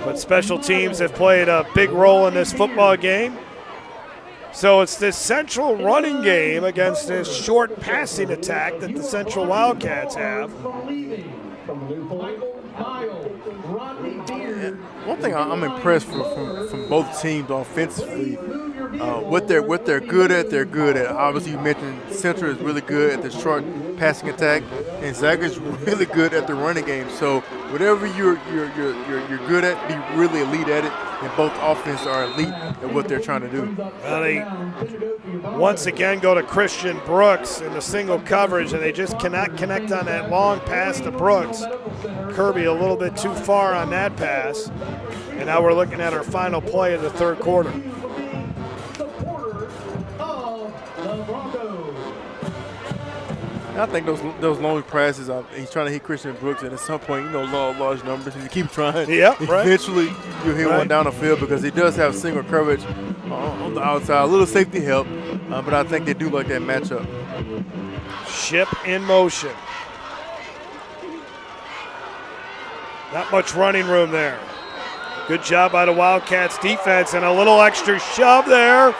Speaker 2: But special teams have played a big role in this football game. So it's this Central running game against this short passing attack that the Central Wildcats have.
Speaker 3: One thing I'm impressed from both teams offensively, what they're good at, they're good at. Obviously, you mentioned Central is really good at the short passing attack, and Zachary's really good at the running game. So whatever you're good at, be really elite at it. And both offenses are elite at what they're trying to do.
Speaker 2: Well, they once again go to Christian Brooks in the single coverage, and they just cannot connect on that long pass to Brooks. Kirby a little bit too far on that pass. And now we're looking at our final play of the third quarter.
Speaker 3: I think those long passes, he's trying to hit Christian Brooks, and at some point, large numbers. If you keep trying, eventually you'll hit one down the field because he does have single coverage on the outside. A little safety help, but I think they do like that matchup.
Speaker 2: Ship in motion. Not much running room there. Good job by the Wildcats defense, and a little extra shove there,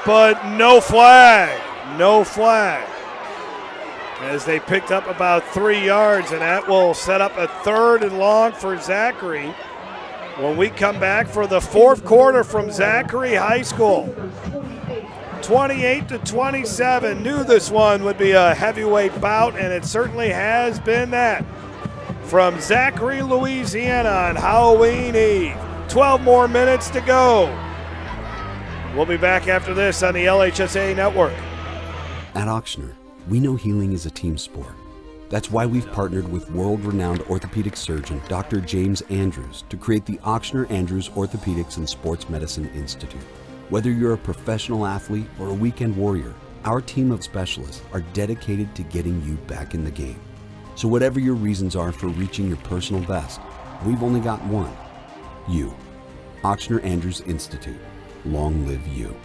Speaker 2: but no flag. No flag. As they picked up about 3 yards, and that will set up a 3rd and long for Zachary when we come back for the fourth quarter from Zachary High School. 28-27. Knew this one would be a heavyweight bout, and it certainly has been that. From Zachary, Louisiana on Halloween Eve. 12 more minutes to go. We'll be back after this on the LHSA Network.
Speaker 17: At Auctioner, we know healing is a team sport. That's why we've partnered with world-renowned orthopedic surgeon Dr. James Andrews to create the Auctioner Andrews Orthopedics and Sports Medicine Institute. Whether you're a professional athlete or a weekend warrior, our team of specialists are dedicated to getting you back in the game. So whatever your reasons are for reaching your personal best, we've only got one: you. Auctioner Andrews Institute. Long live you.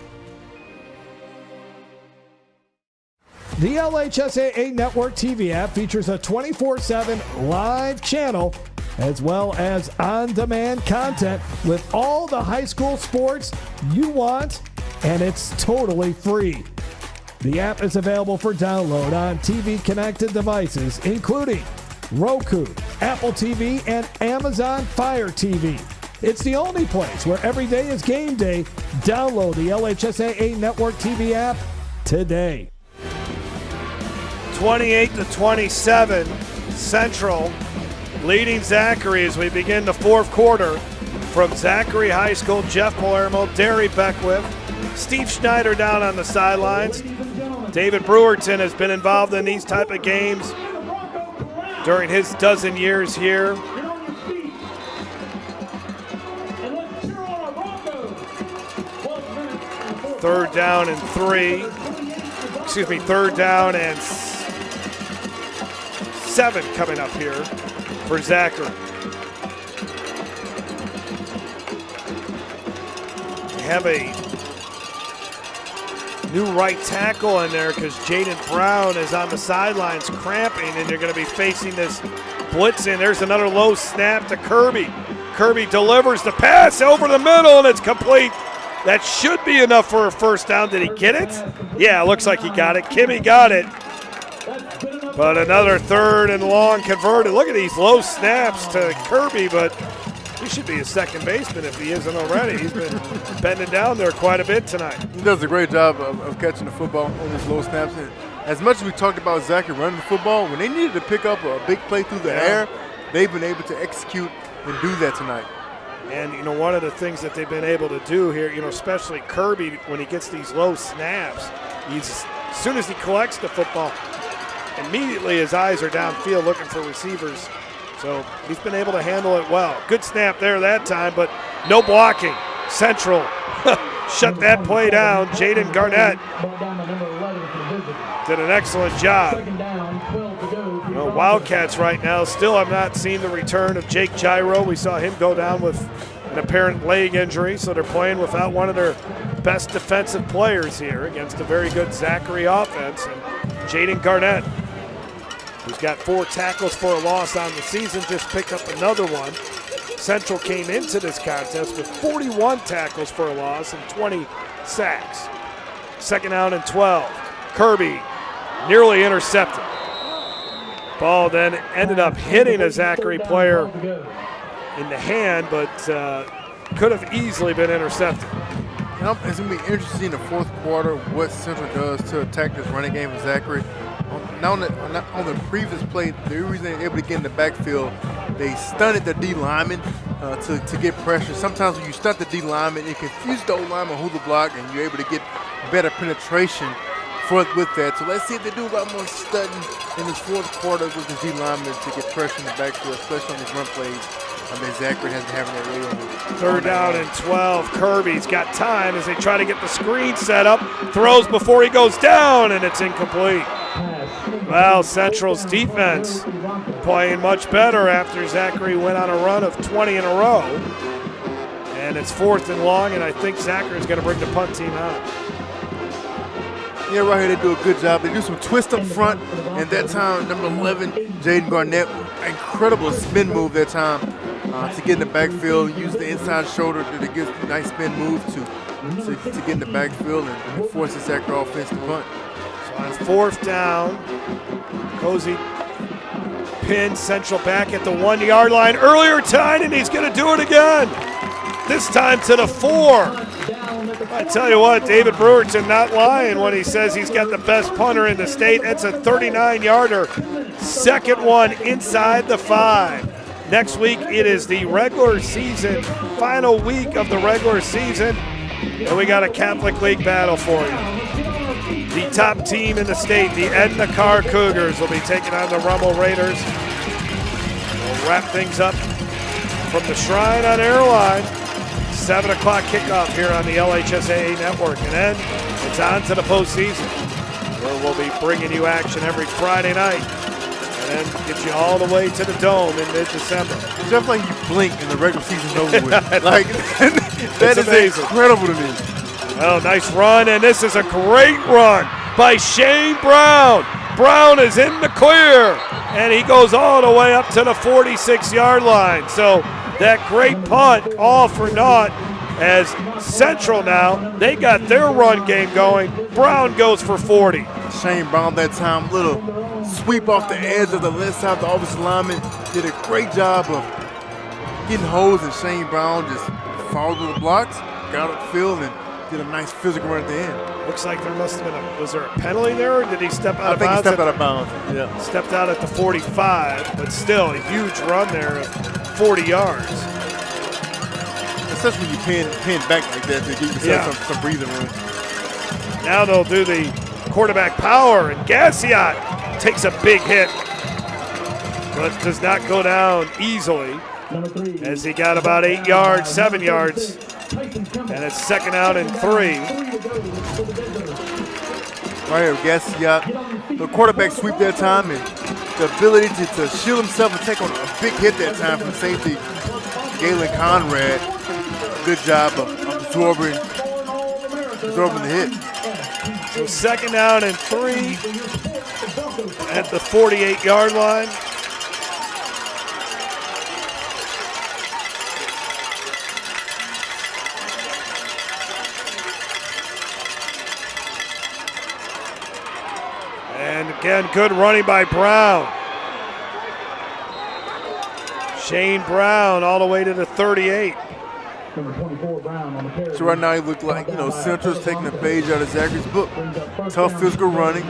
Speaker 9: The LHSAA Network TV app features a 24/7 live channel as well as on-demand content with all the high school sports you want, and it's totally free. The app is available for download on TV-connected devices, including Roku, Apple TV, and Amazon Fire TV. It's the only place where every day is game day. Download the LHSAA Network TV app today.
Speaker 2: 28-27, Central leading Zachary as we begin the fourth quarter. From Zachary High School, Jeff Palermo, Derry Beckwith, Steve Schneider down on the sidelines. David Brewerton has been involved in these type of games during his dozen years here. Third down and 7 coming up here for Zachary. We have a new right tackle in there because Jaden Brown is on the sidelines cramping, and you're going to be facing this blitz in. There's another low snap to Kirby. Kirby delivers the pass over the middle, and it's complete. That should be enough for a first down. Did he get it? Yeah, it looks like he got it. Kimmy got it. But another 3rd and long converted. Look at these low snaps to Kirby, but he should be a second baseman if he isn't already. He's been bending down there quite a bit tonight.
Speaker 3: He does a great job of catching the football on these low snaps. And as much as we talked about Zachary running the football, when they needed to pick up a big play through the air, they've been able to execute and do that tonight.
Speaker 2: And, one of the things that they've been able to do here, especially Kirby, when he gets these low snaps, as soon as he collects the football, immediately his eyes are downfield looking for receivers. So he's been able to handle it well. Good snap there that time, but no blocking. Central shut that play down. Jaden Garnett did an excellent job. Wildcats right now still have not seen the return of Jake Gyro. We saw him go down with an apparent leg injury, so they're playing without one of their best defensive players here against a very good Zachary offense. And Jaden Garnett, who's got 4 tackles for a loss on the season, just picked up another one. Central came into this contest with 41 tackles for a loss and 20 sacks. Second down and 12. Kirby nearly intercepted. Ball then ended up hitting a Zachary player in the hand, but could have easily been intercepted.
Speaker 3: It's going to be interesting in the fourth quarter what Central does to attack this running game of Zachary. On the previous play, the reason they were able to get in the backfield, they stunted the D lineman to get pressure. Sometimes when you stunt the D lineman, it confuses the O lineman who to block, and you're able to get better penetration with that. So let's see if they do a lot more stunting in this fourth quarter with the D lineman to get pressure in the backfield, especially on these run plays. I mean, Zachary has been having that way on the
Speaker 2: third down and 12. Kirby's got time as they try to get the screen set up. Throws before he goes down, and it's incomplete. Well, Central's defense playing much better after Zachary went on a run of 20 in a row. And it's 4th and long, and I think Zachary's going to bring the punt team out.
Speaker 3: Yeah, right here they do a good job. They do some twist up front, and that time, number 11, Jaden Garnett, incredible spin move that time to get in the backfield. Use the inside shoulder to get a nice spin move to get in the backfield and force the Zachary offense to punt.
Speaker 2: So on 4th down, Cozy pins Central back at the 1-yard line. Earlier time, and he's going to do it again. This time to the 4. I tell you what, David Brewerton not lying when he says he's got the best punter in the state. It's a 39-yarder. Second one inside the 5. Next week, it is the regular season, final week of the regular season, and we got a Catholic League battle for you. The top team in the state, the Edna Carr Cougars, will be taking on the Rummel Raiders. We'll wrap things up from the Shrine on Airline. 7 o'clock kickoff here on the LHSAA network. And then it's on to the postseason, where we'll be bringing you action every Friday night and then get you all the way to the Dome in mid-December.
Speaker 3: It's just like you blink and the regular season's over with. Like, that is
Speaker 2: amazing.
Speaker 3: Incredible to me.
Speaker 2: Well, nice run, and this is a great run by Shane Brown. Brown is in the clear, and he goes all the way up to the 46-yard line. So that great punt, all for naught, as Central now, they got their run game going. Brown goes for 40.
Speaker 3: Shane Brown that time, little sweep off the edge of the left side of the offensive lineman. Did a great job of getting holes, and Shane Brown just followed the blocks, got upfield, and did a nice physical run at the end.
Speaker 2: Looks like there must have been was there a penalty there, or did he step out of bounds?
Speaker 3: I think he stepped out of bounds, yeah.
Speaker 2: Stepped out at the 45, but still a huge run there of 40 yards.
Speaker 3: Especially when you pin back like that to give yourself some breathing room.
Speaker 2: Now they'll do the quarterback power, and Gassiot takes a big hit, but does not go down easily as he got about 8 yards, 7 yards, and it's 2nd down and 3.
Speaker 3: Right here, Gassiot, the quarterback sweep that time, and the ability to shield himself and take on a big hit that time from safety Galen Conrad. Good job of absorbing the hit.
Speaker 2: So 2nd down and 3 at the 48-yard line. And again, good running by Brown. Shane Brown all the way to the 38.
Speaker 3: So right now he looked like, Central's taking a page out of Zachary's book. Tough physical running.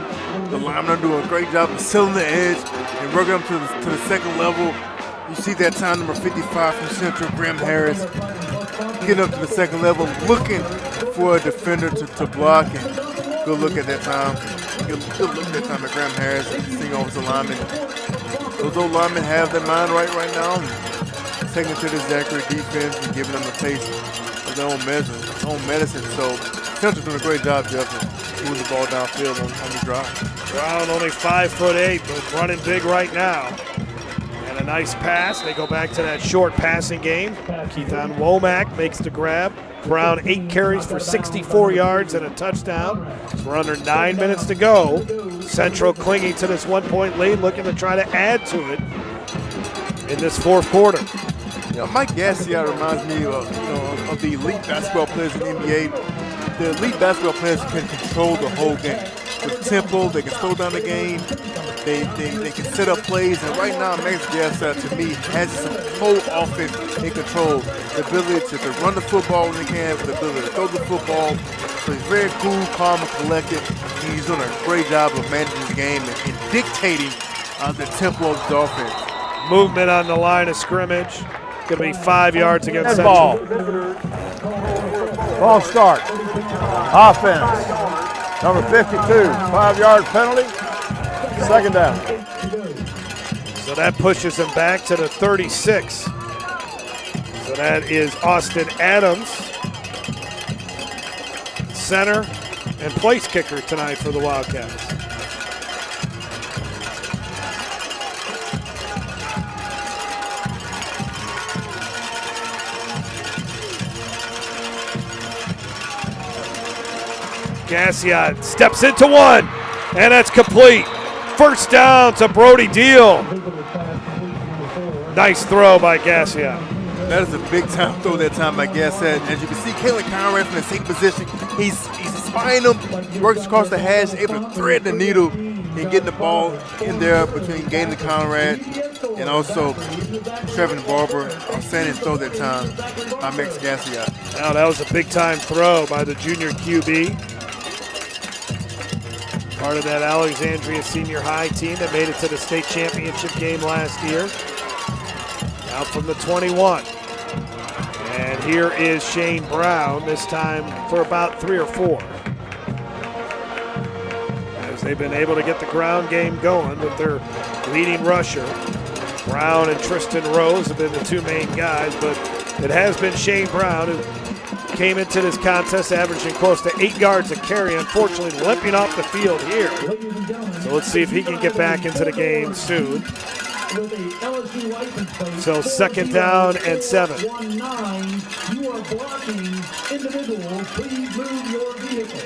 Speaker 3: The linemen are doing a great job of sealing the edge and working up to the second level. You see that time, number 55 from Central, Graham Harris, getting up to the second level, looking for a defender to block. And good look at that time. Good look at that time at Graham Harris, seeing offensive linemen. Those old linemen have their mind right now. Taking it to the Zachary defense and giving them the pace of their own medicine. So Central's doing a great job, Jeff, of moving the ball downfield on the drive.
Speaker 2: Brown only 5'8", but running big right now. And a nice pass. They go back to that short passing game. Keithan Womack makes the grab. Brown 8 carries for 64 yards and a touchdown. We're under 9 minutes to go. Central clinging to this 1-point lead, looking to try to add to it in this fourth quarter.
Speaker 3: Mike Gassiot reminds me of the elite basketball players in the NBA. the elite basketball players can control the whole game. With tempo, they can slow down the game. They can set up plays, and right now, Max Gassett, to me, has some whole offense in control. The ability to run the football when he can, the ability to throw the football. So he's very cool, calm, and collected. He's doing a great job of managing the game and dictating the tempo of the offense.
Speaker 2: Movement on the line of scrimmage. Going to be 5 yards against
Speaker 16: Ball.
Speaker 2: Central.
Speaker 16: Ball start. Offense. Number 52, 5-yard penalty. Second down.
Speaker 2: So that pushes him back to the 36. So that is Austin Adams, center and place kicker tonight for the Wildcats. Gassiot steps into one, and that's complete. First down to Brody Deal. Nice throw by Gassiot.
Speaker 3: That is a big-time throw that time by Gassiot. As you can see, Kalen Conrad from the same position. He's spying him. He works across the hash, able to thread the needle and getting the ball in there between Galen Conrad and also Trevin Barber. Outstanding throw that time by Max Gassiot.
Speaker 2: Now that was a big-time throw by the junior QB. Part of that Alexandria Senior High team that made it to the state championship game last year. Out from the 21. And here is Shane Brown, this time for about 3 or 4. As they've been able to get the ground game going with their leading rusher. Brown and Tristan Rose have been the two main guys, but it has been Shane Brown who came into this contest averaging close to 8 yards a carry, unfortunately limping off the field here. So let's see if he can get back into the game soon. So second down and 7.
Speaker 9: You are blocking individuals. Please move your vehicle.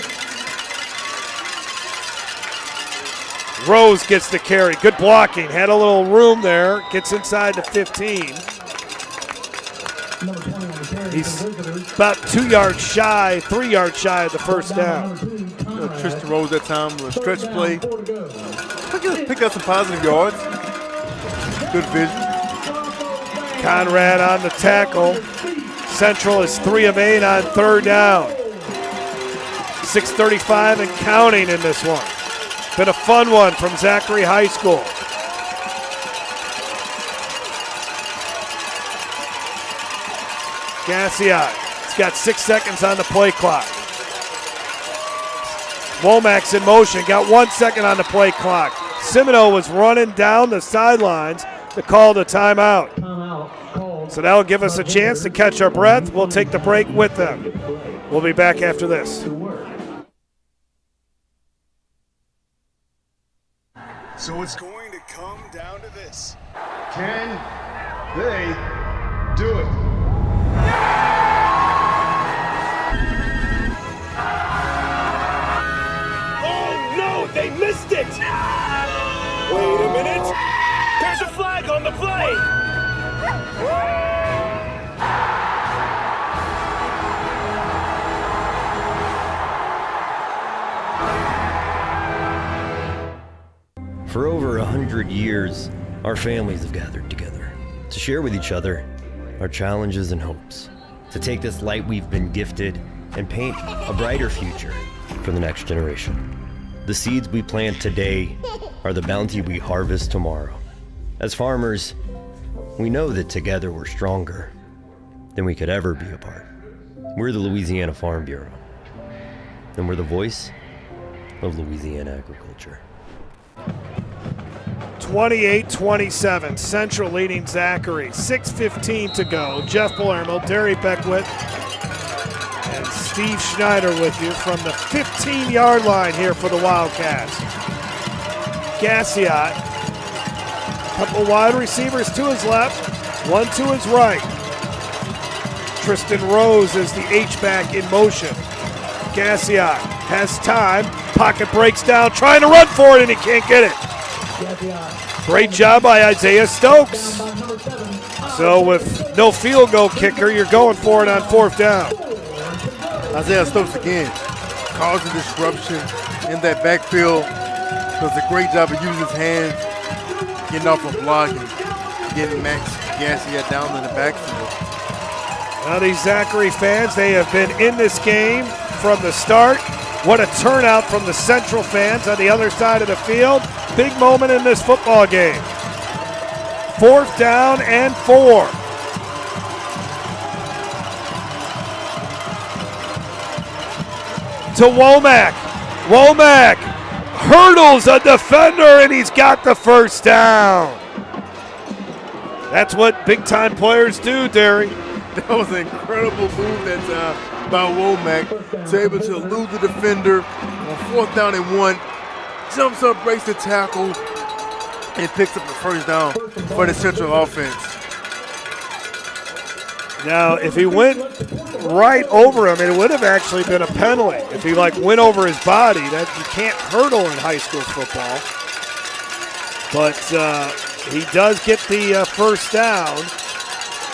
Speaker 2: Rose gets the carry. Good blocking. Had a little room there. Gets inside the 15. He's about 2 yards shy, 3 yards shy of the first down.
Speaker 3: Tristan Rose that time with a stretch play. Pick up some positive yards. Good vision.
Speaker 2: Conrad on the tackle. Central is 3 of 8 on third down. 6:35 and counting in this one. Been a fun one from Zachary High School. Gassiot, he's got 6 seconds on the play clock. Womack's in motion, got 1 second on the play clock. Semino was running down the sidelines to call the timeout. So that'll give us a chance to catch our breath. We'll take the break with them. We'll be back after this.
Speaker 6: So it's going to come down to this. Can they do it?
Speaker 22: Oh no, they missed it! Wait a minute. There's a flag on the play!
Speaker 7: For over 100 years, our families have gathered together to share with each other our challenges and hopes, to take this light we've been gifted and paint a brighter future for the next generation. The seeds we plant today are the bounty we harvest tomorrow. As farmers, we know that together we're stronger than we could ever be apart. We're the Louisiana Farm Bureau, and we're the voice of Louisiana agriculture.
Speaker 2: 28-27, Central leading Zachary. 6:15 to go. Jeff Palermo, Derry Beckwith, and Steve Schneider with you from the 15-yard line here for the Wildcats. Gassiot, a couple wide receivers to his left, one to his right. Tristan Rose is the H-back in motion. Gassiot has time, pocket breaks down, trying to run for it, and he can't get it. Great job by Isaiah Stokes. So with no field goal kicker, you're going for it on 4th down.
Speaker 3: Isaiah Stokes again, causing disruption in that backfield. Does a great job of using his hands, getting off a block and getting Max Garcia down in the backfield.
Speaker 2: Now these Zachary fans, they have been in this game from the start. What a turnout from the Central fans on the other side of the field. Big moment in this football game. 4th down and 4. To Womack. Womack hurdles a defender, and he's got the first down. That's what big-time players do, Derry.
Speaker 3: That was an incredible move that time by Womack. To able to elude the defender on 4th down and 1. Jumps up, breaks the tackle, and picks up the first down for the Central offense.
Speaker 2: Now, if he went right over him, it would have actually been a penalty. If he went over his body, that you can't hurdle in high school football. But he does get the first down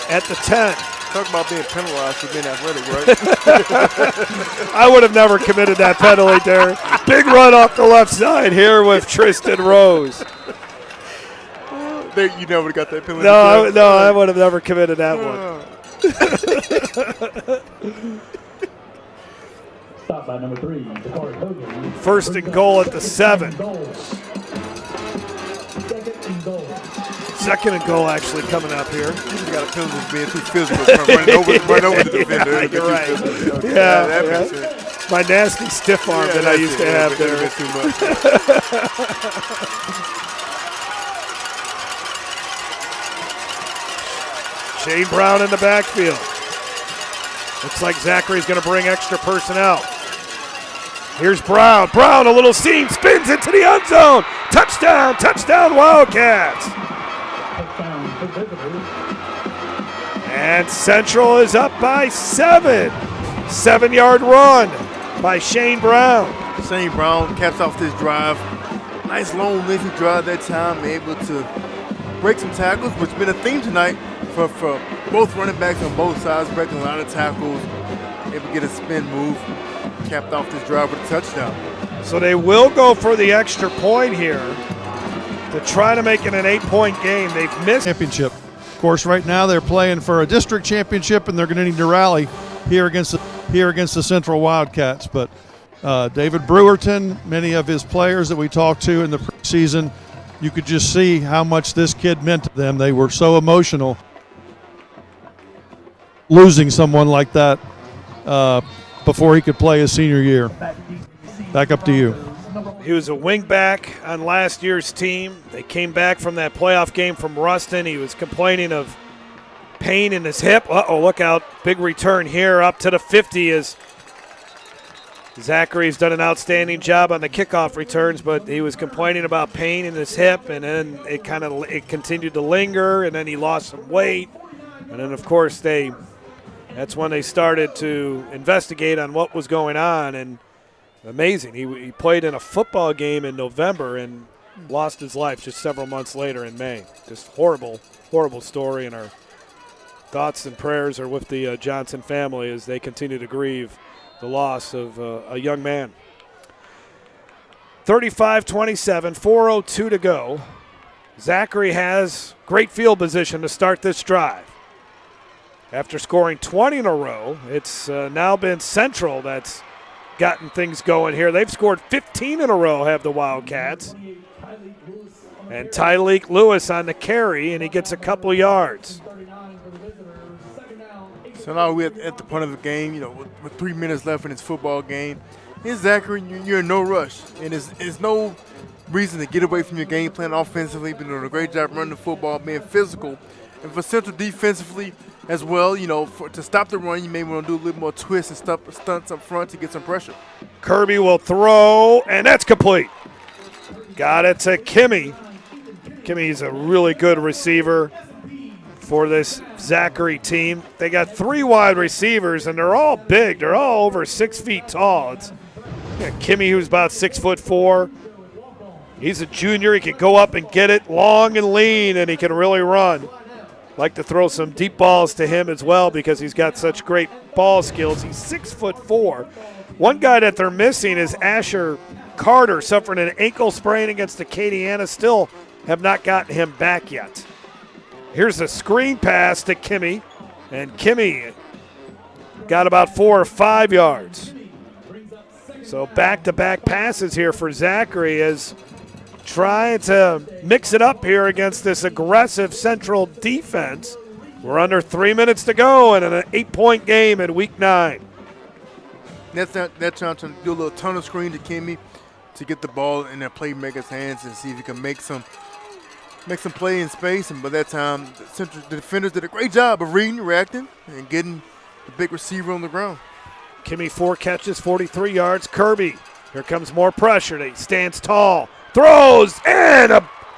Speaker 2: at the 10.
Speaker 3: Talk about being penalized for being athletic, right?
Speaker 2: I would have never committed that penalty, Derek. Big run off the left side here with Tristan Rose.
Speaker 3: You never got that penalty.
Speaker 2: No, I would have never committed that one.
Speaker 9: Stop by number 3, Zachary Hogan.
Speaker 2: 1st and goal at the 7. 2nd and goal actually coming up here.
Speaker 3: You got a penalty for being too physical, run over the defender.
Speaker 2: Yeah, you're right.
Speaker 3: Okay.
Speaker 2: Yeah,
Speaker 3: that makes sense.
Speaker 2: My nasty stiff arm that I used to have there.
Speaker 3: Too much.
Speaker 2: Shane Brown in the backfield. Looks like Zachary's going to bring extra personnel. Here's Brown. Brown, a little seam, spins into the end zone. Touchdown, touchdown, Wildcats. And Central is up by 7. 7-yard run by Shane Brown.
Speaker 3: Shane Brown caps off this drive. Nice long lengthy drive that time, able to break some tackles, which has been a theme tonight for both running backs on both sides, breaking a lot of tackles, able to get a spin move, capped off this drive with a touchdown.
Speaker 2: So they will go for the extra point here to try to make it an 8-point game. They've missed
Speaker 8: championship. Of course, right now they're playing for a district championship, and they're going to need to rally here against the Central Wildcats. But David Brewerton, many of his players that we talked to in the preseason, you could just see how much this kid meant to them. They were so emotional losing someone like that before he could play his senior year. Back up to you.
Speaker 2: He was a wingback on last year's team. They came back from that playoff game from Ruston. He was complaining of pain in his hip. Uh-oh, look out. Big return here up to the 50 as Zachary's done an outstanding job on the kickoff returns, but he was complaining about pain in his hip, and then it continued to linger, and then he lost some weight. And then, of course, that's when they started to investigate on what was going on, and amazing. He played in a football game in November and lost his life just several months later in May. Just horrible, horrible story, and our thoughts and prayers are with the Johnson family as they continue to grieve the loss of a young man. 35-27, 4:02 to go. Zachary has great field position to start this drive. After scoring 20 in a row, it's now been Central that's gotten things going here. They've scored 15 in a row, have the Wildcats. And Tyleek Lewis on the carry, and he gets a couple yards.
Speaker 3: So now we're at the point of the game, with 3 minutes left in this football game. Here's Zachary, you're in no rush. And there's no reason to get away from your game plan offensively. Been doing a great job running the football, being physical. And for Central defensively as well, to stop the run, you may want to do a little more twists and stunts up front to get some pressure.
Speaker 2: Kirby will throw, and that's complete. Got it to Kimmy. Kimmy's a really good receiver for this Zachary team. They got 3 wide receivers, and they're all big. They're all over 6 feet tall. Kimmy, who's about 6'4". He's a junior. He can go up and get it long and lean, and he can really run. Like to throw some deep balls to him as well because he's got such great ball skills. He's 6'4". One guy that they're missing is Asher Carter, suffering an ankle sprain against Acadiana. Still have not gotten him back yet. Here's a screen pass to Kimmy, and Kimmy got about 4 or 5 yards. So back-to-back passes here for Zachary as trying to mix it up here against this aggressive Central defense. We're under 3 minutes to go and an 8-point game in week 9.
Speaker 3: That's trying to do a little tunnel screen to Kimmy to get the ball in their playmaker's hands and see if he can make some play in space. And by that time, the defenders did a great job of reading, reacting, and getting the big receiver on the ground.
Speaker 2: Kimmy 4 catches, 43 yards. Kirby, here comes more pressure. He stands tall, throws, and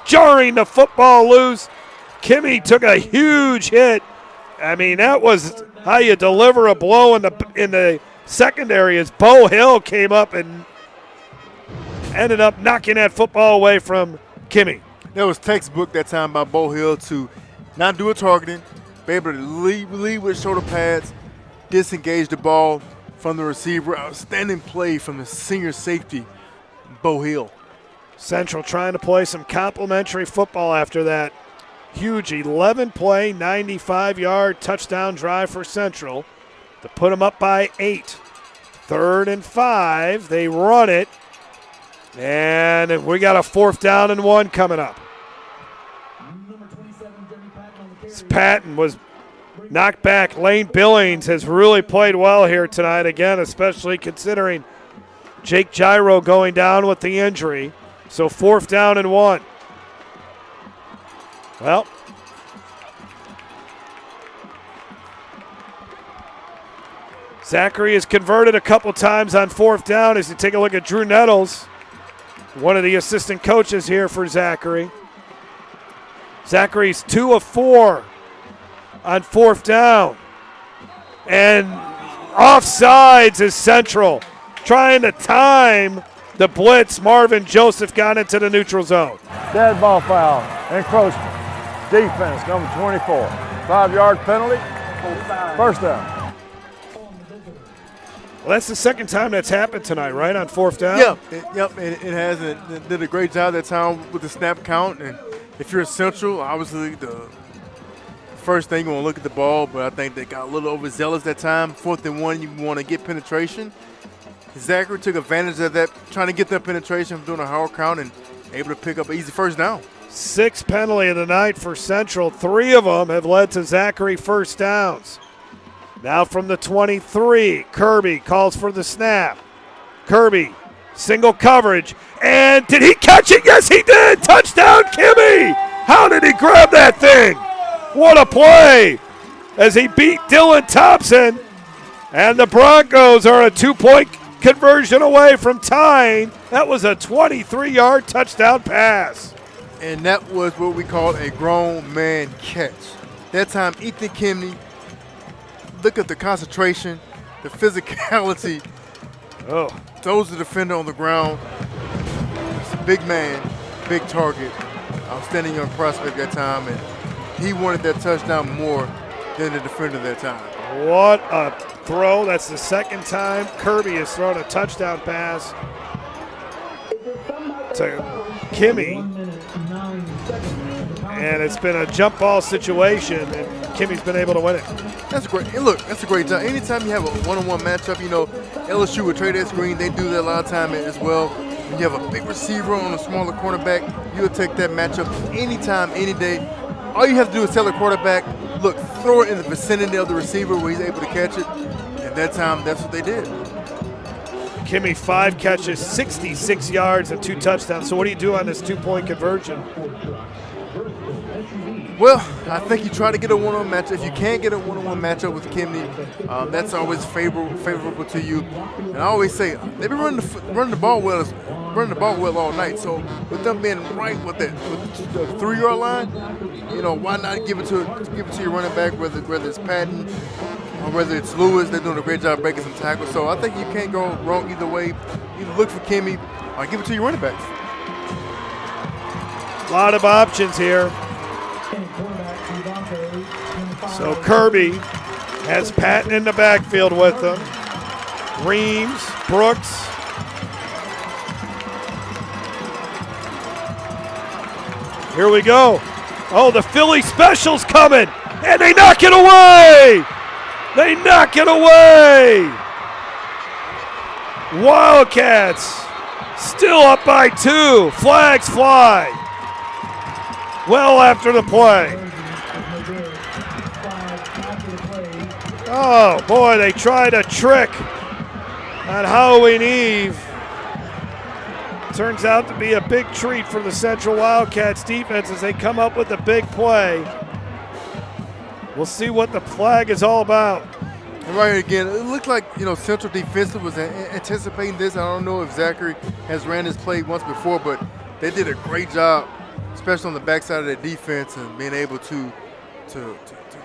Speaker 2: jarring the football loose. Kimmy took a huge hit. I mean, that was how you deliver a blow in the secondary as Bo Hill came up and ended up knocking that football away from Kimmy.
Speaker 3: That was textbook that time by Bo Hill to not do a targeting, be able to lead with shoulder pads, disengage the ball from the receiver. Outstanding play from the senior safety, Bo Hill.
Speaker 2: Central trying to play some complimentary football after that huge 11-play, 95-yard touchdown drive for Central to put them up by 8. 3rd and 5. They run it. And we got a 4th down and 1 coming up. Patton was knocked back. Lane Billings has really played well here tonight again, especially considering Jake Gyro going down with the injury. So 4th down and 1. Well, Zachary has converted a couple times on 4th down. As you take a look at Drew Nettles, one of the assistant coaches here for Zachary. Zachary's 2 of 4 on 4th down. And offsides is Central. Trying to time the blitz. Marvin Joseph got into the neutral zone.
Speaker 16: Dead ball foul, encroachment. Defense, number 24. 5-yard penalty, 1st down.
Speaker 2: Well, that's the second time that's happened tonight, right, on 4th down?
Speaker 3: It has. It did a great job that time with the snap count. And if you're Central, obviously the first thing you want to look at the ball, but I think they got a little overzealous that time. 4th and 1, you want to get penetration. Zachary took advantage of that, trying to get that penetration from doing a hard count and able to pick up an easy 1st down.
Speaker 2: 6th penalty of the night for Central. 3 of them have led to Zachary 1st downs. Now from the 23, Kirby calls for the snap. Kirby, single coverage, and did he catch it? Yes, he did. Touchdown, Kimmy. How did he grab that thing? What a play as he beat Dylan Thompson. And the Broncos are a 2-point conversion away from tying. That was a 23-yard touchdown pass.
Speaker 3: And that was what we call a grown man catch. That time, Ethan Kimney, look at the concentration, the physicality.
Speaker 2: Oh.
Speaker 3: Throws the defender on the ground. It's a big man, big target. Outstanding young prospect that time, and he wanted that touchdown more than the defender that time.
Speaker 2: What a throw. That's the second time Kirby has thrown a touchdown pass to Kimmy. And it's been a jump ball situation, and Kimmy's been able to win it.
Speaker 3: That's great. And look, that's a great job. Anytime you have a one-on-one matchup, LSU with Trey Green, they do that a lot of time as well. When you have a big receiver on a smaller cornerback, you'll take that matchup anytime, any day. All you have to do is tell the quarterback, look, throw it in the vicinity of the receiver where he's able to catch it. And that time, that's what they did.
Speaker 2: Kimmy, 5 catches, 66 yards, and 2 touchdowns. So what do you do on this 2-point conversion?
Speaker 3: Well, I think you try to get a one-on-one matchup. If you can't get a one-on-one matchup with Kimney, that's always favorable to you. And I always say they've been running the ball well all night. So with them being right with the 3-yard line, why not give it to your running back, whether it's Patton or whether it's Lewis. They're doing a great job breaking some tackles. So I think you can't go wrong either way. Either look for Kimmy or give it to your running backs.
Speaker 2: A lot of options here. So Kirby has Patton in the backfield with them. Reams, Brooks. Here we go. Oh, the Philly special's coming, and they knock it away. They knock it away. Wildcats still up by 2. Flags fly. Well after the play. Oh, boy, they tried a trick on Halloween Eve. Turns out to be a big treat for the Central Wildcats defense as they come up with a big play. We'll see what the flag is all about.
Speaker 3: And right here again, it looked like, Central defensive was anticipating this. I don't know if Zachary has ran this play once before, but they did a great job, especially on the backside of their defense and being able to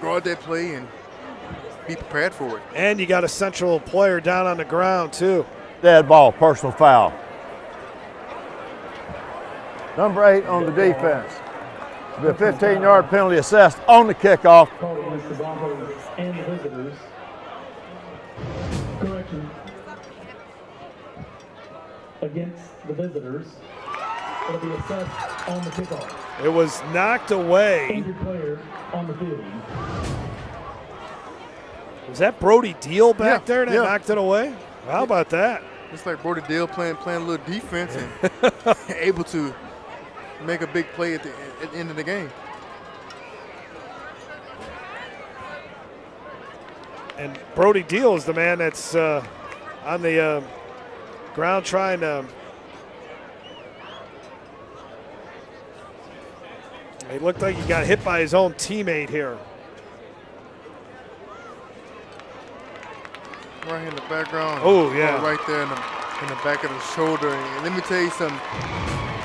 Speaker 3: guard that play and be prepared for it.
Speaker 2: And you got a Central player down on the ground, too.
Speaker 16: Dead ball, personal foul. Number 8 on the defense. Be a 15-yard penalty assessed on the kickoff.
Speaker 9: And the visitors. Correction. Against the visitors. It'll be assessed on the kickoff.
Speaker 2: It was knocked away.
Speaker 9: Injured player on the field.
Speaker 2: Was that Brody Deal back there that
Speaker 3: yeah.
Speaker 2: knocked it away? How about that?
Speaker 3: It's like Brody Deal playing a little defense and able to make a big play at the end of the game.
Speaker 2: And Brody Deal is the man that's on the ground trying to. It looked like he got hit by his own teammate here.
Speaker 3: Right in the background.
Speaker 2: Oh, yeah.
Speaker 3: Right there in the back of the shoulder. And let me tell you something.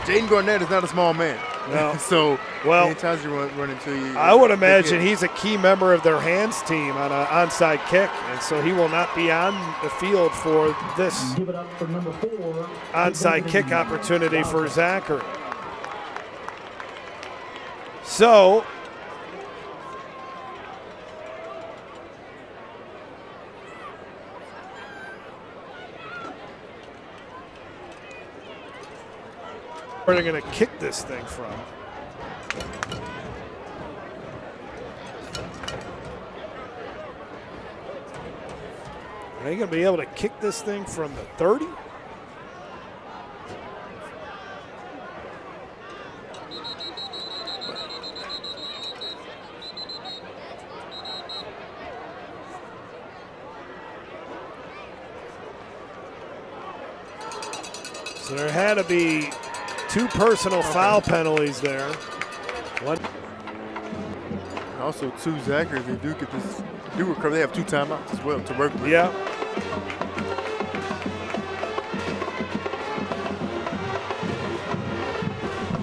Speaker 3: Jaden Garnett is not a small man.
Speaker 2: No.
Speaker 3: So,
Speaker 2: well,
Speaker 3: anytime you run into you.
Speaker 2: I would imagine he's a key member of their hands team on an onside kick, and so he will not be on the field for this
Speaker 9: Give it up for number 4.
Speaker 2: onside kick opportunity for Zachary. So, where they're going to kick this thing from. Are they going to be able to kick this thing from the 30? So there had to be 2 personal foul penalties there. One.
Speaker 3: Also, 2 Zachary, if they do get this, do recover, they have 2 timeouts as well to work with.
Speaker 2: Yeah.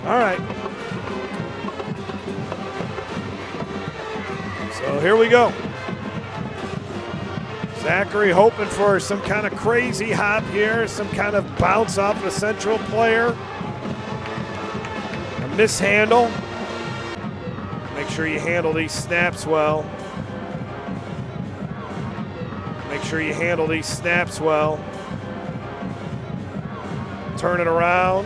Speaker 2: All right. So here we go. Zachary hoping for some kind of crazy hop here, some kind of bounce off a Central player. A mishandle. Make sure you handle these snaps well. Make sure you handle these snaps well. Turn it around.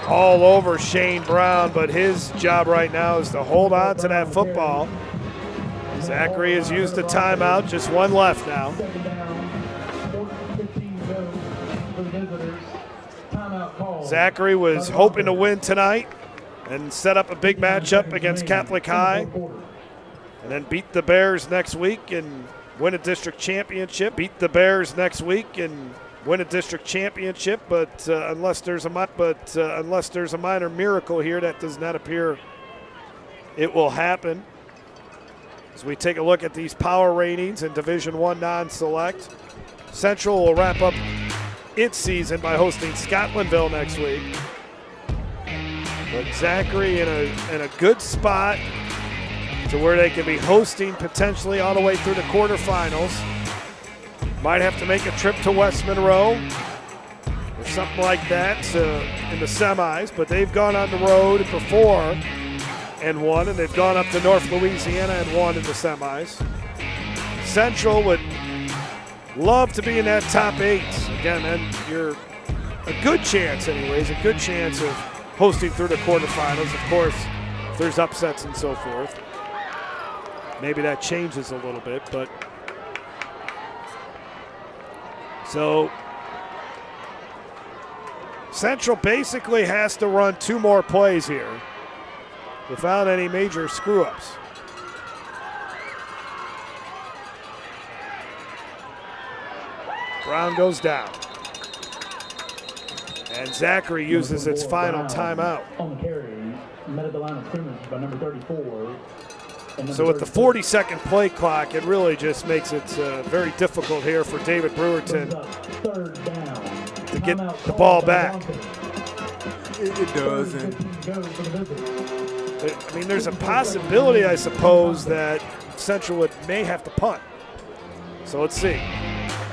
Speaker 2: All over Shane Brown, but his job right now is to hold on to that football. Zachary has used a timeout, just one left now. Zachary was hoping to win tonight and set up a big matchup against Catholic High, and then beat the Bears next week and win a district championship. Beat the Bears next week and win a district championship, but unless there's a minor miracle here, that does not appear it will happen. As we take a look at these power ratings in Division I non-select, Central will wrap up its season by hosting Scotlandville next week. But Zachary in a good spot to where they can be hosting potentially all the way through the quarterfinals. Might have to make a trip to West Monroe or something like that in the semis, but they've gone on the road before and won, and they've gone up to North Louisiana and won in the semis. Central would love to be in that top 8. Again, and you're a good chance anyways, a good chance of hosting through the quarterfinals. Of course, if there's upsets and so forth. Maybe that changes a little bit, but so Central basically has to run 2 more plays here without any major screw-ups. Brown goes down. And Zachary uses its final timeout.
Speaker 9: On the carry, met at the line of scrimmage by number 34.
Speaker 2: So with the 40-second play clock, it really just makes it very difficult here for David Brewerton to get the ball back.
Speaker 3: It does.
Speaker 2: I mean, there's a possibility, I suppose, that Central may have to punt. So let's see.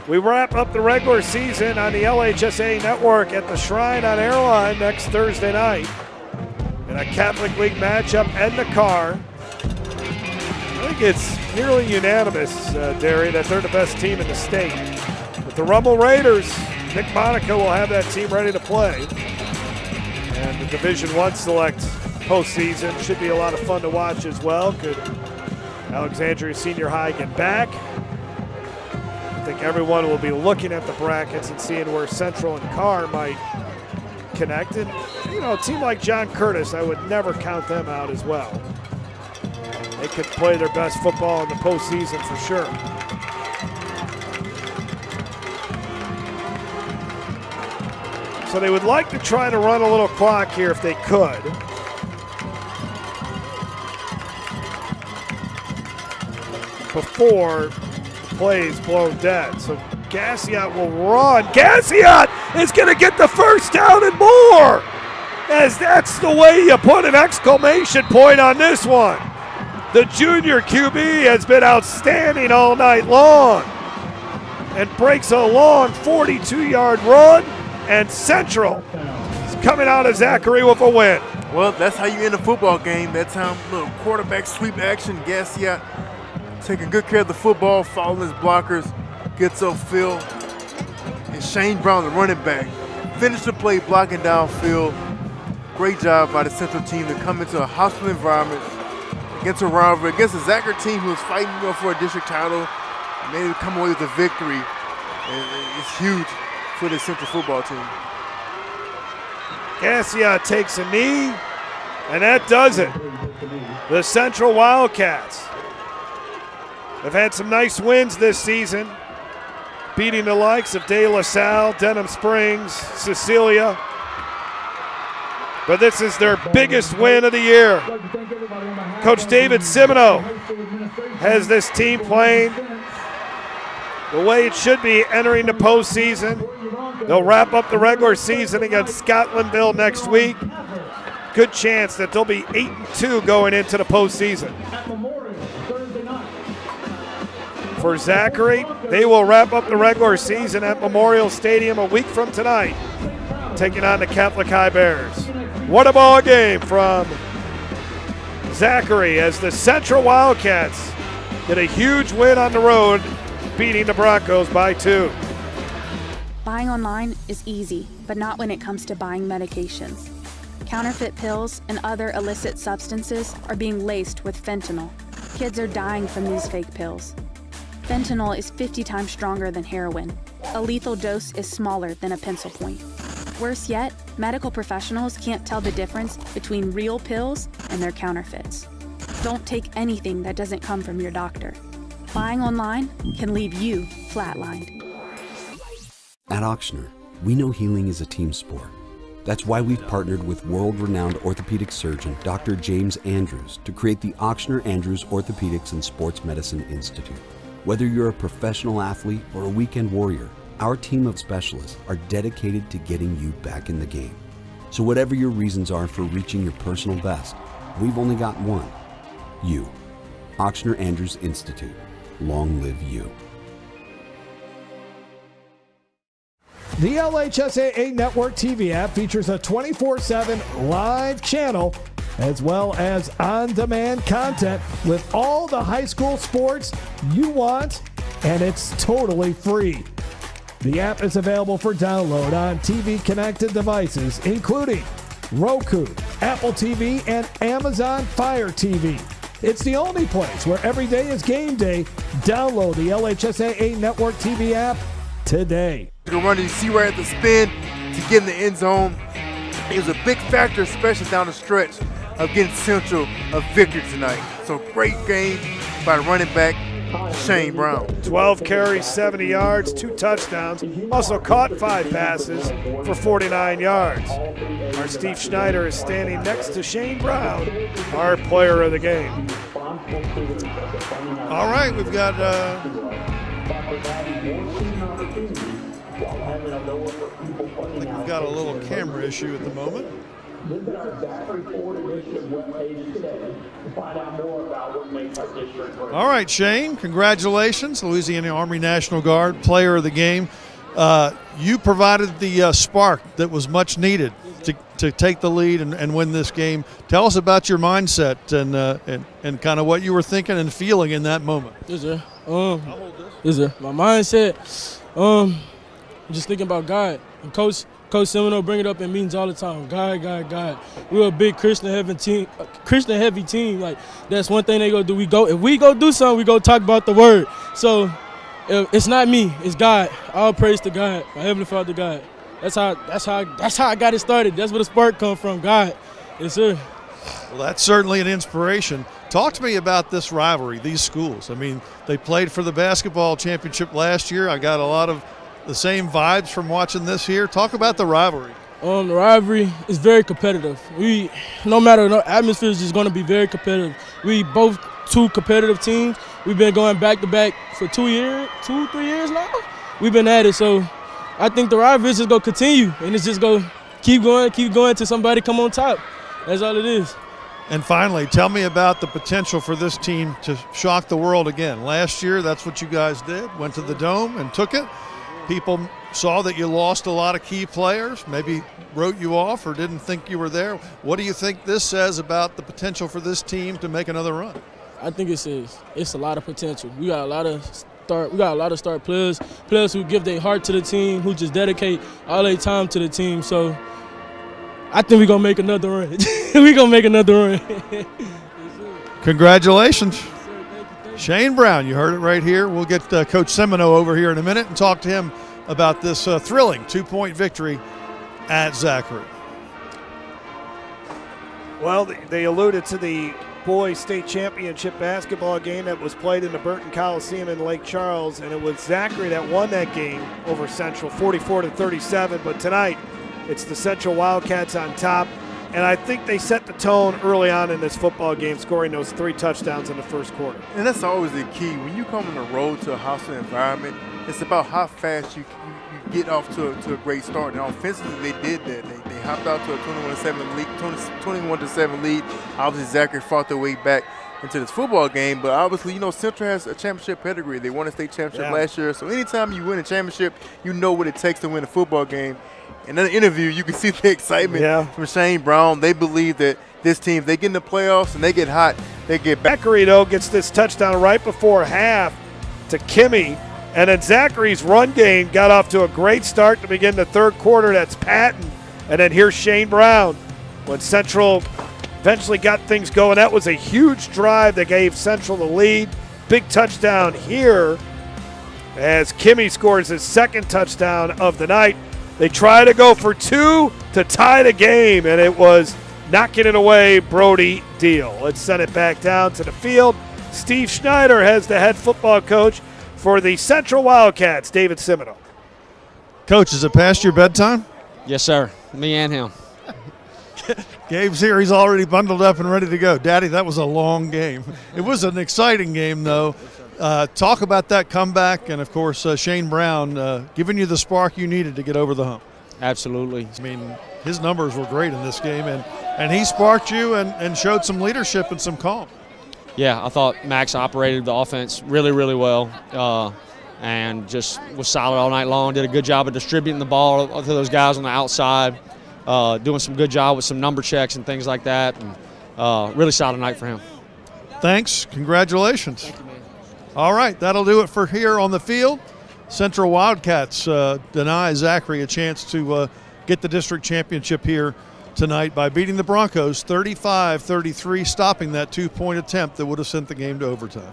Speaker 2: We wrap up the regular season on the LHSA network at the Shrine on Airline next Thursday night. In a Catholic League matchup and the car. I think it's nearly unanimous, Derry, that they're the best team in the state. With the Rummel Raiders, Nick Monica will have that team ready to play. And the Division I select postseason should be a lot of fun to watch as well. Could Alexandria Senior High get back? I think everyone will be looking at the brackets and seeing where Central and Carr might connect. And, you know, a team like John Curtis, I would never count them out as well. They could play their best football in the postseason for sure. So they would like to try to run a little clock here if they could. Before the plays blown dead. So Gassiot will run. Gassiot is going to get the first down and more. As that's the way you put an exclamation point on this one. The junior QB has been outstanding all night long and breaks a long 42-yard run, and Central is coming out of Zachary with a win.
Speaker 3: Well, that's how you end a football game. That time, little quarterback sweep action. Gassiot taking good care of the football, following his blockers, gets upfield, and Shane Brown, the running back, finished the play blocking downfield. Great job by the Central team to come into a hostile environment against a rivalry, against a Zachary team who was fighting for a district title, and maybe come away with a victory. And it's huge for the Central football team.
Speaker 2: Gassiot takes a knee, and that does it. The Central Wildcats have had some nice wins this season, beating the likes of De La Salle, Denham Springs, Cecilia. But this is their biggest win of the year. Coach David Simino has this team playing the way it should be entering the postseason. They'll wrap up the regular season against Scotlandville next week. Good chance that they'll be 8-2 going into the postseason. For Zachary, they will wrap up the regular season at Memorial Stadium a week from tonight, taking on the Catholic High Bears. What a ball game from Zachary as the Central Wildcats get a huge win on the road, beating the Broncos by 2.
Speaker 5: Buying online is easy, but not when it comes to buying medications. Counterfeit pills and other illicit substances are being laced with fentanyl. Kids are dying from these fake pills. Fentanyl is 50 times stronger than heroin. A lethal dose is smaller than a pencil point. Worse yet, medical professionals can't tell the difference between real pills and their counterfeits. Don't take anything that doesn't come from your doctor. Buying online can leave you flatlined.
Speaker 17: At Ochsner, we know healing is a team sport. That's why we've partnered with world-renowned orthopedic surgeon Dr. James Andrews to create the Ochsner Andrews Orthopedics and Sports Medicine Institute. Whether you're a professional athlete or a weekend warrior, our team of specialists are dedicated to getting you back in the game. So whatever your reasons are for reaching your personal best, we've only got one. You. Ochsner Andrews Institute. Long live you.
Speaker 21: The LHSAA Network TV app features a 24/7 live channel
Speaker 9: as well as on-demand content with all the high school sports you want, and it's totally free. The app is available for download on TV-connected devices, including Roku, Apple TV, and Amazon Fire TV. It's the only place where every day is game day. Download the LHSAA Network TV app today.
Speaker 3: You can run and you see right at the spin to get in the end zone. It was a big factor, especially down the stretch, of getting Central a victory tonight. So great game by the running back, Shane Brown.
Speaker 2: 12 carries, 70 yards, 2 touchdowns. Also caught 5 passes for 49 yards. Our Steve Schneider is standing next to Shane Brown, our player of the game.
Speaker 8: All right, we've got I think we've got a little camera issue at the moment. All right, Shane, congratulations, Louisiana Army National Guard, player of the game. You provided the spark that was much needed to take the lead and win this game. Tell us about your mindset and kind of what you were thinking and feeling in that moment.
Speaker 20: Yes, sir. Yes, sir. My mindset, I'm just thinking about God. And Coach Semino bring it up in meetings all the time. God. We're a big Christian-heavy team. Like, that's one thing they go do. If we go do something, we go talk about the word. So it's not me, it's God. All praise to God, my Heavenly Father God. That's how I got it started. That's where the spark come from, God. Yes, sir.
Speaker 8: Well, that's certainly an inspiration. Talk to me about this rivalry, these schools. I mean, they played for the basketball championship last year. I got a lot of the same vibes from watching this here. Talk about the rivalry.
Speaker 20: The rivalry is very competitive. No matter the atmosphere is just going to be very competitive. We both 2 competitive teams. We've been going back to back for 3 years now. We've been at it, so I think the rivalry is just going to continue, and it's just going to keep going till somebody come on top. That's all it is.
Speaker 8: And finally, tell me about the potential for this team to shock the world again. Last year, that's what you guys did, went to the Dome and took it. People saw that you lost a lot of key players, maybe wrote you off or didn't think you were there. What do you think this says about the potential for this team to make another run?
Speaker 20: I think it says it's a lot of potential. We got a lot of start players who give their heart to the team, who just dedicate all their time to the team. So I think we're gonna make another run. We're gonna make another run.
Speaker 8: Congratulations. Shane Brown, you heard it right here. We'll get Coach Semino over here in a minute and talk to him about this thrilling 2-point victory at Zachary.
Speaker 2: Well, they alluded to the boys state championship basketball game that was played in the Burton Coliseum in Lake Charles, and it was Zachary that won that game over Central 44-37. But tonight, it's the Central Wildcats on top. And I think they set the tone early on in this football game, scoring those 3 touchdowns in the first quarter.
Speaker 3: And that's always the key. When you come on the road to a hostile environment, it's about how fast you get off to a great start. And offensively, they did that. They hopped out to a 21-7 lead. Obviously, Zachary fought their way back into this football game. But obviously, Central has a championship pedigree. They won a state championship last year. So anytime you win a championship, you know what it takes to win a football game. In the interview, you can see the excitement from Shane Brown. They believe that this team, if they get in the playoffs and they get hot, they get back.
Speaker 2: Zachary, though, gets this touchdown right before half to Kimmy. And then Zachary's run game got off to a great start to begin the third quarter. That's Patton. And then here's Shane Brown. When Central eventually got things going, that was a huge drive that gave Central the lead. Big touchdown here as Kimmy scores his second touchdown of the night. They try to go for 2 to tie the game, and it was not getting away, Brody Deal. Let's send it back down to the field. Steve Schneider has the head football coach for the Central Wildcats, David Semino.
Speaker 8: Coach, is it past your bedtime?
Speaker 21: Yes, sir. Me and him.
Speaker 8: Gabe's here. He's already bundled up and ready to go. Daddy, that was a long game. It was an exciting game, though. Talk about that comeback and, of course, Shane Brown giving you the spark you needed to get over the hump.
Speaker 21: Absolutely.
Speaker 8: I mean, his numbers were great in this game, and he sparked you and showed some leadership and some calm.
Speaker 21: Yeah, I thought Max operated the offense really, really well and just was solid all night long. Did a good job of distributing the ball to those guys on the outside, doing some good job with some number checks and things like that. And really solid night for him.
Speaker 8: Thanks. Congratulations. Thank you, man. All right, that'll do it for here on the field. Central Wildcats deny Zachary a chance to get the district championship here tonight by beating the Broncos 35-33, stopping that 2-point attempt that would have sent the game to overtime.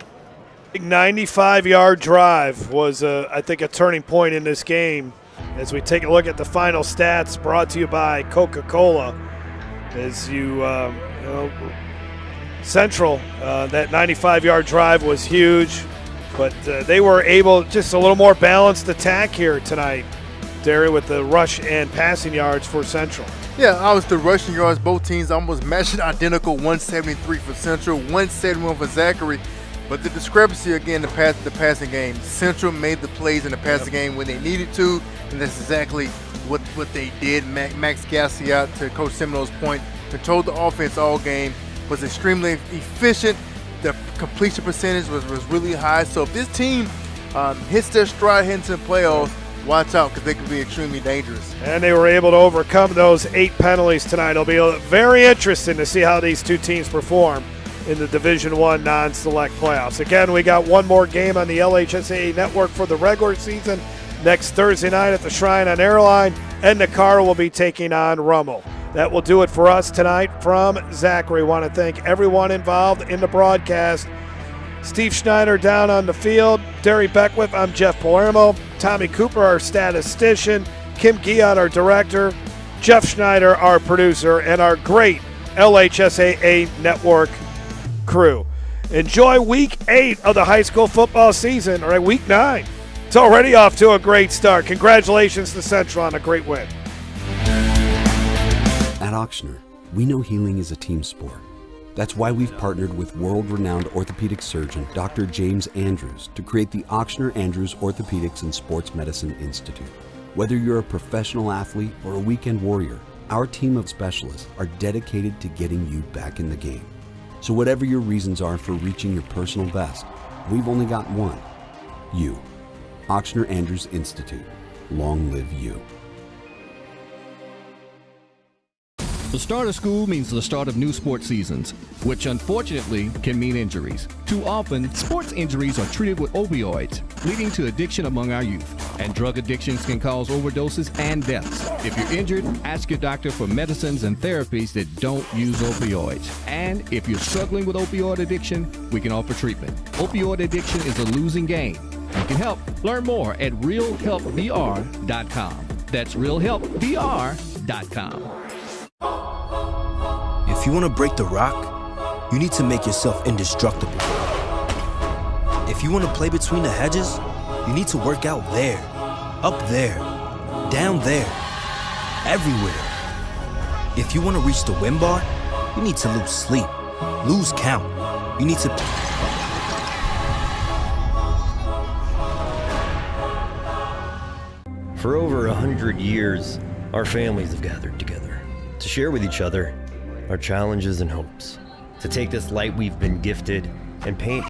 Speaker 2: 95-yard drive was, I think, a turning point in this game. As we take a look at the final stats, brought to you by Coca-Cola, as Central, that 95-yard drive was huge, but they were able, just a little more balanced attack here tonight, Derry, with the rush and passing yards for Central.
Speaker 3: Yeah, obviously the rushing yards, both teams almost matched identical, 173 for Central, 171 for Zachary. But the discrepancy, again, the passing game. Central made the plays in the passing game when they needed to, and that's exactly what they did. Max Gassiot, to Coach Seminole's point, controlled the offense all game, was extremely efficient. The completion percentage was really high. So if this team hits their stride, heading into the playoffs, watch out, because they can be extremely dangerous.
Speaker 2: And they were able to overcome those 8 penalties tonight. It'll be very interesting to see how these two teams perform in the Division I non-select playoffs. Again, we got one more game on the LHSAA network for the regular season next Thursday night at the Shrine on Airline, and Nicara will be taking on Rummel. That will do it for us tonight from Zachary. Want to thank everyone involved in the broadcast. Steve Schneider down on the field, Derry Beckwith, I'm Jeff Palermo, Tommy Cooper, our statistician, Kim Giat, our director, Jeff Schneider, our producer, and our great LHSAA network crew. Enjoy week 8 of the high school football season, or week 9. It's already off to a great start. Congratulations to Central on a great win.
Speaker 17: At Auctioner, we know healing is a team sport. That's why we've partnered with world-renowned orthopedic surgeon Dr. James Andrews to create the Auctioner Andrews Orthopedics and Sports Medicine Institute. Whether you're a professional athlete or a weekend warrior, our team of specialists are dedicated to getting you back in the game. So whatever your reasons are for reaching your personal best, we've only got one: you. Auctioner Andrews Institute. Long live you.
Speaker 18: The start of school means the start of new sports seasons, which unfortunately can mean injuries. Too often, sports injuries are treated with opioids, leading to addiction among our youth. And drug addictions can cause overdoses and deaths. If you're injured, ask your doctor for medicines and therapies that don't use opioids. And if you're struggling with opioid addiction, we can offer treatment. Opioid addiction is a losing game. You can help. Learn more at realhelpbr.com. That's realhelpbr.com.
Speaker 1: If you want to break the rock, you need to make yourself indestructible. If you want to play between the hedges, you need to work out there, up there, down there, everywhere. If you want to reach the win bar, you need to lose sleep, lose count. You need to...
Speaker 7: For over 100 years, our families have gathered together to share with each other our challenges and hopes, to take this light we've been gifted and paint